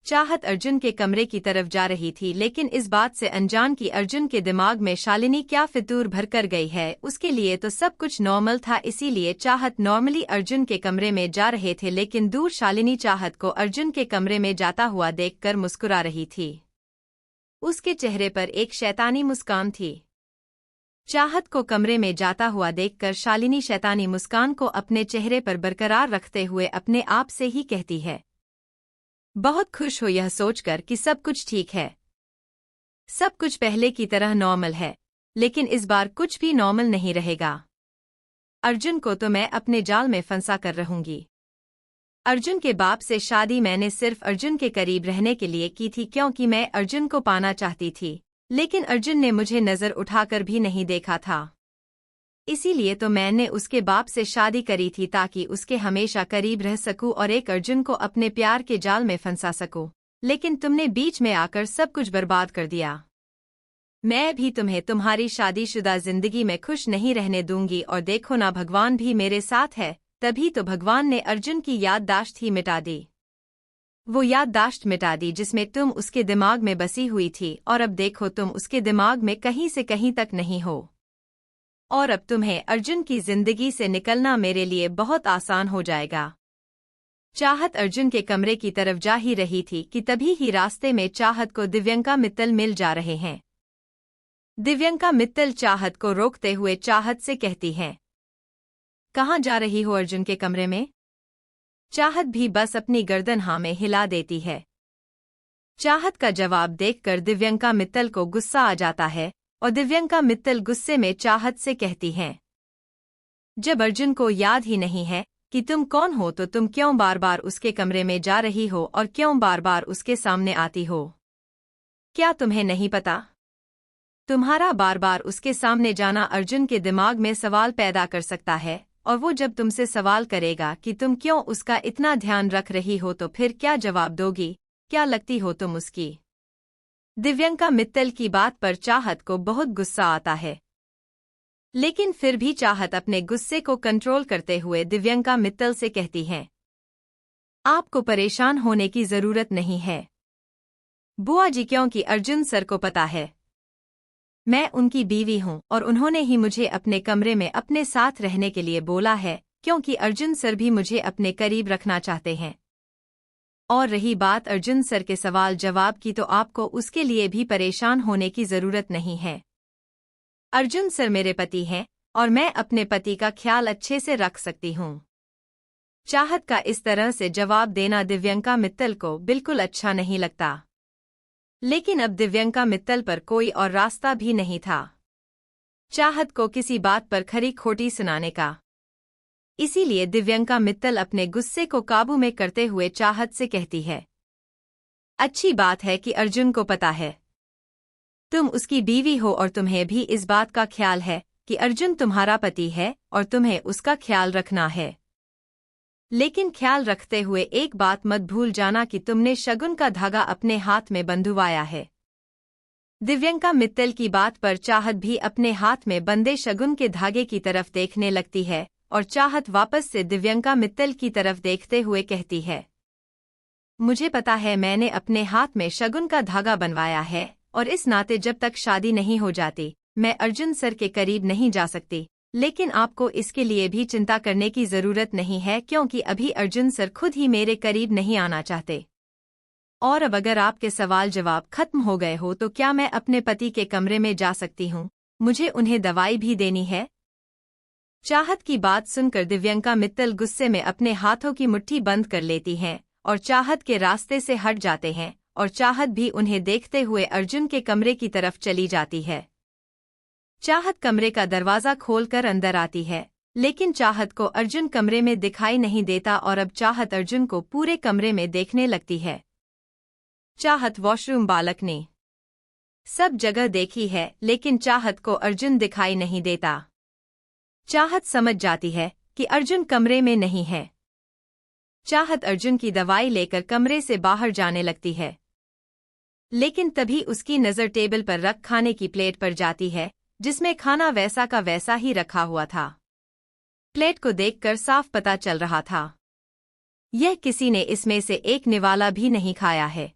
चाहत अर्जुन के कमरे की तरफ जा रही थी लेकिन इस बात से अनजान कि अर्जुन के दिमाग में शालिनी क्या फितूर भर कर गई है। उसके लिए तो सब कुछ नॉर्मल था, इसीलिए चाहत नॉर्मली अर्जुन के कमरे में जा रहे थे लेकिन दूर शालिनी चाहत को अर्जुन के कमरे में जाता हुआ देखकर मुस्कुरा रही थी। उसके चेहरे पर एक शैतानी मुस्कान थी। चाहत को कमरे में जाता हुआ देखकर शालिनी शैतानी मुस्कान को अपने चेहरे पर बरकरार रखते हुए अपने आप से ही कहती है, बहुत खुश हो यह सोचकर कि सब कुछ ठीक है। सब कुछ पहले की तरह नॉर्मल है, लेकिन इस बार कुछ भी नॉर्मल नहीं रहेगा। अर्जुन को तो मैं अपने जाल में फंसा कर रहूंगी। अर्जुन के बाप से शादी मैंने सिर्फ अर्जुन के करीब रहने के लिए की थी क्योंकि मैं अर्जुन को पाना चाहती थी, लेकिन अर्जुन ने मुझे नजर उठाकर भी नहीं देखा था। इसीलिए तो मैंने उसके बाप से शादी करी थी ताकि उसके हमेशा करीब रह सकूं और एक अर्जुन को अपने प्यार के जाल में फंसा सकूं, लेकिन तुमने बीच में आकर सब कुछ बर्बाद कर दिया। मैं भी तुम्हें तुम्हारी शादीशुदा जिंदगी में खुश नहीं रहने दूंगी और देखो ना, भगवान भी मेरे साथ है। तभी तो भगवान ने अर्जुन की याददाश्त ही मिटा दी। वो याददाश्त मिटा दी जिसमें तुम उसके दिमाग में बसी हुई थी और अब देखो तुम उसके दिमाग में कहीं से कहीं तक नहीं हो और अब तुम्हें अर्जुन की जिंदगी से निकलना मेरे लिए बहुत आसान हो जाएगा। चाहत अर्जुन के कमरे की तरफ जा ही रही थी कि तभी ही रास्ते में चाहत को दिव्यंका मित्तल मिल जा रहे हैं। दिव्यंका मित्तल चाहत को रोकते हुए चाहत से कहती हैं, कहाँ जा रही हो अर्जुन के कमरे में? चाहत भी बस अपनी गर्दन हाँ में हिला देती है। चाहत का जवाब देखकर दिव्यंका मित्तल को गुस्सा आ जाता है और दिव्यंका मित्तल गुस्से में चाहत से कहती हैं, जब अर्जुन को याद ही नहीं है कि तुम कौन हो तो तुम क्यों बार बार उसके कमरे में जा रही हो और क्यों बार बार उसके सामने आती हो? क्या तुम्हें नहीं पता? तुम्हारा बार बार उसके सामने जाना अर्जुन के दिमाग में सवाल पैदा कर सकता है और वो जब तुमसे सवाल करेगा कि तुम क्यों उसका इतना ध्यान रख रही हो तो फिर क्या जवाब दोगी? क्या लगती हो तुम उसकी? दिव्यंका मित्तल की बात पर चाहत को बहुत गुस्सा आता है, लेकिन फिर भी चाहत अपने गुस्से को कंट्रोल करते हुए दिव्यंका मित्तल से कहती हैं, आपको परेशान होने की जरूरत नहीं है बुआ जी, क्योंकि अर्जुन सर को पता है मैं उनकी बीवी हूं और उन्होंने ही मुझे अपने कमरे में अपने साथ रहने के लिए बोला है क्योंकि अर्जुन सर भी मुझे अपने करीब रखना चाहते हैं। और रही बात अर्जुन सर के सवाल जवाब की तो आपको उसके लिए भी परेशान होने की जरूरत नहीं है। अर्जुन सर मेरे पति हैं और मैं अपने पति का ख्याल अच्छे से रख सकती हूँ। चाहत का इस तरह से जवाब देना दिव्यंका मित्तल को बिल्कुल अच्छा नहीं लगता, लेकिन अब दिव्यंका मित्तल पर कोई और रास्ता भी नहीं था चाहत को किसी बात पर खरी खोटी सुनाने का। इसीलिए दिव्यंका मित्तल अपने गुस्से को काबू में करते हुए चाहत से कहती है, अच्छी बात है कि अर्जुन को पता है तुम उसकी बीवी हो और तुम्हें भी इस बात का ख्याल है कि अर्जुन तुम्हारा पति है और तुम्हें उसका ख्याल रखना है। लेकिन ख्याल रखते हुए एक बात मत भूल जाना कि तुमने शगुन का धागा अपने हाथ में बंधुवाया है। दिव्यंका मित्तल की बात पर चाहत भी अपने हाथ में बंधे शगुन के धागे की तरफ देखने लगती है और चाहत वापस से दिव्यंका मित्तल की तरफ देखते हुए कहती है, मुझे पता है मैंने अपने हाथ में शगुन का धागा बनवाया है और इस नाते जब तक शादी नहीं हो जाती मैं अर्जुन सर के करीब नहीं जा सकती। लेकिन आपको इसके लिए भी चिंता करने की जरूरत नहीं है, क्योंकि अभी अर्जुन सर खुद ही मेरे करीब नहीं आना चाहते। और अब अगर आपके सवाल जवाब खत्म हो गए हो तो क्या मैं अपने पति के कमरे में जा सकती हूँ? मुझे उन्हें दवाई भी देनी है। चाहत की बात सुनकर दिव्यंका मित्तल गुस्से में अपने हाथों की मुट्ठी बंद कर लेती हैं और चाहत के रास्ते से हट जाते हैं, और चाहत भी उन्हें देखते हुए अर्जुन के कमरे की तरफ चली जाती है। चाहत कमरे का दरवाजा खोलकर अंदर आती है, लेकिन चाहत को अर्जुन कमरे में दिखाई नहीं देता और अब चाहत अर्जुन को पूरे कमरे में देखने लगती है। चाहत वॉशरूम, बालक ने सब जगह देखी है, लेकिन चाहत को अर्जुन दिखाई नहीं देता। चाहत समझ जाती है कि अर्जुन कमरे में नहीं है। चाहत अर्जुन की दवाई लेकर कमरे से बाहर जाने लगती है, लेकिन तभी उसकी नज़र टेबल पर रख खाने की प्लेट पर जाती है, जिसमें खाना वैसा का वैसा ही रखा हुआ था। प्लेट को देखकर साफ पता चल रहा था यह किसी ने इसमें से एक निवाला भी नहीं खाया है।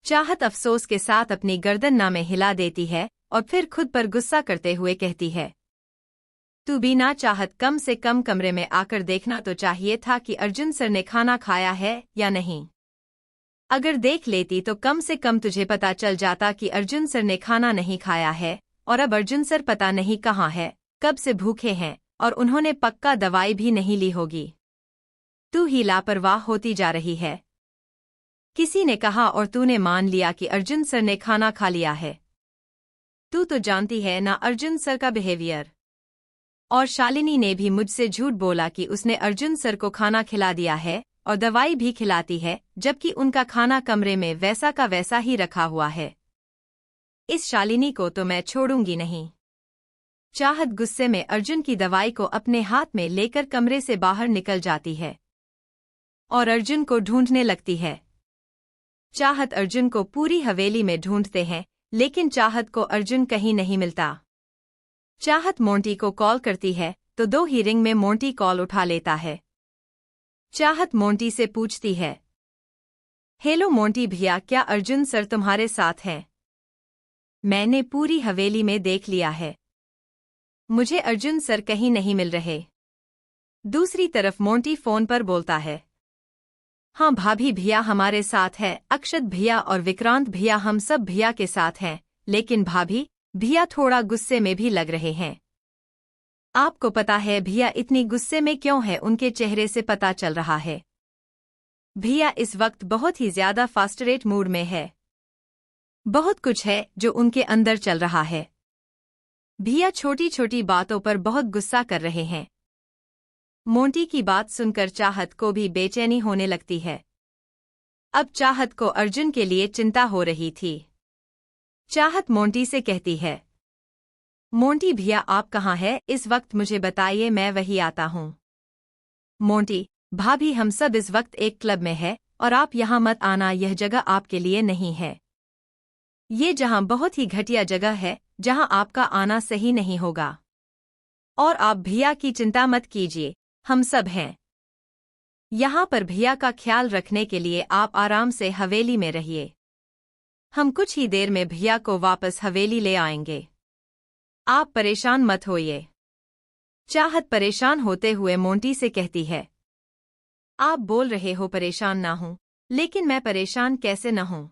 चाहत अफसोस के साथ अपनी गर्दन ना में हिला देती है और फिर खुद पर गुस्सा करते हुए कहती है, तू भी ना चाहत, कम से कम कमरे में आकर देखना तो चाहिए था कि अर्जुन सर ने खाना खाया है या नहीं। अगर देख लेती तो कम से कम तुझे पता चल जाता कि अर्जुन सर ने खाना नहीं खाया है, और अब अर्जुन सर पता नहीं कहाँ है, कब से भूखे हैं और उन्होंने पक्का दवाई भी नहीं ली होगी। तू ही लापरवाह होती जा रही है। किसी ने कहा और तूने मान लिया कि अर्जुन सर ने खाना खा लिया है। तू तो जानती है ना अर्जुन सर का बिहेवियर। और शालिनी ने भी मुझसे झूठ बोला कि उसने अर्जुन सर को खाना खिला दिया है और दवाई भी खिलाती है, जबकि उनका खाना कमरे में वैसा का वैसा ही रखा हुआ है। इस शालिनी को तो मैं छोड़ूंगी नहीं। चाहत गुस्से में अर्जुन की दवाई को अपने हाथ में लेकर कमरे से बाहर निकल जाती है और अर्जुन को ढूंढने लगती है। चाहत अर्जुन को पूरी हवेली में ढूंढते हैं, लेकिन चाहत को अर्जुन कहीं नहीं मिलता। चाहत मोंटी को कॉल करती है तो 2 ही रिंग में मोंटी कॉल उठा लेता है। चाहत मोंटी से पूछती है, हेलो मोंटी भैया, क्या अर्जुन सर तुम्हारे साथ हैं? मैंने पूरी हवेली में देख लिया है, मुझे अर्जुन सर कहीं नहीं मिल रहे। दूसरी तरफ मोंटी फोन पर बोलता है, हाँ भाभी भैया हमारे साथ है, अक्षत भैया और विक्रांत भैया हम सब भैया के साथ हैं, लेकिन भाभी भैया थोड़ा गुस्से में भी लग रहे हैं। आपको पता है भैया इतनी गुस्से में क्यों है? उनके चेहरे से पता चल रहा है भैया इस वक्त बहुत ही ज्यादा फ्रस्ट्रेट मूड में है। बहुत कुछ है जो उनके अंदर चल रहा है। भैया छोटी छोटी बातों पर बहुत गुस्सा कर रहे हैं। मोंटी की बात सुनकर चाहत को भी बेचैनी होने लगती है। अब चाहत को अर्जुन के लिए चिंता हो रही थी। चाहत मोंटी से कहती है, मोंटी भैया आप कहाँ हैं? इस वक्त मुझे बताइए, मैं वही आता हूँ। मोंटी, भाभी हम सब इस वक्त एक क्लब में है और आप यहाँ मत आना, यह जगह आपके लिए नहीं है। ये जहाँ बहुत ही घटिया जगह है, जहाँ आपका आना सही नहीं होगा। और आप भैया की चिंता मत कीजिए, हम सब हैं यहाँ पर भैया का ख्याल रखने के लिए। आप आराम से हवेली में रहिए, हम कुछ ही देर में भैया को वापस हवेली ले आएंगे। आप परेशान मत होइए। चाहत परेशान होते हुए मोंटी से कहती है, आप बोल रहे हो परेशान ना हूं, लेकिन मैं परेशान कैसे न हूं?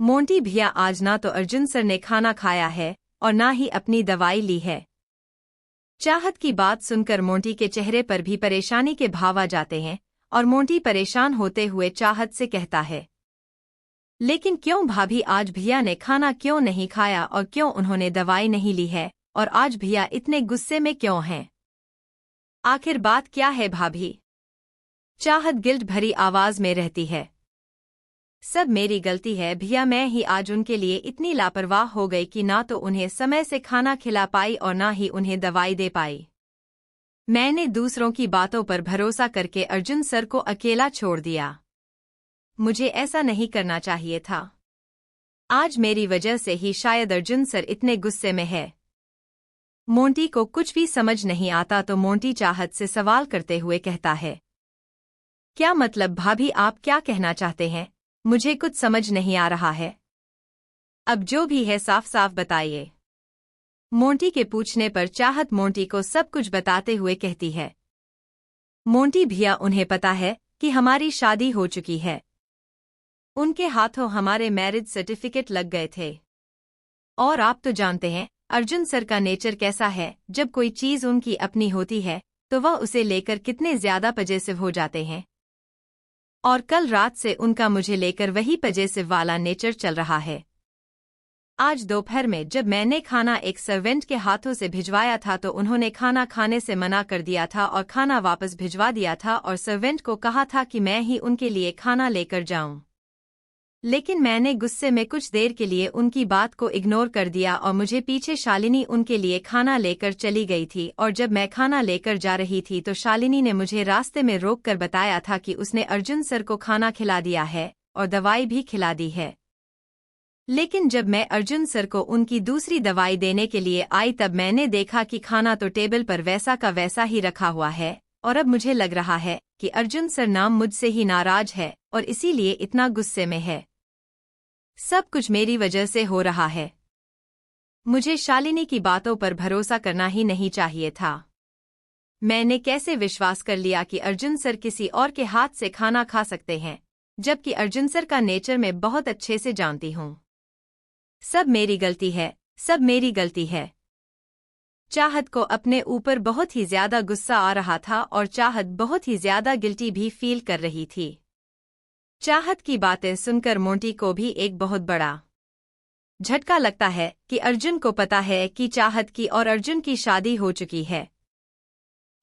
मोंटी भैया आज ना तो अर्जुन सर ने खाना खाया है और ना ही अपनी दवाई ली है। चाहत की बात सुनकर मोंटी के चेहरे पर भी परेशानी के भाव आ जाते हैं और मोंटी परेशान होते हुए चाहत से कहता है, लेकिन क्यों भाभी, आज भैया ने खाना क्यों नहीं खाया और क्यों उन्होंने दवाई नहीं ली है, और आज भैया इतने गुस्से में क्यों हैं? आखिर बात क्या है भाभी? चाहत गिल्ट भरी आवाज में रहती है, सब मेरी गलती है भैया, मैं ही आज उनके लिए इतनी लापरवाह हो गई कि ना तो उन्हें समय से खाना खिला पाई और ना ही उन्हें दवाई दे पाई। मैंने दूसरों की बातों पर भरोसा करके अर्जुन सर को अकेला छोड़ दिया। मुझे ऐसा नहीं करना चाहिए था। आज मेरी वजह से ही शायद अर्जुन सर इतने गुस्से में है। मोंटी को कुछ भी समझ नहीं आता तो मोंटी चाहत से सवाल करते हुए कहता है, क्या मतलब भाभी, आप क्या कहना चाहते हैं? मुझे कुछ समझ नहीं आ रहा है। अब जो भी है साफ साफ बताइए। मोंटी के पूछने पर चाहत मोंटी को सब कुछ बताते हुए कहती है। मोंटी भैया, उन्हें पता है कि हमारी शादी हो चुकी है। उनके हाथों हमारे मैरिज सर्टिफिकेट लग गए थे। और आप तो जानते हैं अर्जुन सर का नेचर कैसा है, जब कोई चीज उनकी अपनी होती है तो वह उसे लेकर कितने ज्यादा पजेसिव हो जाते हैं। और कल रात से उनका मुझे लेकर वही पजेसिव वाला नेचर चल रहा है। आज दोपहर में जब मैंने खाना एक सर्वेंट के हाथों से भिजवाया था तो उन्होंने खाना खाने से मना कर दिया था और खाना वापस भिजवा दिया था और सर्वेंट को कहा था कि मैं ही उनके लिए खाना लेकर जाऊं। लेकिन मैंने गुस्से में कुछ देर के लिए उनकी बात को इग्नोर कर दिया और मुझे पीछे शालिनी उनके लिए खाना लेकर चली गई थी। और जब मैं खाना लेकर जा रही थी तो शालिनी ने मुझे रास्ते में रोककर बताया था कि उसने अर्जुन सर को खाना खिला दिया है और दवाई भी खिला दी है। लेकिन जब मैं अर्जुन सर को उनकी दूसरी दवाई देने के लिए आई तब मैंने देखा कि खाना तो टेबल पर वैसा का वैसा ही रखा हुआ है और अब मुझे लग रहा है कि अर्जुन सर नाम मुझसे ही नाराज है और इसीलिए इतना गुस्से में है। सब कुछ मेरी वजह से हो रहा है। मुझे शालिनी की बातों पर भरोसा करना ही नहीं चाहिए था। मैंने कैसे विश्वास कर लिया कि अर्जुन सर किसी और के हाथ से खाना खा सकते हैं, जबकि अर्जुन सर का नेचर मैं बहुत अच्छे से जानती हूँ। सब मेरी गलती है, सब मेरी गलती है। चाहत को अपने ऊपर बहुत ही ज्यादा गुस्सा आ रहा था और चाहत बहुत ही ज्यादा गिल्टी भी फील कर रही थी। चाहत की बातें सुनकर मोंटी को भी एक बहुत बड़ा झटका लगता है कि अर्जुन को पता है कि चाहत की और अर्जुन की शादी हो चुकी है।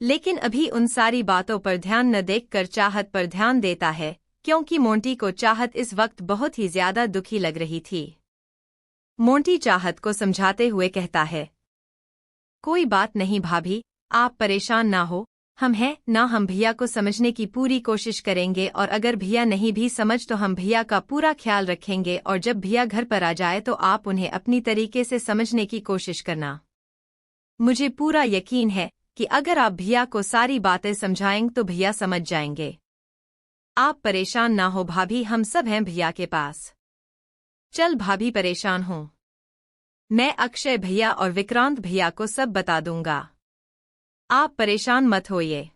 लेकिन अभी उन सारी बातों पर ध्यान न देकर चाहत पर ध्यान देता है, क्योंकि मोंटी को चाहत इस वक्त बहुत ही ज्यादा दुखी लग रही थी। मोंटी चाहत को समझाते हुए कहता है, कोई बात नहीं भाभी, आप परेशान ना हो, हम हैं ना, हम भैया को समझने की पूरी कोशिश करेंगे और अगर भैया नहीं भी समझ तो हम भैया का पूरा ख्याल रखेंगे और जब भैया घर पर आ जाए तो आप उन्हें अपनी तरीके से समझने की कोशिश करना। मुझे पूरा यकीन है कि अगर आप भैया को सारी बातें समझाएंगे तो भैया समझ जाएंगे। आप परेशान ना हो भाभी, हम सब हैं भैया के पास। चल भाभी, परेशान हो, मैं अक्षय भैया और विक्रांत भैया को सब बता दूंगा। आप परेशान मत होइए।